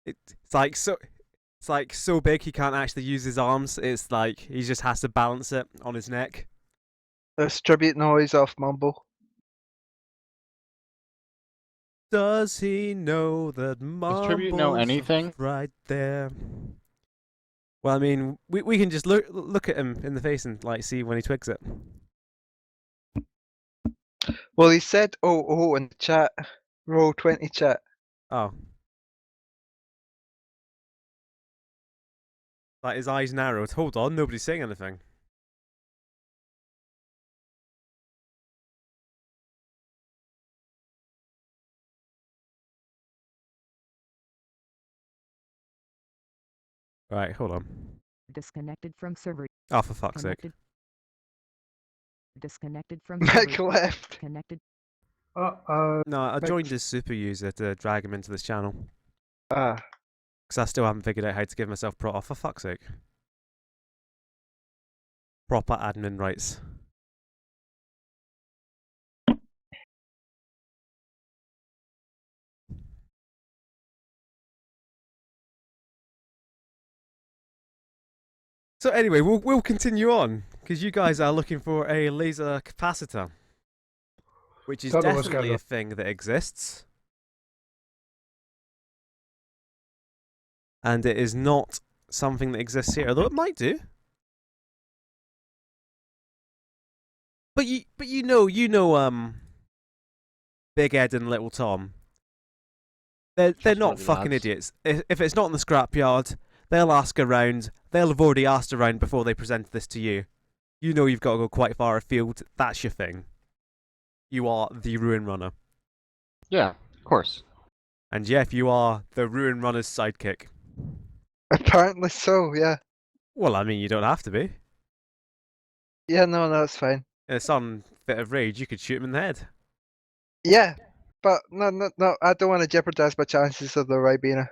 It's like so big he can't actually use his arms. It's like he just has to balance it on his neck. Let's tribute noise off Mumble. Does he know that Does Tribute know Mumble's anything? right there? Well, I mean, we can just look at him in the face and like see when he twigs it. Well, he said oh in the chat. Roll 20 chat. Oh. Like his eyes narrowed. Hold on, nobody's saying anything. Right, hold on. Disconnected from server. Oh, for fuck's sake. Connected. Disconnected from server. Mike left. Connected. No, I joined his super user to drag him into this channel. Ah. Because I still haven't figured out how to give myself oh, for fuck's sake. Proper admin rights. So anyway, we'll continue on because you guys are looking for a laser capacitor, which is Don't know what's definitely going a thing that exists, and it is not something that exists here, although it might do. But you know, Big Ed and Little Tom. They're not Trustworthy fucking lads. idiots. If it's not in the scrapyard, they'll ask around. They'll have already asked around before they present this to you. You know you've got to go quite far afield. That's your thing. You are the Ruin Runner. Yeah, of course. And Jeff, you are the Ruin Runner's sidekick. Apparently so, yeah. Well, I mean, you don't have to be. Yeah, no, it's fine. In a sudden fit of rage, you could shoot him in the head. Yeah, but no, I don't want to jeopardize my chances of the Ribena.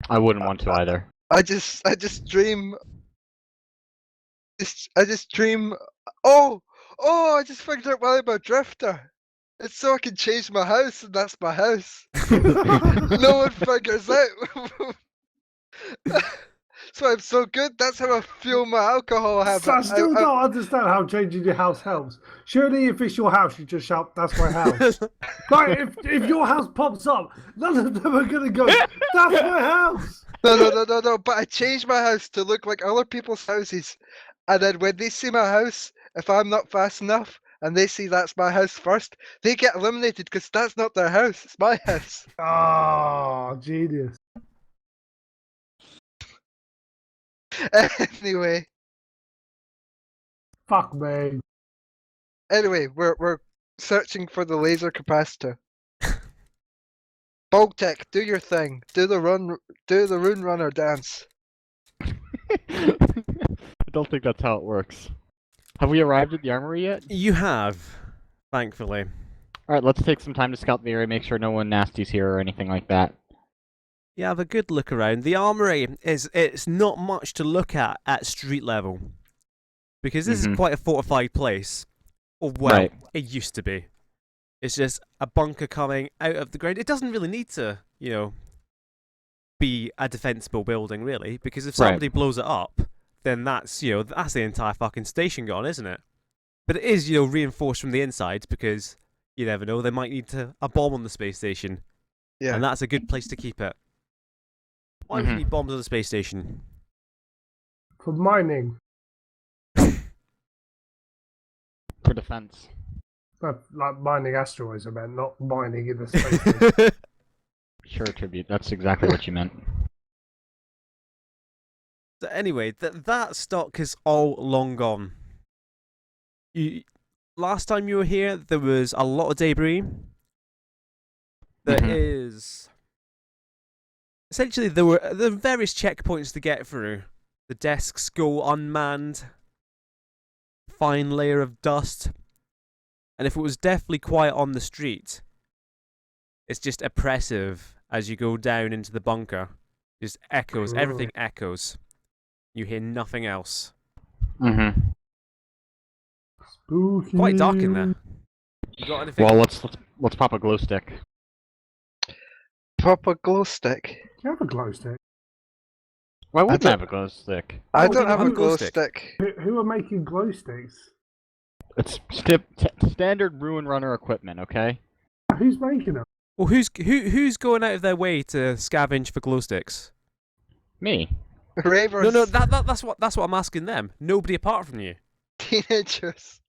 I wouldn't want to either. I just dream. I just dream. Oh, I just figured out why I'm a drifter. It's so I can change my house, and that's my house. No one figures out. So I'm so good. That's how I fuel my alcohol habit. So I still don't understand how changing your house helps. Surely, if it's your house, you just shout, "That's my house." Like, if your house pops up, none of them are gonna go, "That's my house." No. But I changed my house to look like other people's houses, and then when they see my house, if I'm not fast enough, and they see that's my house first, they get eliminated because that's not their house. It's my house. Oh, genius. Anyway, Fuck me. we're searching for the laser capacitor. Baltech, do your thing. Do the Rune Runner dance. I don't think that's how it works. Have we arrived at the armory yet? You have, thankfully. Alright, let's take some time to scout the area, make sure no one nasty's here or anything like that. You have a good look around. The armory it's not much to look at street level. Because this is quite a fortified place. Or well, Right. it used to be. It's just a bunker coming out of the ground. It doesn't really need to, be a defensible building, really. Because if somebody blows it up, then that's the entire fucking station gone, isn't it? But it is, reinforced from the inside because you never know, they might need a bomb on the space station. Yeah. And that's a good place to keep it. Why would you need bombs on the space station? For mining. For defense. Like mining asteroids, I meant, not mining in the space station. Sure, Tribute. That's exactly what you meant. So anyway, that stock is all long gone. Last time you were here, there was a lot of debris. There is... Essentially, there were various checkpoints to get through. The desks go unmanned. Fine layer of dust. And if it was deathly quiet on the street, it's just oppressive as you go down into the bunker. Just echoes. Everything echoes. You hear nothing else. Spooky. Quite dark in there. You got anything? Well, let's pop a glow stick. Pop a glow stick. Do you have a glow stick? Why wouldn't I don't- have a glow stick? I Oh, don't you have have a a glow glow stick. stick. Who are making glow sticks? It's standard Ruin Runner equipment, okay? Who's making them? Well, who's going out of their way to scavenge for glow sticks? Me. Ravers. No, that's what I'm asking them. Nobody apart from you. Teenagers.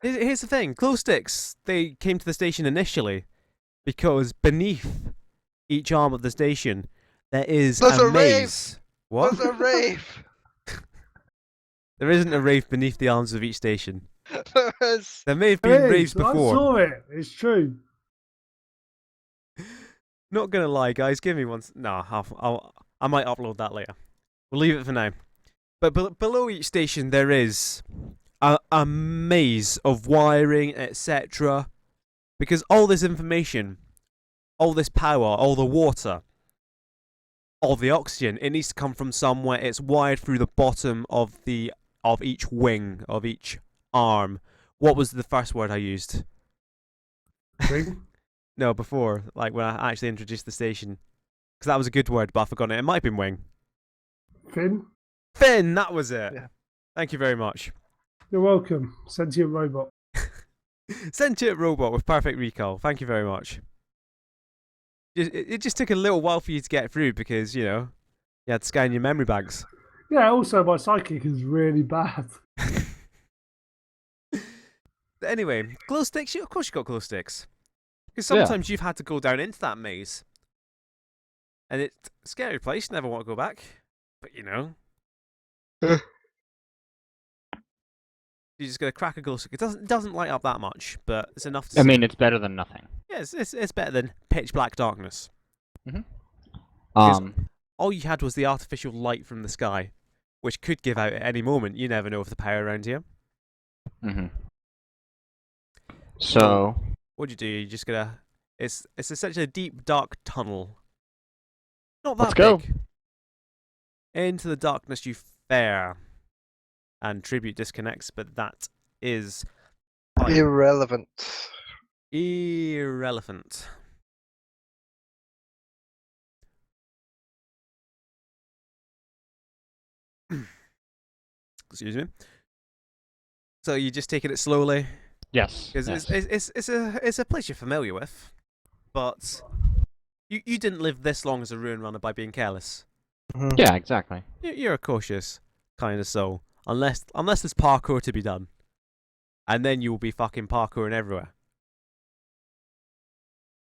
Here's the thing: glow sticks. They came to the station initially because beneath each arm of the station there is There's a maze. What? There's a rave. There isn't a rave beneath the arms of each station. There is. There may have been It raves is, I before. saw it. It's true. Not gonna lie, guys. Give me one. No, I might upload that later. We'll leave it for now. But below each station there is a maze of wiring, etc. Because all this information, all this power, all the water, all the oxygen, it needs to come from somewhere. It's wired through the bottom of each wing, of each arm. What was the first word I used? Ring? No, before, like when I actually introduced the station. Because that was a good word, but I forgot it. It might have been wing. Finn? Finn, that was it. Yeah. Thank you very much. You're welcome. Sentient robot. Sentient robot with perfect recall. Thank you very much. It just took a little while for you to get through because, you know, you had to scan your memory bags. Yeah, also my psychic is really bad. But anyway, glow sticks, of course you got glow sticks. Because Yeah. sometimes you've had to go down into that maze. And it's a scary place, never want to go back. But you know. You're just going to crack a glow stick. It doesn't light up that much, but it's enough to I see. mean, it's better than nothing. Yeah, it's better than pitch black darkness. Um, All you had was the artificial light from the sky, which could give out at any moment. You never know with the power around here. mhm. So, What'd you do? You're just gonna. It's essentially a deep, dark tunnel. Not that Let's go. big. Into the darkness you fare. And tribute disconnects, but that is fine. Irrelevant. Irrelevant. Excuse me. So you're just taking it slowly. yes. Because yes. it's a place you're familiar with, but you didn't live this long as a ruin runner by being careless. Mhm. Yeah, exactly. You're a cautious kind of soul, unless there's parkour to be done, and then you will be fucking parkouring everywhere.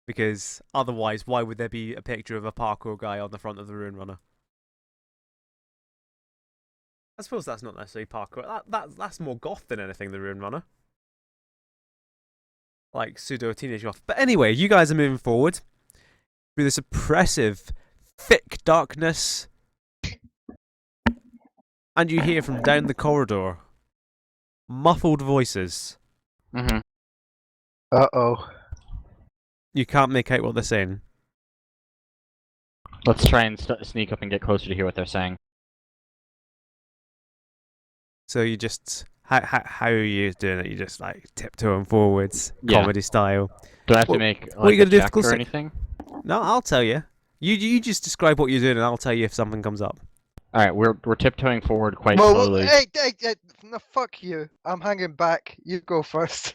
Because otherwise, why would there be a picture of a parkour guy on the front of the ruin runner? I suppose that's not necessarily parkour. That's more goth than anything. The ruin runner. Like pseudo teenage goth. But anyway, you guys are moving forward through this oppressive, thick darkness, and you hear from down the corridor muffled voices. Mm-hmm. Uh-oh. You can't make out what they're saying. Let's try and sneak up and get closer to hear what they're saying. So you just how are you doing it? You just like tiptoeing forwards, Yeah. comedy style. Do I have What- to make what are you like, gonna do a for check glow or stick? anything? No, I'll tell you. You just describe what you're doing, and I'll tell you if something comes up. All right, we're tiptoeing forward quite Well, slowly. hey, no, fuck you. I'm hanging back. You go first.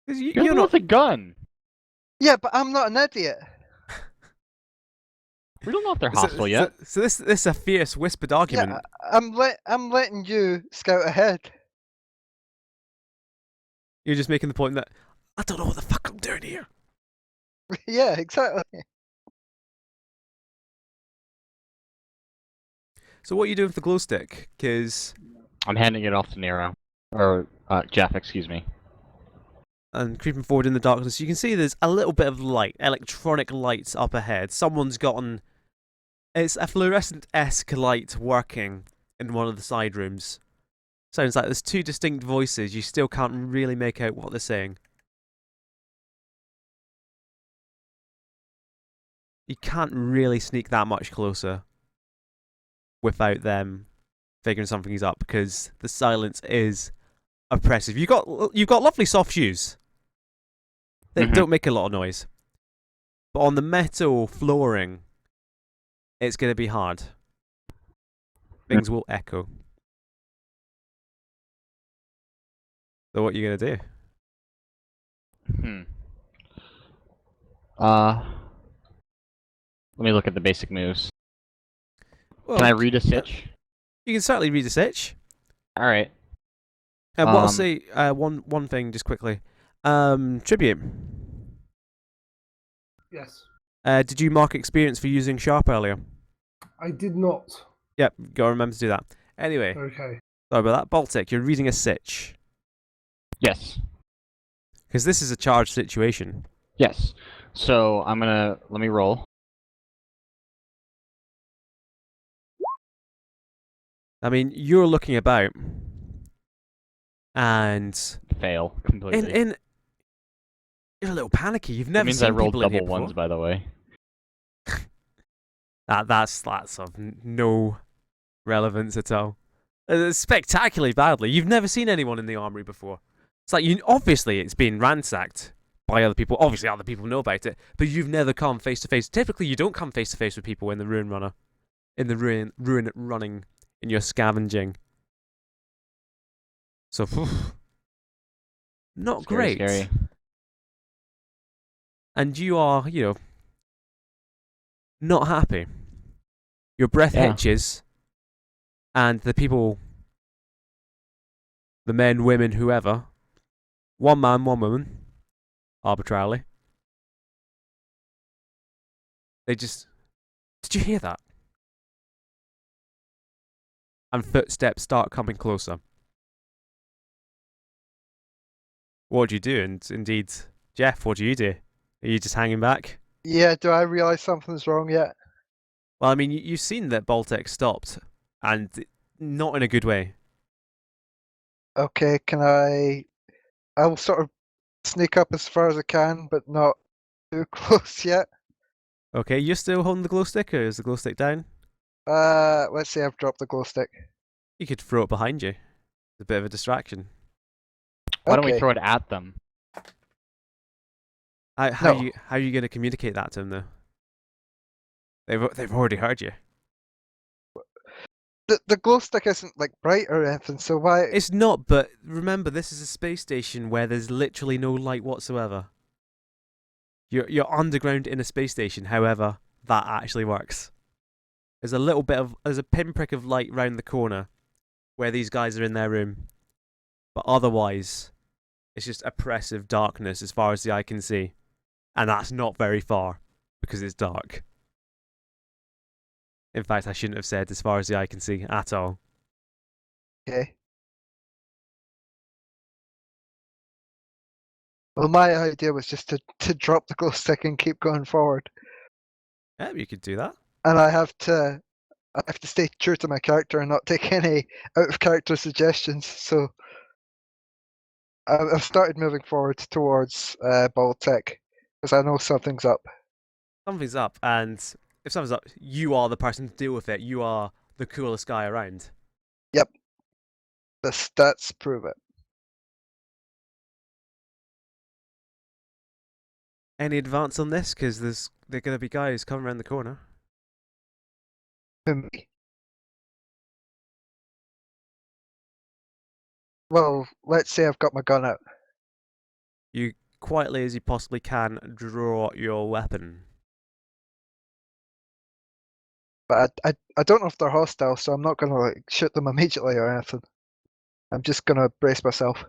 'Cause You're you're the one not. with a gun. Yeah, but I'm not an idiot. We don't know if they're hostile yet. So this is a fierce whispered argument. Yeah, I'm letting you scout ahead. You're just making the point that I don't know what the fuck I'm doing here. Yeah, exactly. So what are you doing with the glow stick? Because I'm handing it off to Nero. Or, Jeff, excuse me. and creeping forward in the darkness, you can see there's a little bit of light, electronic lights up ahead. Someone's gotten. It's a fluorescent-esque light working in one of the side rooms. Sounds like there's two distinct voices. You still can't really make out what they're saying. You can't really sneak that much closer without them figuring something's up because the silence is oppressive. You've got lovely soft shoes. They Mhm. don't make a lot of noise. But on the metal flooring, it's going to be hard. Things will echo. So what are you going to do? Let me look at the basic moves. Well, Can I read a sitch? you can certainly read a sitch. All right. And what I'll say, one thing just quickly. Tribute. Yes. Did you mark experience for using Sharp earlier? I did not. Yep, gotta remember to do that. Anyway, Okay. sorry about that. Baltech, you're reading a sitch. Yes. Because this is a charged situation. Yes. So let me roll. I mean, you're looking about, and Fail completely. in You're a little panicky. You've That never means I seen rolled people in here double before. ones, by the way. That's of no relevance at all. Spectacularly badly. You've never seen anyone in the armory before. It's like obviously it's been ransacked by other people. Obviously other people know about it, but you've never come face to face. Typically you don't come face to face with people in the ruin runner, in the ruin running, in your scavenging. So not Scary, great. scary. And you are, not happy. Your breath Yeah. hitches, and the people, the men, women, whoever, one man, one woman, arbitrarily, they just, did you hear that? And footsteps start coming closer. What do you do? And indeed, Jeff, what do you do? Are you just hanging back? Yeah, do I realise something's wrong yet? Well, I mean, you've seen that Baltech stopped, and not in a good way. Okay, I'll sort of sneak up as far as I can, but not too close yet. Okay, you're still holding the glow stick, or is the glow stick down? Let's say I've dropped the glow stick. You could throw it behind you. It's a bit of a distraction. Why don't we Okay. throw it at them? How No. are you going to communicate that to them though? They've already heard you. The glow stick isn't like bright or anything, so why? It's not, but remember, this is a space station where there's literally no light whatsoever. You're underground in a space station. However, that actually works. There's a pinprick of light round the corner where these guys are in their room, but otherwise, it's just oppressive darkness as far as the eye can see, and that's not very far because it's dark. In fact, I shouldn't have said as far as the eye can see at all. Okay. Well, my idea was just to drop the glow stick and keep going forward, Yeah, you could do that. and I have to stay true to my character and not take any out of character suggestions. So I've started moving forward towards Baltech because I know something's up. Something's up, and if something's up, you are the person to deal with it. You are the coolest guy around. The stats prove it. Any advance on this? Because they're going to be guys coming around the corner. To me. Well, let's say I've got my gun out. You quietly as you possibly can draw your weapon. But I don't know if they're hostile, so I'm not gonna like shoot them immediately or anything. I'm just gonna brace myself.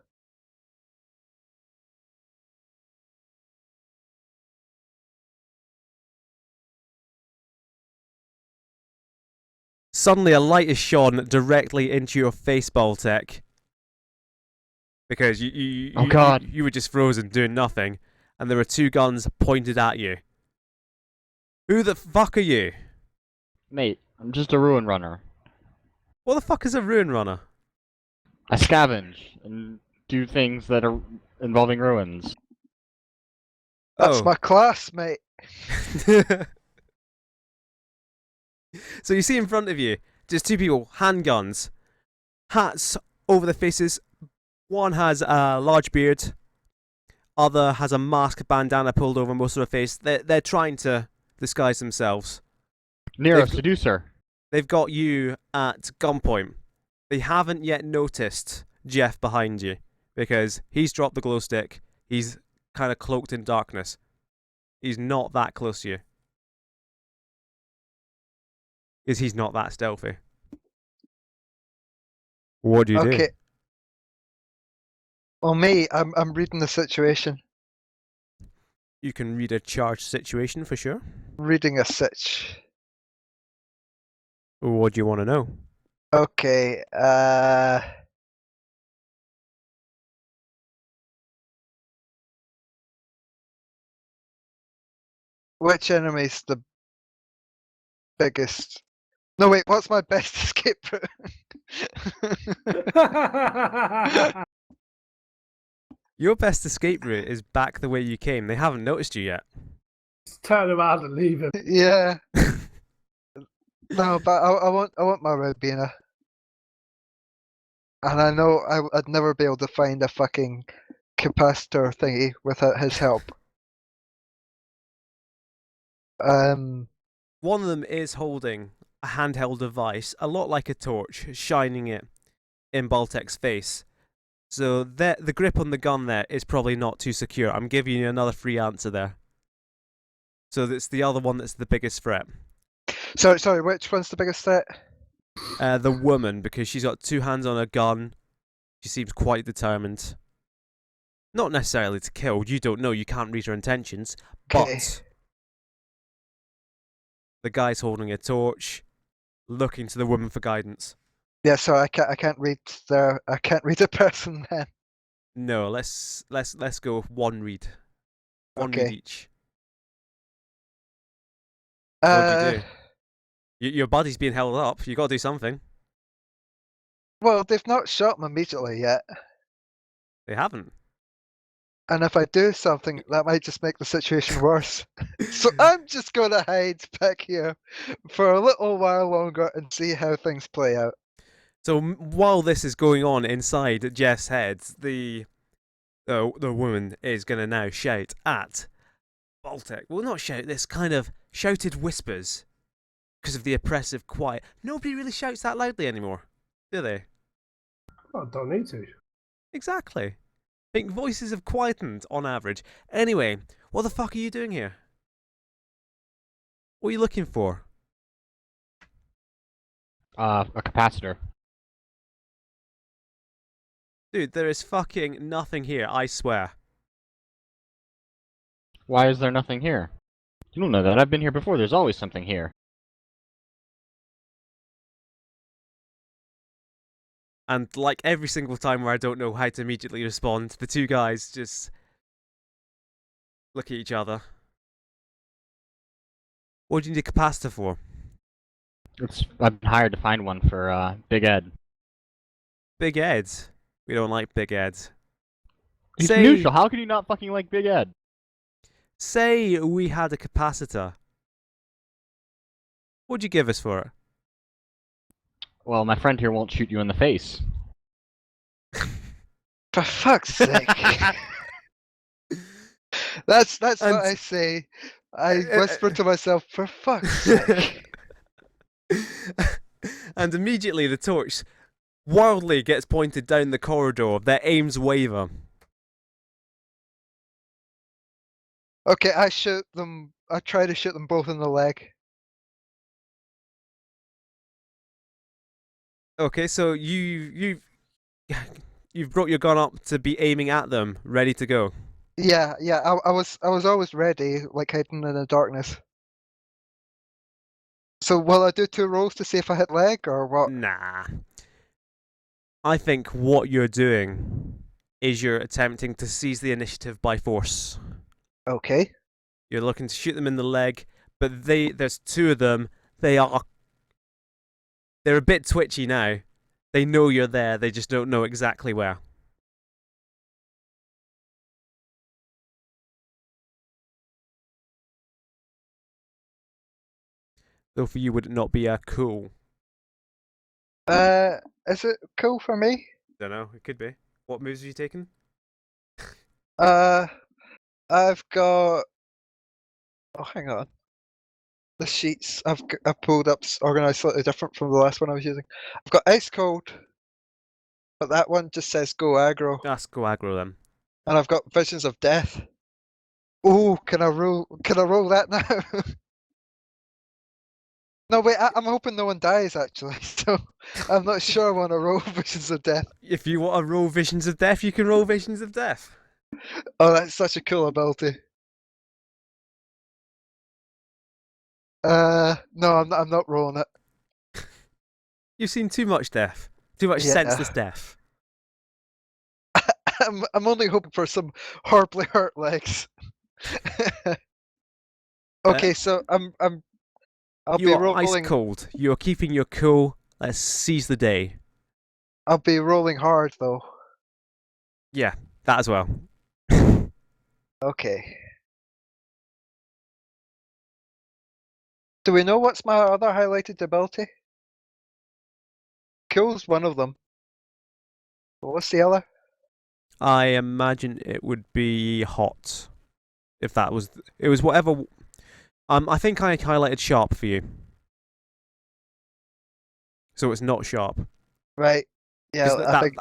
Suddenly, a light is shone directly into your face, Baltech. Because Oh, God. you were just frozen doing nothing, and there were two guns pointed at you. Who the fuck are you? Mate, I'm just a ruin runner. What the fuck is a ruin runner? I scavenge and do things that are involving ruins. That's Oh. my class, mate. So you see in front of you, just two people, handguns, hats over their faces. One has a large beard, other has a mask bandana pulled over most of her face. They're trying to disguise themselves. Nero, They've- seducer. They've got you at gunpoint. They haven't yet noticed Jeff behind you because he's dropped the glow stick. He's kind of cloaked in darkness. He's not that close to you. Because he's not that stealthy. What do you do? Okay. Well, me, I'm reading the situation. You can read a charged situation for sure. Reading a sitch. What do you want to know? Okay. Which enemy's the biggest? No, wait. What's my best escape route? Your best escape route is back the way you came. They haven't noticed you yet. Just turn around and leave him. Yeah. No, but I want my Ribena. And I know I'd never be able to find a fucking capacitor thingy without his help. One of them is holding a handheld device, a lot like a torch, shining it in Baltech's face. So the grip on the gun there is probably not too secure. I'm giving you another free answer there. So it's the other one that's the biggest threat. Sorry, which one's the biggest threat? The woman, because she's got two hands on a gun. She seems quite determined. Not necessarily to kill. You don't know. You can't read her intentions. Okay. But the guy's holding a torch, looking to the woman for guidance. Yeah, so I can't read a person then. No, let's go one read. One read Okay. each. What'd you do? Uh, Your body's being held up. You got to do something. well, they've not shot him immediately yet. They haven't. And if I do something, that might just make the situation worse. So I'm just going to hide back here for a little while longer and see how things play out. So while this is going on inside Jeff's head, the woman is going to now shout at Baltech. Well, not shout, this kind of shouted whispers because of the oppressive quiet. Nobody really shouts that loudly anymore, do they? Oh, don't need to. Exactly. I think voices have quietened on average. Anyway, what the fuck are you doing here? What are you looking for? A capacitor. Dude, there is fucking nothing here, I swear. Why is there nothing here? You don't know that. I've been here before. There's always something here. And like every single time where I don't know how to immediately respond, the two guys just look at each other. What do you need a capacitor for? I've been hired to find one for Big Ed. Big Ed. We don't like Big Ed. He's Say- neutral. How can you not fucking like Big Ed? Say we had a capacitor. What'd you give us for it? Well, my friend here won't shoot you in the face. For fuck's sake. That's And- what I say. I whisper to myself, for fuck's sake. And immediately the torch wildly gets pointed down the corridor. Their aims waver. Okay, I shoot them. I try to shoot them both in the leg. Okay, so you've brought your gun up to be aiming at them, ready to go. Yeah, I was always ready, like hiding in the darkness. So will I do 2 rolls to see if I hit leg or what? Nah. I think what you're doing is you're attempting to seize the initiative by force. Okay. You're looking to shoot them in the leg, but there's 2 of them. They're a bit twitchy now. They know you're there, they just don't know exactly where. Though for you, would it not be cool? Is it cool for me? Don't know, it could be. What moves have you taken? I've got. Oh, hang on. The sheets I've pulled up organized slightly different from the last one I was using. I've got ice cold, but that one just says go aggro, Let's go aggro them. and I've got visions of death. Oh, can I roll? Can I roll that now? No, wait. I'm hoping no one dies actually, so I'm not sure I want to roll visions of death. If you want to roll Visions of Death, you can roll Visions of Death. Oh, that's such a cool ability. No, I'm not rolling it. You've seen too much death. Too much Yeah. senseless death. I'm only hoping for some horribly hurt legs. Okay, so I'll You be are ice rolling. cold. You are keeping your cool. Let's seize the day. I'll be rolling hard though. Yeah, that as well. Okay. Do we know what's my other highlighted ability? Cool's one of them. But what's the other? I imagine it would be hot. If that was, it was whatever. I think I highlighted sharp for you, so it's not sharp. Right. Yeah, Because I think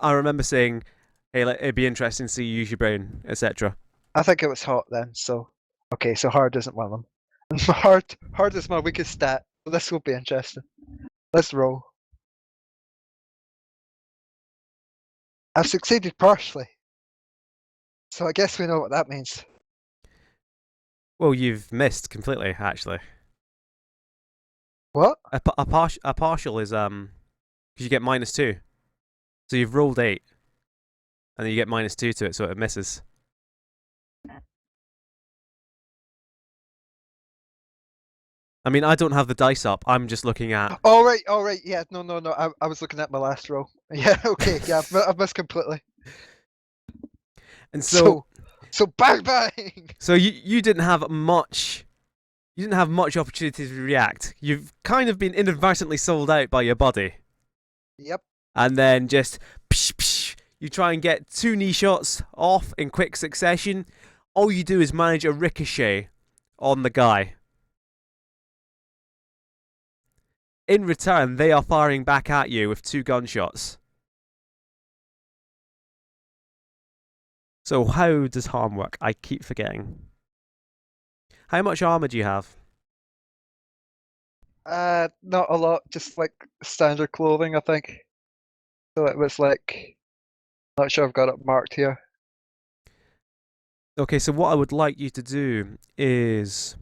I remember saying, "Hey, it'd be interesting to see you use your brain, etc." I think it was hot then. So okay, so hard isn't one of them. And hard is my weakest stat. So this will be interesting. Let's roll. I've succeeded partially. So I guess we know what that means. Well, you've missed completely, actually. What? A partial is because you get -2, so you've rolled 8, and then you get -2 to it, so it misses. I mean, I don't have the dice up. I'm just looking at. All right. Yeah, no. I was looking at my last roll. Yeah, okay. Yeah, I've missed completely. And so So bang bang. So you didn't have much. You didn't have much opportunity to react. You've kind of been inadvertently sold out by your body, Yep. and then just psh, psh, you try and get 2 knee shots off in quick succession. All you do is manage a ricochet on the guy. In return, they are firing back at you with 2 gunshots. So how does harm work? I keep forgetting. How much armor do you have? Not a lot, just like standard clothing, I think. So it was like, not sure I've got it marked here. Okay, so what I would like you to do is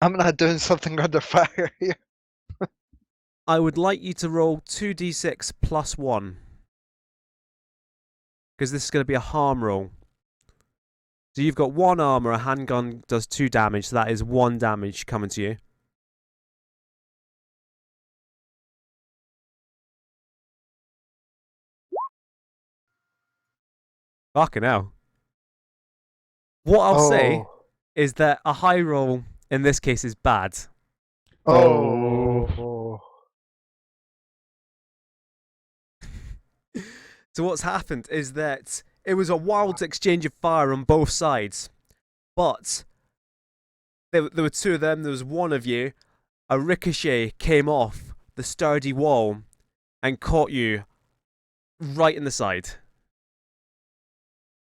I'm not doing something under fire here. I would like you to roll 2d6 plus 1. Because this is going to be a harm roll. So you've got 1 armor, a handgun does 2 damage, so that is 1 damage coming to you. Fucking hell. What I'll say is that a high roll in this case is bad. Oh. So what's happened is that it was a wild exchange of fire on both sides. But there were 2 of them, there was 1 of you. A ricochet came off the sturdy wall and caught you right in the side.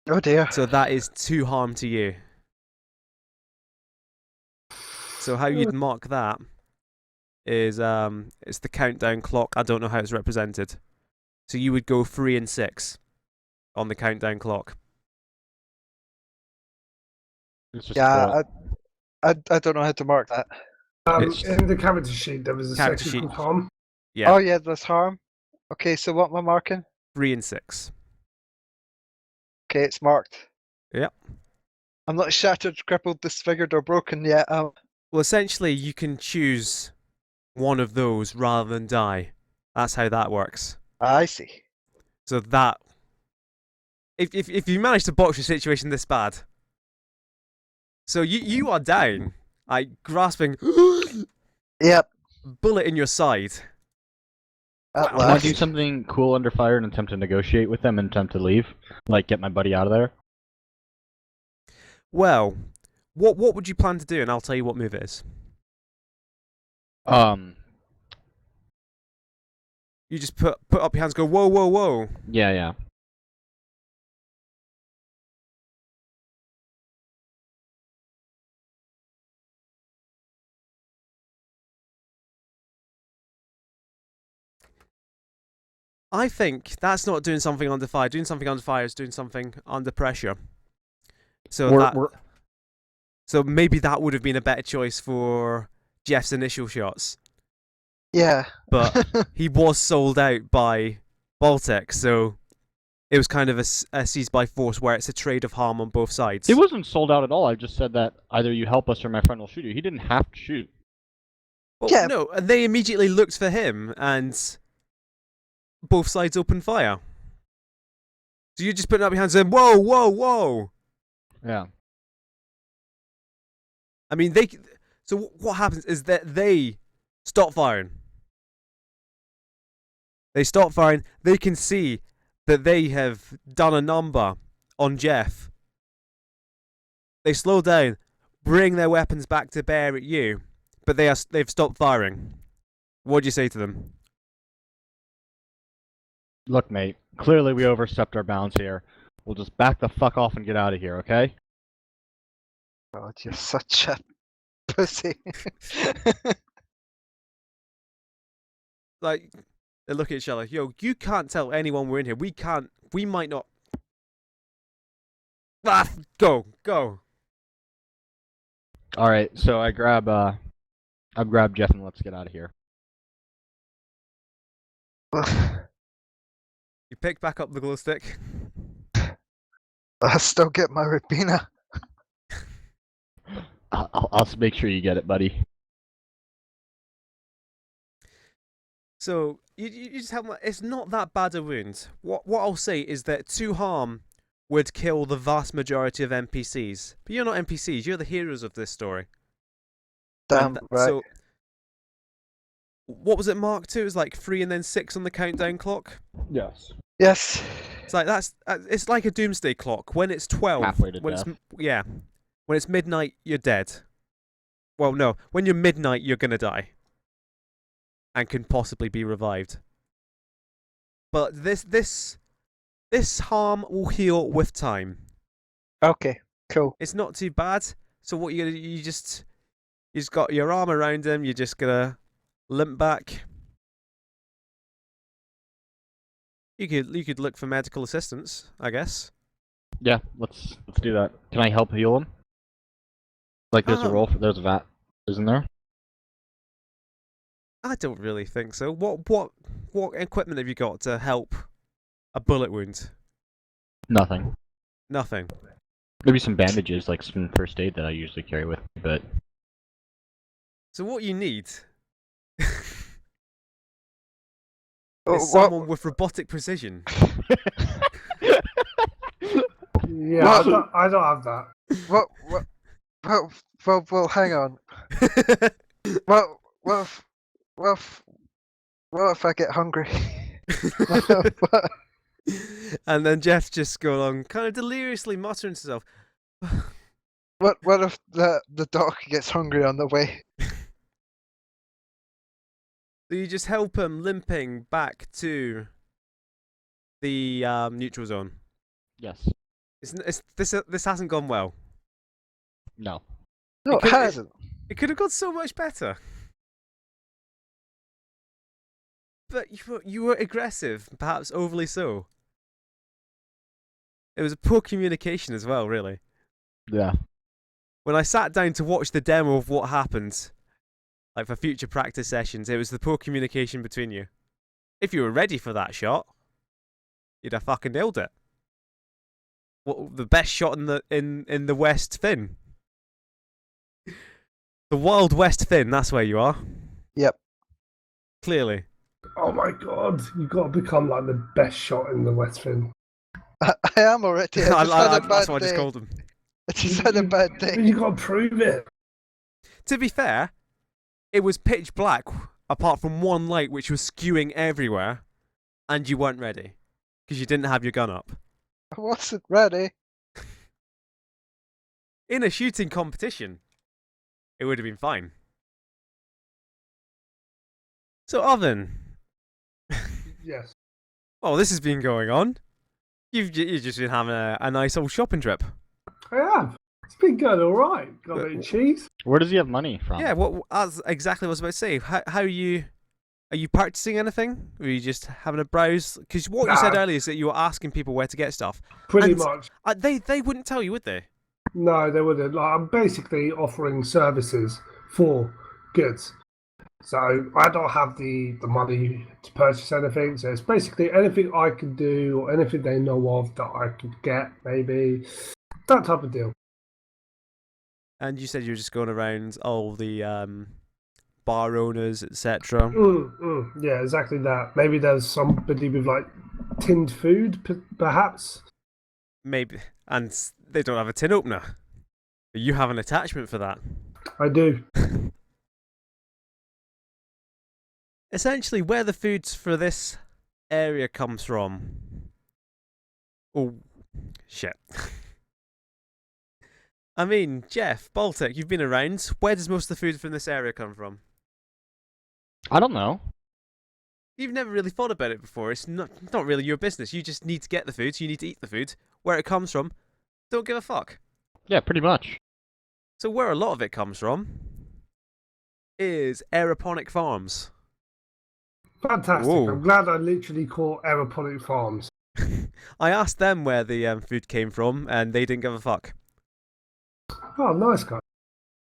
Oh dear. So that is 2 harm to you. So how you'd mark that is it's the countdown clock. I don't know how it's represented. So you would go 3 and 6 on the countdown clock. It's just Yeah, I don't know how to mark that. In the character sheet, there was a Character section sheet. called harm. Yeah, Oh yeah, there's harm. Okay, so what am I marking? 3 and 6. Okay, it's marked. Yep. I'm not shattered, crippled, disfigured, or broken yet. Well, essentially, you can choose one of those rather than die. That's how that works. I see. So that, if you manage to box your situation this bad, so you are down, like grasping, Yep. bullet in your side. At Can I last. do something cool under fire and attempt to negotiate with them and attempt to leave? Like, get my buddy out of there? Well, what would you plan to do? And I'll tell you what move it is. You just put up your hands, go whoa, whoa, whoa. Yeah. I think that's not doing something under fire. Doing something under fire is doing something under pressure. So so maybe that would have been a better choice for Jeff's initial shots. Yeah. But he was sold out by Baltech, so it was kind of a seize by force where it's a trade of harm on both sides. He wasn't sold out at all. I just said that either you help us or my friend will shoot you. He didn't have to shoot. Well, Yeah. no, and they immediately looked for him, and both sides opened fire. So you're just putting up your hands saying, whoa, whoa, whoa. Yeah. I mean, so what happens is that they stop firing. They stop firing. They can see that they have done a number on Jeff. They slow down, bring their weapons back to bear at you, but they've stopped firing. What do you say to them? Look, mate. Clearly we overstepped our bounds here. We'll just back the fuck off and get out of here, okay? God, you're such a pussy. Like, they look at each other. Yo, you can't tell anyone we're in here. We might not. Ah, go. All right. So I grab Jeff and let's get out of here. You pick back up the glow stick. I still get my Ribena. I'll make sure you get it, buddy. So you just have. It's not that bad a wound. What I'll say is that 2 harm would kill the vast majority of NPCs. But you're not NPCs. You're the heroes of this story. Damn right. So, what was it marked to? It was like 3 and then 6 on the countdown clock. Yes. Yes. It's like it's like a doomsday clock. When it's 12, Halfway to when death. when it's midnight, you're dead. Well, no, when you're midnight, you're gonna die, and can possibly be revived. But this harm will heal with time. Okay. Cool. It's not too bad. So what you gonna do? You just got your arm around him. You're just gonna limp back. You could look for medical assistance, I guess. Yeah. Let's do that. Can I help heal him? Like there's a roll. There's a vat, isn't there? I don't really think so. What equipment have you got to help a bullet wound? Nothing. Nothing. Maybe some bandages, like some first aid that I usually carry with me, but So what you need Oh, is someone with robotic precision. Yeah, Well- I don't have that. Well, hang on. Well, what if I get hungry? And then Jeff just go along, kind of deliriously muttering to himself. What if the dog gets hungry on the way? So you just help him limping back to the neutral zone. yes. This hasn't gone well. No. No, it could- hasn't. It could have gone so much better. But you were aggressive, perhaps overly so. It was poor communication as well, really. Yeah. When I sat down to watch the demo of what happened, like for future practice sessions, it was the poor communication between you. If you were ready for that shot, you'd have fucking nailed it. What the best shot in the West Fin? The Wild West Fin, that's where you are. Yep. Clearly. Oh my god, you've got to become like the best shot in the West Fin. I am already. I just had a bad that's what I day. just called him. I just had a bad day. You got to prove it. To be fair, it was pitch black, apart from one light which was skewing everywhere, and you weren't ready. Because you didn't have your gun up. I wasn't ready. In a shooting competition, it would have been fine. So, Oven. Yes. Oh, this has been going on. You've just been having a nice old shopping trip. I have. It's been going all right. Got a bit of cheese. Where does he have money from? Yeah, that's exactly what I was about to say. How are you purchasing anything? Or are you just having a browse? Because what you said Nah. earlier is that you were asking people where to get stuff. Pretty And- much. They wouldn't tell you, would they? No, they wouldn't. Like, I'm basically offering services for goods. So I don't have the money to purchase anything. So it's basically anything I can do or anything they know of that I could get, maybe. That type of deal. And you said you were just going around all the bar owners, etc. Yeah, exactly that. Maybe there's somebody with like tinned food, perhaps. Maybe, and they don't have a tin opener. You have an attachment for that. I do. Essentially, where the foods for this area comes from. Oh, shit. I mean, Jeff, Baltech, you've been around. Where does most of the food from this area come from? I don't know. You've never really thought about it before. It's not really your business. You just need to get the food, so you need to eat the food. Where it comes from, don't give a fuck. Yeah, pretty much. So where a lot of it comes from is aeroponic farms. Fantastic. Whoa. I'm glad I literally caught aeroponic farms. I asked them where the food came from, and they didn't give a fuck. Oh, nice guy.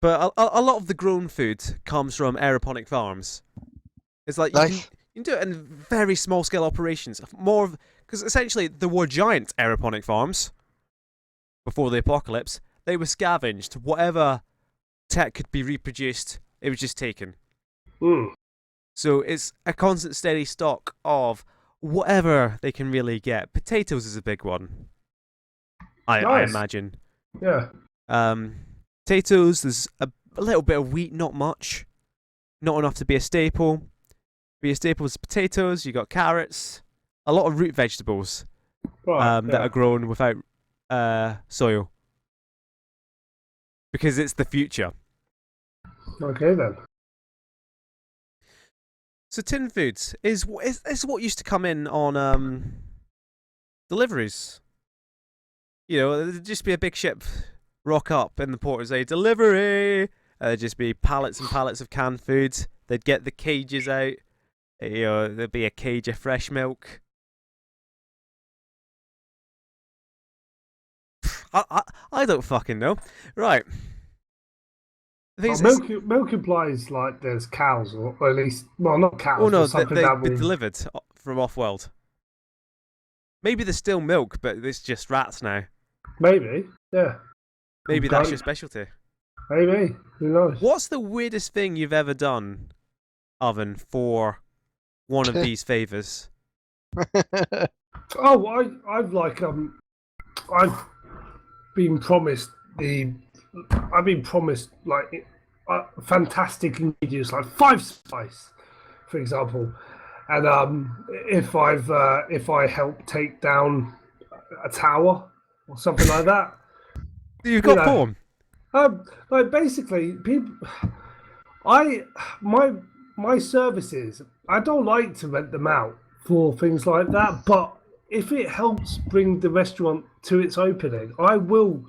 But a lot of the grown food comes from aeroponic farms. It's like Nice. you can do it in very small scale operations. Because essentially there were giant aeroponic farms before the apocalypse. They were scavenged. Whatever tech could be reproduced, it was just taken. Mm. So it's a constant steady stock of whatever they can really get. Potatoes is a big one. I Nice. imagine. Yeah. Potatoes, there's a little bit of wheat, not much. Not enough to be a staple. Be a staple is potatoes, you got carrots, a lot of root vegetables Right. that are grown without soil. Because it's the future. Okay then. So tin foods is what used to come in on deliveries. You know, there'd just be a big ship rock up in the port and say, delivery! There'd just be pallets and pallets of canned food. They'd get the cages out. You know, there'd be a cage of fresh milk. I don't fucking know. Right. The thing is, Milk implies like there's cows, or at least, well, not cows, oh no, but something they've that been we... delivered from off-world. Maybe there's still milk, but it's just rats now. Maybe, yeah. Maybe that's your specialty. Maybe, who knows? What's the weirdest thing you've ever done, Oven, for one of these favours? Oh, I've been promised like fantastic ingredients like 5 spice, for example, and if I help take down a tower or something like that, You've got form. like basically people, my services, I don't like to rent them out for things like that, but if it helps bring the restaurant to its opening, I will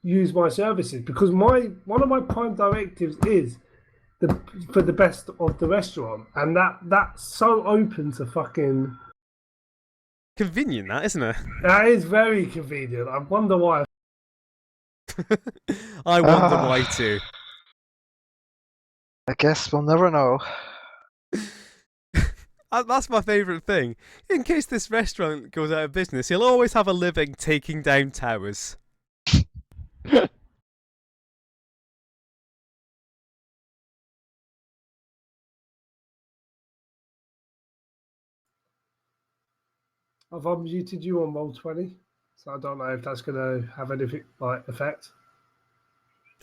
use my services, because one of my prime directives is for the best of the restaurant, and that's so open to fucking... Convenient, that, isn't it? That is very convenient. I wonder why. I wonder why too. I guess we'll never know. That's my favourite thing. In case this restaurant goes out of business, he'll always have a living taking down towers. I've unmuted you on Roll20, so I don't know if that's going to have any like effect.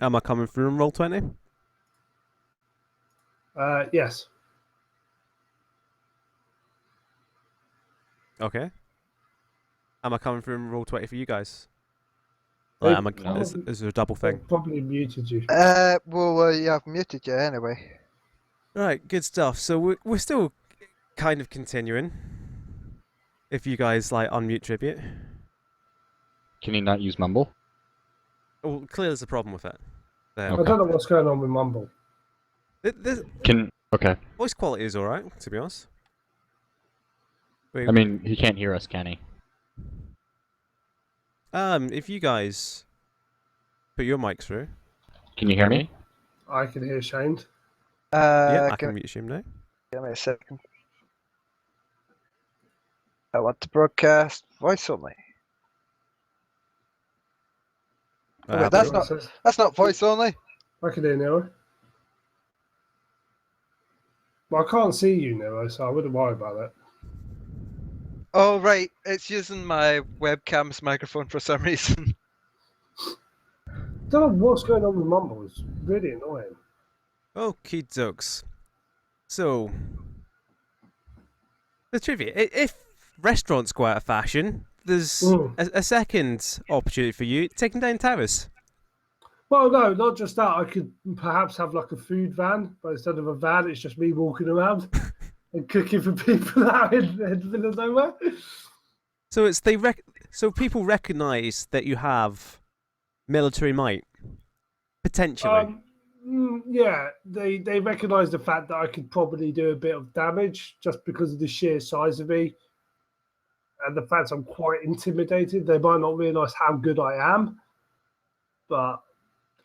Am I coming through on Roll20? Yes. Okay. Am I coming through on Roll20 for you guys? They Like, is there a double thing? Probably muted you. Well, yeah, I've muted you anyway. Right, good stuff. So we're still kind of continuing. If you guys like unmute Tribute. Can you not use Mumble? Well, clearly there's a problem with it. I don't know what's going on with Mumble. Okay. Voice quality is alright, to be honest. I mean, he can't hear us, can he? If you guys put your mic through. Can you hear me? I can hear Shane. Yeah, I can mute him now. Give me a second. I want to broadcast voice only. Wait, that's not voice only. I can hear Nero. Well, I can't see you, Nero, so I wouldn't worry about that. Oh right, it's using my webcam's microphone for some reason. Don't know what's going on with Mumble. It's really annoying. Okie dokes. So, the trivia. If restaurants go out of fashion, there's Mm. a second opportunity for you, taking down towers. Well, no, not just that. I could perhaps have like a food van, but instead of a van, it's just me walking around and cooking for people out in the middle of nowhere. So so people recognise that you have military might, potentially. Yeah, they recognise the fact that I could probably do a bit of damage just because of the sheer size of me and the fact I'm quite intimidated. They might not realise how good I am, but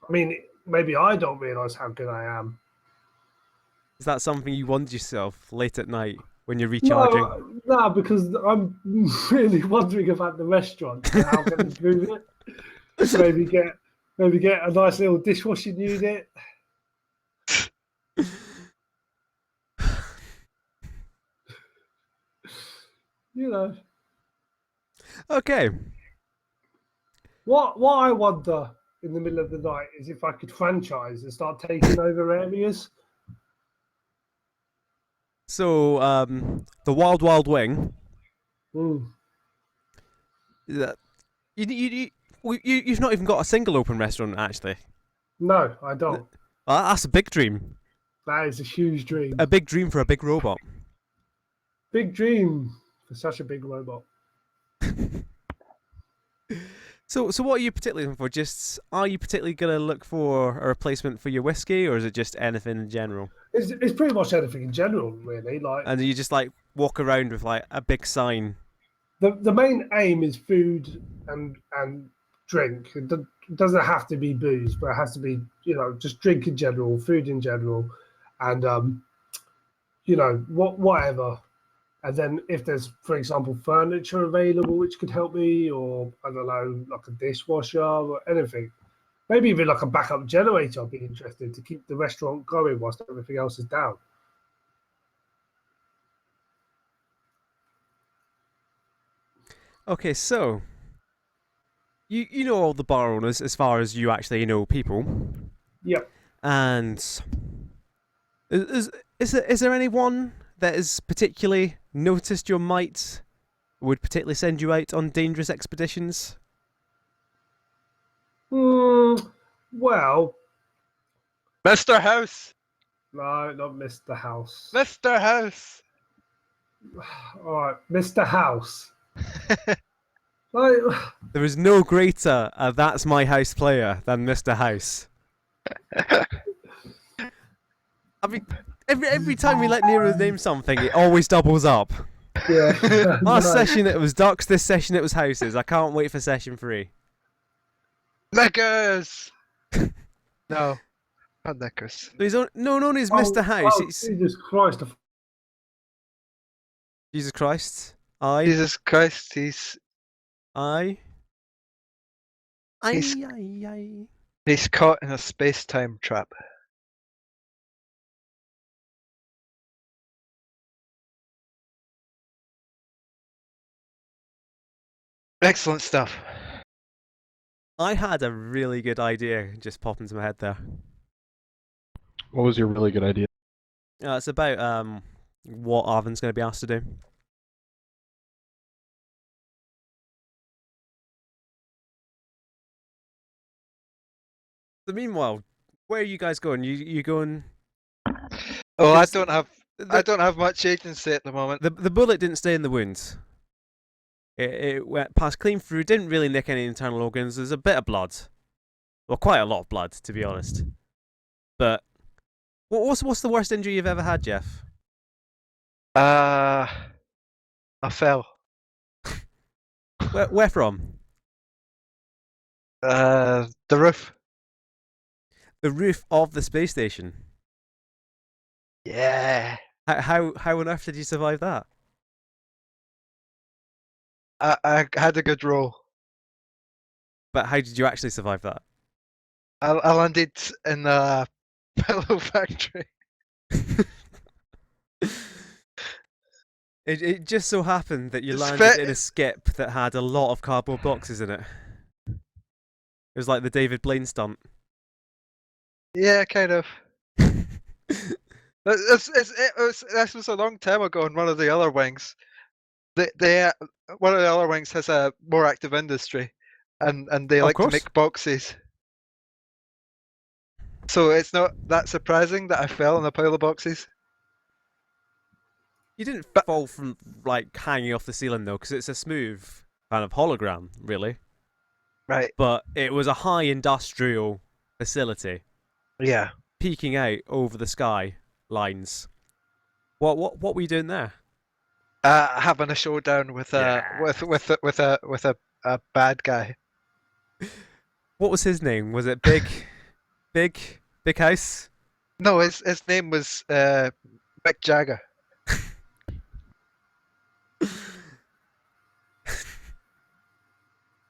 I mean, maybe I don't realise how good I am. Is that something you want yourself late at night when you're recharging? No, because I'm really wondering about the restaurant and how I'm going to improve it. Maybe get a nice little dishwashing unit. You know, Okay. what I wonder in the middle of the night is if I could franchise and start taking over areas. So, the Wild Wild Wing. Mm. That you've not even got a single open restaurant actually. No, I don't. That's a big dream. That is a huge dream. A big dream for a big robot. Big dream for such a big robot. So what are you particularly looking for? Just are you particularly gonna look for a replacement for your whiskey, or is it just anything in general? It's pretty much anything in general, really. Like And you just like walk around with like a big sign. the main aim is food and drink. It doesn't have to be booze, but it has to be just drink in general, food in general, and whatever. And then if there's, for example, furniture available which could help me, or I don't know, like a dishwasher or anything, maybe even like a backup generator, I'd be interested to keep the restaurant going whilst everything else is down. Okay, so you know all the bar owners as far as you actually know people. Yep. And is there anyone that has particularly noticed your might, would particularly send you out on dangerous expeditions? Well, Mr. House! no, not Mr. House. Mr. House! All right, Mr. House. Like, There is no greater That's My House player than Mr. House. I mean, every time we let Nero name something, it always doubles up. yeah. Last no. session it was ducks, this session it was houses. I can't wait for session 3. Knickers! No, not Knickers. So he's known as Mr. House. Oh, It's Jesus Christ. Jesus Christ. Jesus Christ, he's I. He's- Aye. he's caught in a space-time trap. Excellent stuff. I had a really good idea just pop into my head there. What was your really good idea? It's about what Arvin's going to be asked to do. So meanwhile, where are you guys going? You going? Oh, I It's- don't have much agency at the moment. The bullet didn't stay in the wound. It went passed clean through. Didn't really nick any internal organs. There's a bit of blood. Well, quite a lot of blood, to be honest. But what's the worst injury you've ever had, Jeff? I fell. Where from? The roof. The roof of the space station. Yeah. How on earth did you survive that? I had a good roll. But how did you actually survive that? I landed in a pillow factory. It just so happened that you It's landed fe- in a skip that had a lot of cardboard boxes in it. It was like the David Blaine stunt. Yeah, kind of. This was a long time ago in one of the other wings. One of the other wings has a more active industry, and they Of like to course. make boxes. So it's not that surprising that I fell in a pile of boxes. You didn't But- fall from like hanging off the ceiling though, because it's a smooth kind of hologram, really. Right. But it was a high industrial facility, Yeah. peeking out over the sky lines. What were you doing there? Having a showdown with a Yes. with a bad guy. What was his name? Was it Big House? No, his name was Mick Jagger.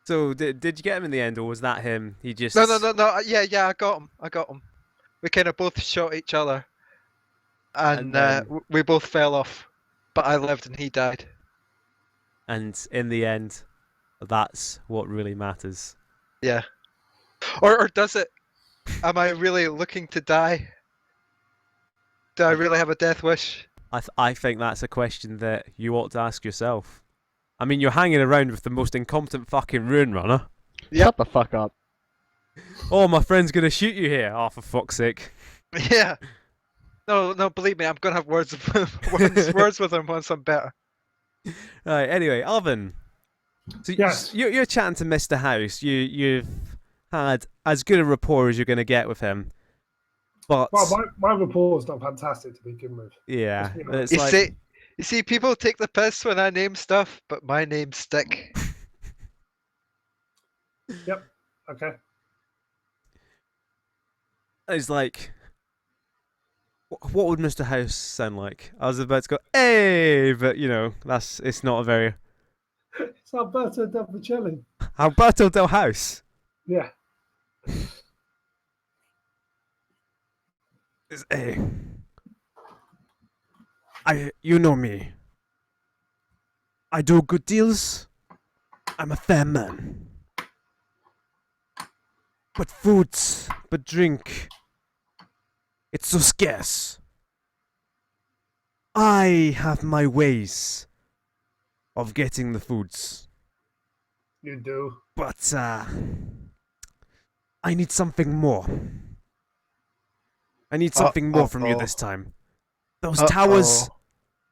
So did you get him in the end, or was that him? He just No. Yeah, I got him. I got him. We kind of both shot each other, and then- we both fell off. But I lived and he died. And in the end, that's what really matters. Yeah. Or does it? Am I really looking to die? Do I really have a death wish? I think that's a question that you ought to ask yourself. I mean, you're hanging around with the most incompetent fucking ruin runner. Shut the fuck up. Oh, my friend's gonna shoot you here. Oh, for fuck's sake. Yeah. No, believe me, I'm gonna have words words with him once I'm better. Right. Anyway, Alvin. So Yes. you're chatting to Mr. House. You've had as good a rapport as you're gonna get with him. But Well, my report's not fantastic to begin with. yeah, You know, it's You like see, people take the piss when I name stuff, but my names stick. Yep. Okay. it's like. What would Mr. House sound like? I was about to go, hey, but you know, it's not a very It's Alberto Del Vicelli. Alberto Del House. Yeah. Is hey. You know me. I do good deals. I'm a fair man. But foods, but drink, it's so scarce. I have my ways of getting the foods, You do. but I need something more. I need something more from you this time. Those towers,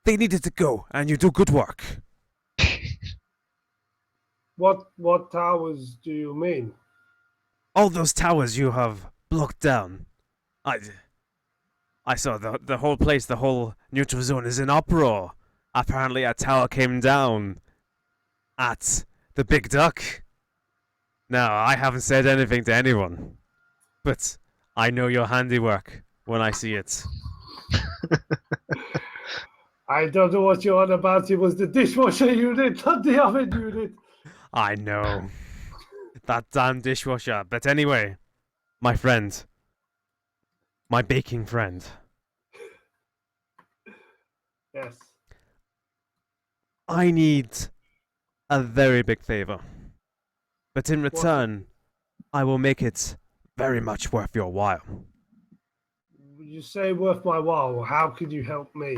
they needed to go, and you do good work. What towers do you mean? All those towers you have blocked down. I saw the whole place, the whole neutral zone is in uproar. Apparently a tower came down at the Big Duck. Now, I haven't said anything to anyone, but I know your handiwork when I see it. I don't know what you're on about. It was the dishwasher unit, not the oven unit. I know. That damn dishwasher. But anyway, my friend. My baking friend. Yes. I need a very big favor. But in return, I will make it very much worth your while. You say worth my while. How could you help me?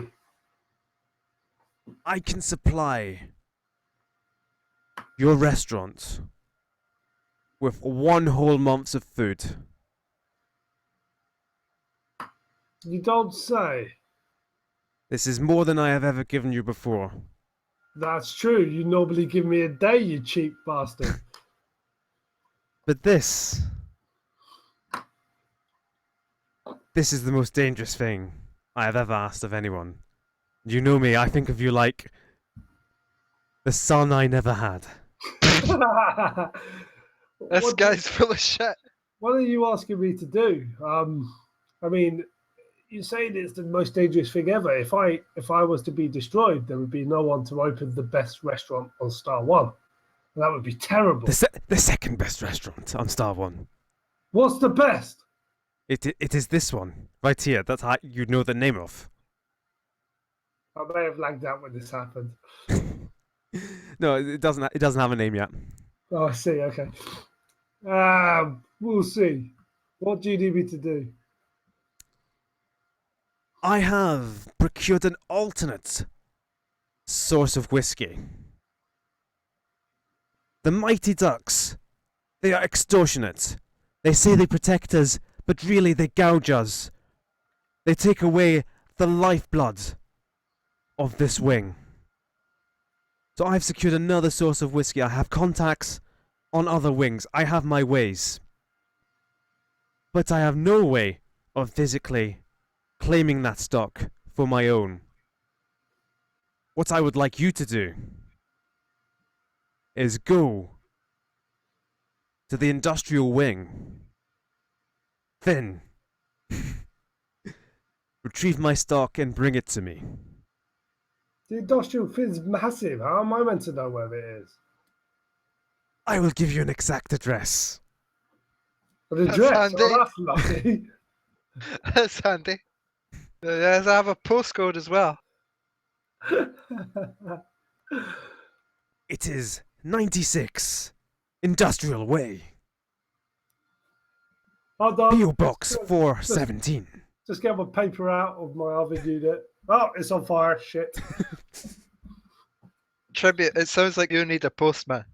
I can supply your restaurant with 1 whole month of food. You don't say. This is more than I have ever given you before. That's true. You normally give me a day, you cheap bastard. But this is the most dangerous thing I have ever asked of anyone. You know me, I think of you like the son I never had. This guy's full of shit. What are you asking me to do? I mean, you're saying it's the most dangerous thing ever. If I was to be destroyed, there would be no one to open the best restaurant on Star One. That would be terrible. The second best restaurant on Star One. What's the best? It is this one right here. That's how you know the name of. I may have lagged out when this happened. No, it doesn't. It doesn't have a name yet. Oh, I see. Okay. We'll see. What do you need me to do? I have procured an alternate source of whiskey. The Mighty Ducks. They are extortionate. They say they protect us, but really they gouge us. They take away the lifeblood of this wing. So I've secured another source of whiskey. I have contacts on other wings. I have my ways. But I have no way of physically claiming that stock for my own. What I would like you to do is go to the industrial wing. Then retrieve my stock and bring it to me. The industrial thing's massive. How am I meant to know where it is? I will give you an exact address. An That's address? handy. Oh, that's lucky. That's handy. Yes, I have a postcode as well. It is 96 Industrial Way. Hold on. PO Box 417. Just get my paper out of my oven unit. Oh, it's on fire. Shit. Tribute. It sounds like you need a postman.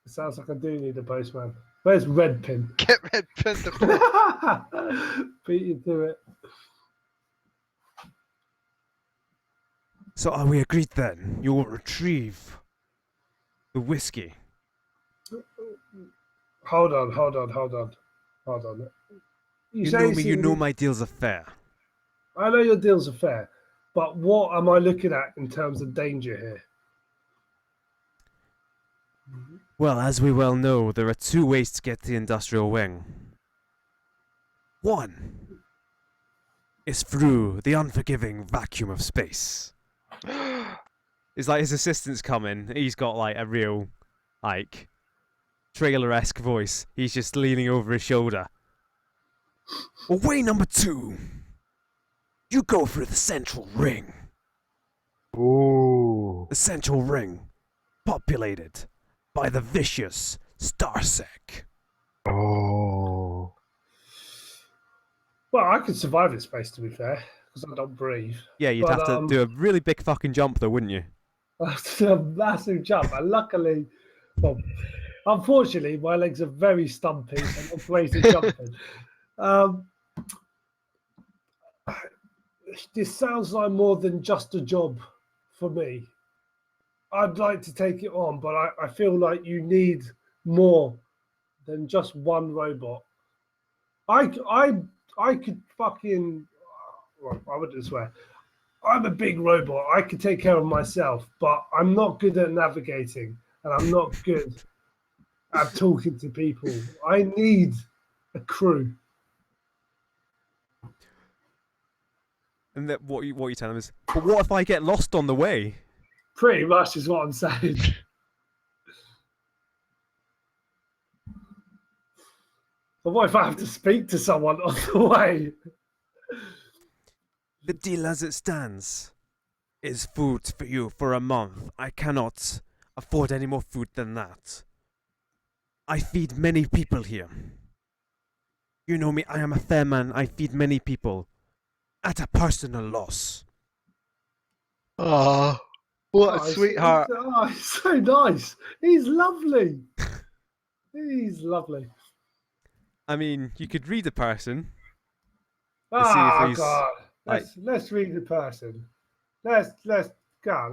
It sounds like I do need a postman. Where's Red Pin? Get rid of the Beat you to it. So are we agreed then? You will retrieve the whiskey. Hold on. You say know it's me, you in- know my deals are fair. I know your deals are fair, but what am I looking at in terms of danger here? Well, as we well know, there are two ways to get to the industrial wing. One is through the unforgiving vacuum of space. It's like his assistant's coming. He's got like a real, like, trailer-esque voice. He's just leaning over his shoulder. Well, way number two. You go through the central ring. Ooh. The central ring, populated by the vicious Starsec. Oh. Well, I could survive in space, to be fair, because I don't breathe. Yeah, you'd But, have to do a really big fucking jump though, wouldn't you? That's a massive jump. And luckily, well, unfortunately, my legs are very stumpy and not great at jumping. This sounds like more than just a job for me. I'd like to take it on, but I feel like you need more than just one robot. I could fucking, well, I wouldn't swear. I'm a big robot. I could take care of myself, but I'm not good at navigating, and I'm not good at talking to people. I need a crew. And that what you telling him is, but what if I get lost on the way? Pretty much is what I'm saying. But what if I have to speak to someone on the way? The deal as it stands is food for you for a month. I cannot afford any more food than that. I feed many people here. You know me, I am a fair man. I feed many people at a personal loss. Oh. What a he's- sweetheart. he's so nice. He's lovely. He's lovely. I mean, you could read a person. see if Oh he's, God! like- Let's read the person. Let's go.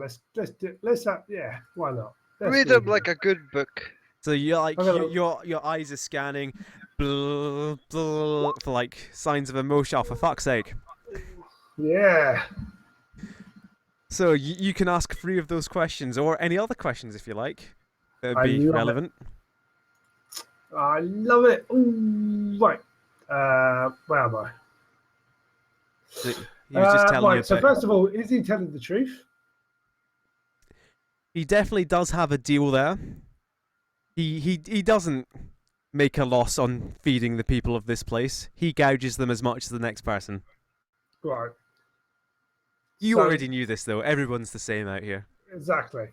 Let's have, yeah. Why not? Let's Read them like a good book. So you're like I'm gonna- your eyes are scanning, for like signs of emotion. Oh, for fuck's sake! Yeah. So you can ask 3 of those questions, or any other questions if you like. That would I be love it. relevant. I love it. Ooh, right. Where am I? So he was just telling you. Right. So that first of all, is he telling the truth? he definitely does have a deal there. He doesn't make a loss on feeding the people of this place. He gouges them as much as the next person. Right. You So- already knew this, though. Everyone's the same out here. Exactly.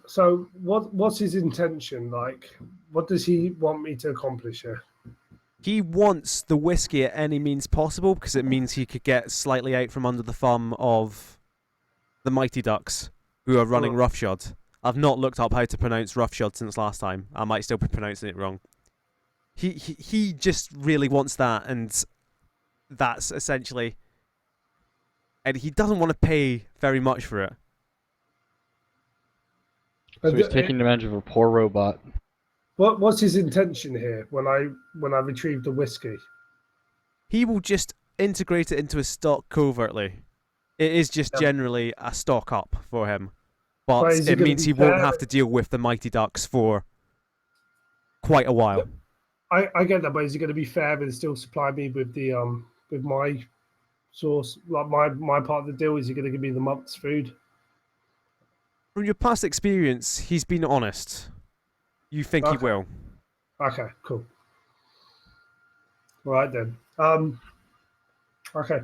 So what's his intention? Like, what does he want me to accomplish here? He wants the whiskey at any means possible because it means he could get slightly out from under the thumb of the Mighty Ducks who are running Oh. roughshod. I've not looked up how to pronounce roughshod since last time. I might still be pronouncing it wrong. He just really wants that, and that's essentially. And he doesn't want to pay very much for it. So he's taking advantage of a poor robot. What's his intention here when I retrieve the whiskey? He will just integrate it into his stock covertly. It is just Yep. generally a stock up for him. But But is he it gonna means be he won't fair? have to deal with the Mighty Ducks for quite a while. I get that, but is he going to be fair and still supply me with the with my source, like my part of the deal? Is he going to give me the month's food? From your past experience, he's been honest. You think he Okay. will. Okay, cool. All right then. Okay,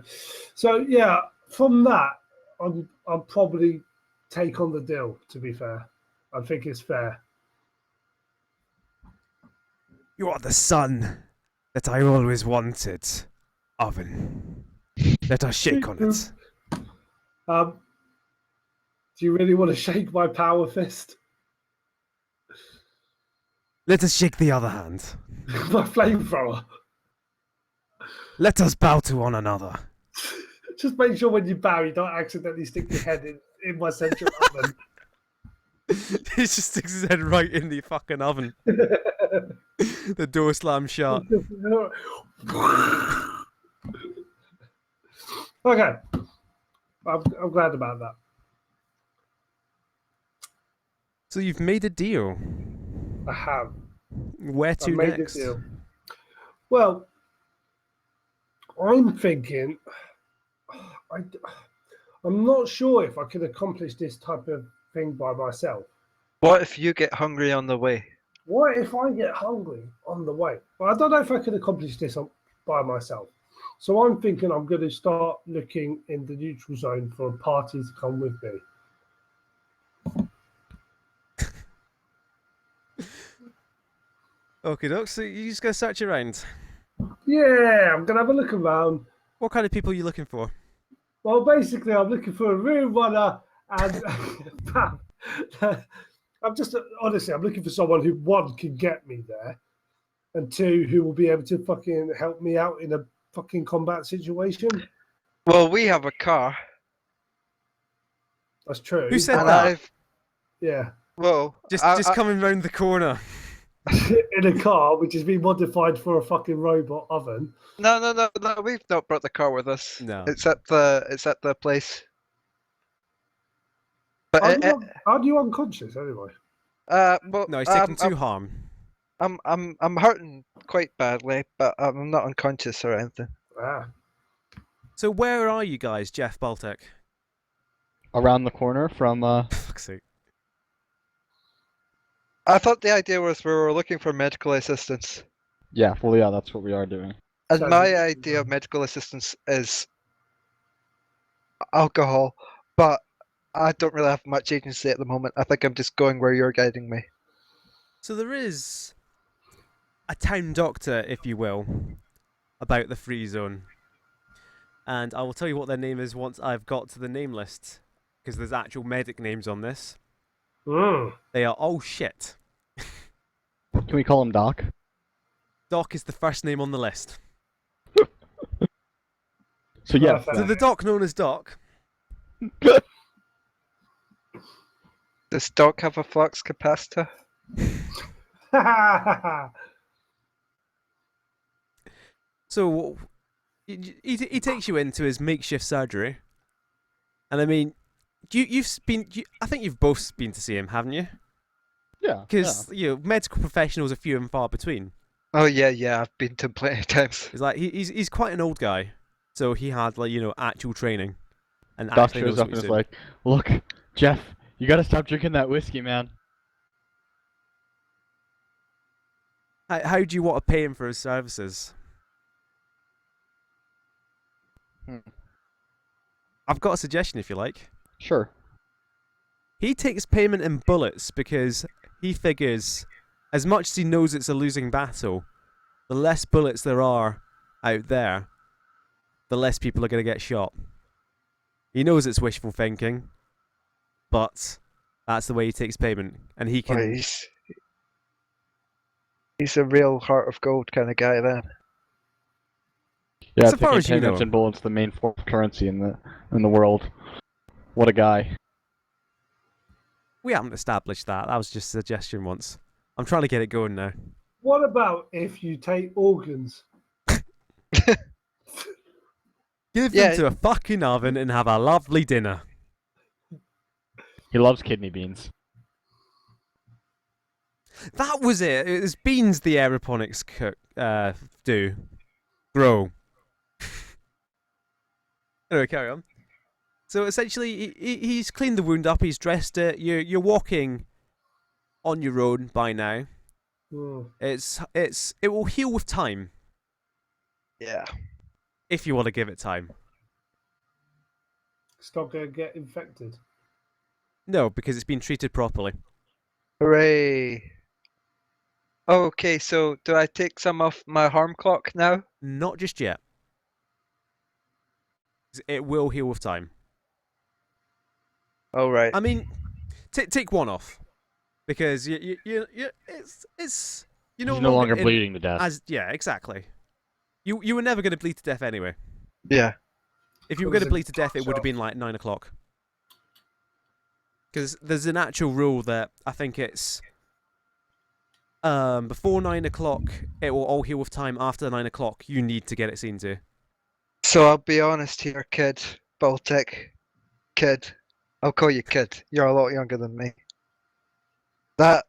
so yeah, from that, I'll probably take on the deal. To be fair, I think it's fair. You are the son that I always wanted. Oven. Let us shake on it. Do you really want to shake my power fist? Let us shake the other hand. My flamethrower. Let us bow to one another. Just make sure when you bow, you don't accidentally stick your head in my central oven. He just sticks his head right in the fucking oven. The door slams shut. Okay, I'm glad about that. So you've made a deal. I have. Where I to made next? the deal. Well, I'm thinking. I'm not sure if I could accomplish this type of thing by myself. What if you get hungry on the way? What if I get hungry on the way? Well, I don't know if I could accomplish this by myself. So I'm thinking I'm going to start looking in the neutral zone for a party to come with me. Okay, Doc. So you just go search around. Yeah, I'm going to have a look around. What kind of people are you looking for? Well, basically, I'm looking for a room runner and I'm just honestly, I'm looking for someone who one can get me there, and two who will be able to fucking help me out in a fucking combat situation. Well, we have a car, That's true. Who said and that? I've Yeah, Just coming round the corner. in a car which has been modified for a fucking robot oven. no. We've not brought the car with us. No. It's at the place. But Are you unconscious anyway? well, No, he's taken two harm. I'm hurting quite badly, but I'm not unconscious or anything. Ah, So where are you guys, Jeff Baltech? Around the corner from Fuck's sake. I thought the idea was we were looking for medical assistance, yeah, well yeah, that's what we are doing. and So my you- idea of medical assistance is alcohol, but I don't really have much agency at the moment. I think I'm just going where you're guiding me. So there is a town doctor, if you will, about the free zone. And I will tell you what their name is once I've got to the name list, because there's actual medic names on this. They are all shit. Can we call him Doc? Doc is the first name on the list. So yeah, Perfect. So the doc known as Doc. Does Doc have a flux capacitor? So he takes you into his makeshift surgery, and I mean, I think you've both been to see him, haven't you? yeah. Because you know, medical professionals are few and far between. Oh yeah, I've been to plenty of times. It's like he's quite an old guy, so he had actual training, and Doc actually shows knows up what and he's is doing. like, "Look, Jeff, you gotta stop drinking that whiskey, man." How do you want to pay him for his services? I've got a suggestion if you like. Sure. He takes payment in bullets because he figures, as much as he knows it's a losing battle, the less bullets there are out there, the less people are going to get shot. He knows it's wishful thinking, but that's the way he takes payment, and he Well, can. he's a real heart of gold kind of guy then. Yeah, So far taking as you payments know. in bullets the main form of currency in the world. What a guy. We haven't established that. That was just a suggestion once. I'm trying to get it going now. What about if you take organs? Give Yeah. them to a fucking oven and have a lovely dinner. He loves kidney beans. That was it. It was beans the aeroponics do. Grow. Anyway, carry on. So essentially, he's cleaned the wound up. He's dressed it. You're walking on your own by now. Hmm. It will heal with time Yeah. if you want to give it time. It's not going to get infected. No, because it's been treated properly. Hooray. Okay, so do I take some off my harm clock now? Not just yet. It will heal with time. All right. I mean, take one off because it's He's no longer bleeding to death. Yeah, exactly. You were never going to bleed to death anyway. Yeah. If you were going to bleed to death, it would have been like 9 o'clock. Because there's an actual rule that I think it's before 9 o'clock, it will all heal with time. After 9 o'clock, you need to get it seen to. So I'll be honest here, kid. Baltech. Kid. I'll call you kid. You're a lot younger than me. That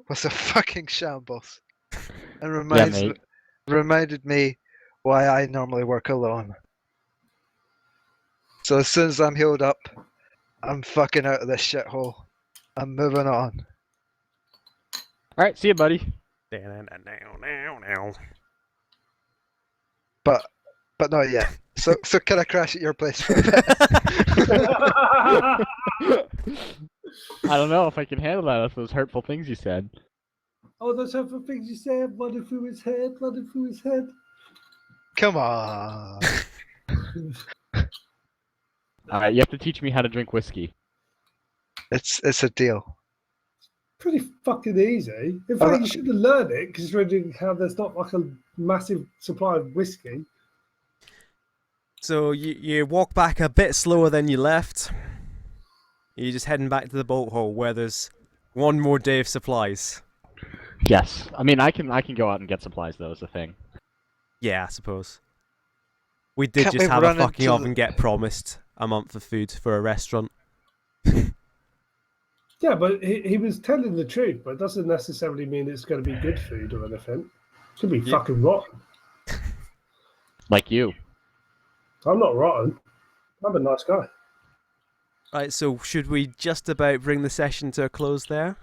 was a fucking shambles. And reminded me why I normally work alone. So as soon as I'm healed up, I'm fucking out of this shithole. I'm moving on. Alright, see you, buddy. But not yet. So can I crash at your place for a bit? I don't know if I can handle that with those hurtful things you said. Oh, those hurtful things you said, running through his head, running through his head. Come on. Alright, you have to teach me how to drink whiskey. It's a deal. Pretty fucking easy. In fact, you should have learned it, considering how there's not like a massive supply of whiskey. So you walk back a bit slower than you left. You're just heading back to the bolt hole where there's one more day of supplies. Yes. I mean, I can go out and get supplies, though, is the thing. Yeah, I suppose. We did Can't just we have a run fucking into oven get promised a month of food for a restaurant. Yeah, but he was telling the truth, but it doesn't necessarily mean it's going to be good food or anything. It could be fucking rotten. Like you. I'm not rotten. I'm a nice guy. Right, so should we just about bring the session to a close there?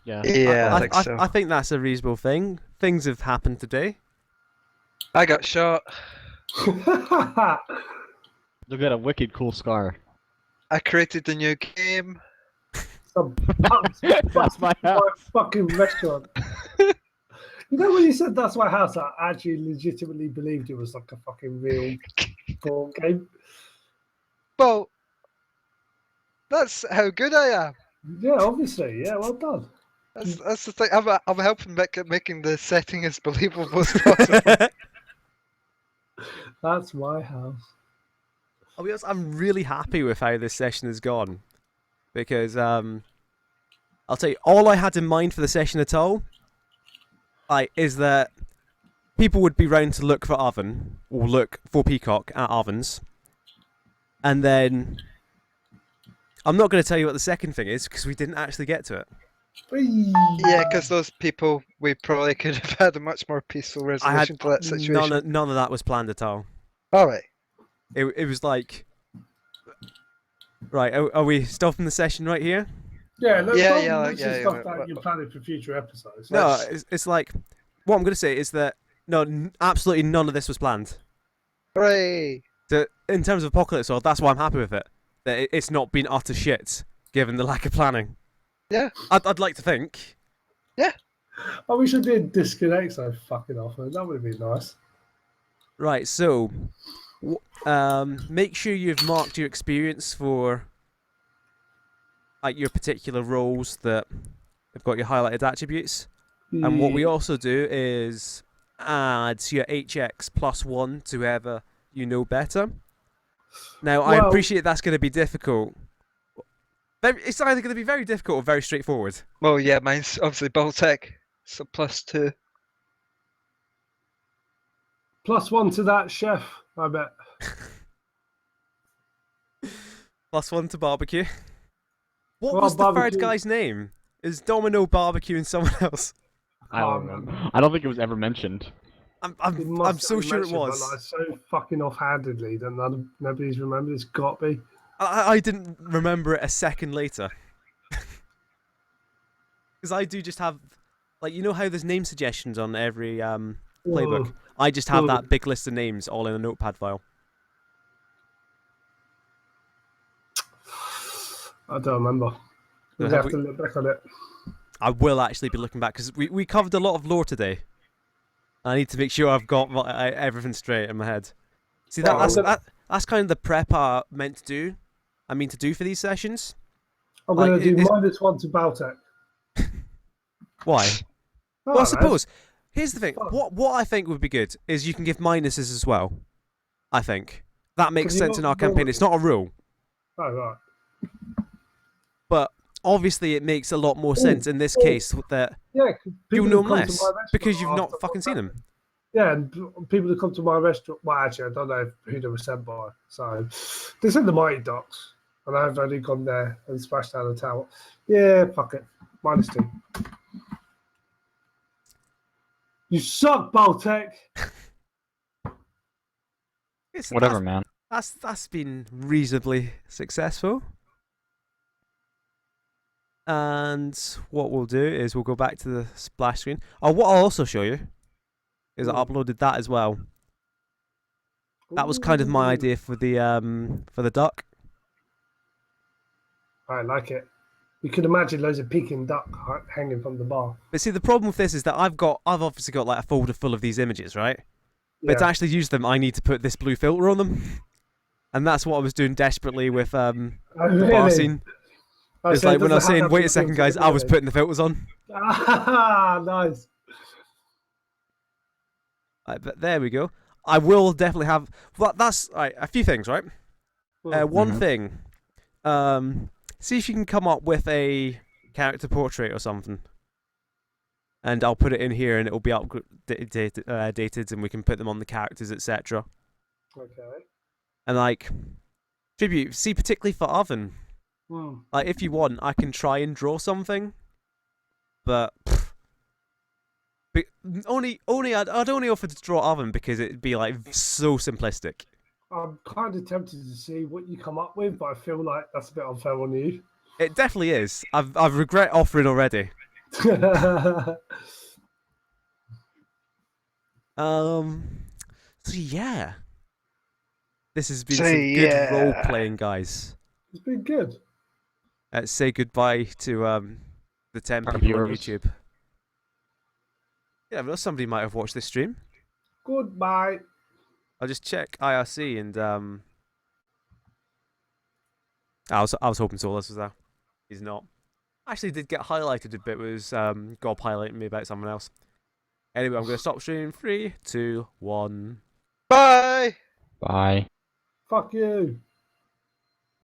Yeah. Yeah, I think so. I think that's a reasonable thing. Things have happened today. I got shot. Look at a wicked cool scar. I created a new game. Some punks That's my house. fucking restaurant. You know when you said that's my house, I actually legitimately believed it was like a fucking real board game. Well, that's how good I am. Yeah, obviously. Yeah, well done. That's the thing. I'm helping making the setting as believable as possible. That's my house. I'll be honest, I'm really happy with how this session has gone. Because, I'll tell you, all I had in mind for the session at all, is that people would be round to look for oven, or look for peacock at ovens. And then, I'm not going to tell you what the second thing is, because we didn't actually get to it. Yeah, because those people, we probably could have had a much more peaceful resolution to that situation. None of that was planned at all. All right. It was like... Right, are we stopping the session right here? Yeah, look, Yeah, stuff that you're planning for future episodes. No, it's like... What I'm going to say is that... No, absolutely none of this was planned. Hooray! in terms of Apocalypse World, that's why I'm happy with it. That it's not been utter shit, given the lack of planning. Yeah. I'd like to think. I wish I did disconnect so fucking often. That would have been nice. Right, so make sure you've marked your experience for like your particular roles that have got your highlighted attributes. And what we also do is add your HX +1 to whoever you know better. Now, I Well- appreciate that's going to be difficult. It's either going to be very difficult or very straightforward. Well, yeah, mine's obviously Baltech, so +2. +1 to that, chef, I bet. +1 to barbecue. What Well, was the third barbecue- guy's name? Is Domino Barbecue and someone else? I don't remember. I don't think it was ever mentioned. It I'm must so have sure it mentioned, was. But like, so fucking offhandedly that nobody's remembered. It's got to be. I didn't remember it a second later. Because I do just have, like, you know how there's name suggestions on every playbook? I just have that big list of names all in a notepad file. I don't remember. So We'll have to look back on it. I will actually be looking back, because we covered a lot of lore today. I need to make sure I've got everything straight in my head. See, that's kind of the prep I meant to do. I mean to do for these sessions. I'm going Like, to do it's- -1 to Baltech. Why? Oh, Well, I that's suppose. Here's the thing. fun. What I think would be good is you can give minuses as well. I think that makes Can you sense in not our campaign. It's not a rule, Oh, right. but obviously it makes a lot more sense in this case that Yeah, 'cause you'll people know that come to less my restaurant because you've not after fucking what's seen happened. them. Yeah, and people that come to my restaurant, well, actually, I don't know who they were sent by. So they said the Mighty Ducks, and I've only gone there and splashed down the towel. Yeah, fuck it. -2. You suck, Baltech. Whatever, man. That's been reasonably successful. And what we'll do is we'll go back to the splash screen. Oh, what I'll also show you is I uploaded that as well. That was kind of my Ooh. idea for the duck. I like it. You can imagine loads of Peking duck hanging from the bar. But see, the problem with this is that I've obviously got like a folder full of these images, right? But to Yeah. actually use them, I need to put this blue filter on them, and that's what I was doing desperately with Oh, the really? bar scene. Oh, It's so it like when I was doesn't saying, have "Wait a to second, filter guys," I was really? putting the filters on. Ah, nice. Right, but there we go. I will definitely have. Well, that's right. A few things, right? One thing. See if you can come up with a character portrait or something, and I'll put it in here, and it will be dated, and we can put them on the characters, etc. Okay. And like tribute. See, particularly for Oven. Hmm. Like, if you want, I can try and draw something, but I'd only offer to draw Oven because it'd be like so simplistic. I'm kind of tempted to see what you come up with, but I feel like that's a bit unfair on you. It definitely is. I've regret offering already. So yeah, this has been So, some good yeah. role playing, guys. It's been good. Let's say goodbye to the 10 Our people on viewers. YouTube. Yeah, well, somebody might have watched this stream. Goodbye. I'll just check IRC and I was hoping Solus was there. He's not. Actually, did get highlighted a bit. Was Gob highlighting me about someone else. Anyway, I'm gonna stop streaming. 3, 2, 1. Bye! Bye. Fuck you.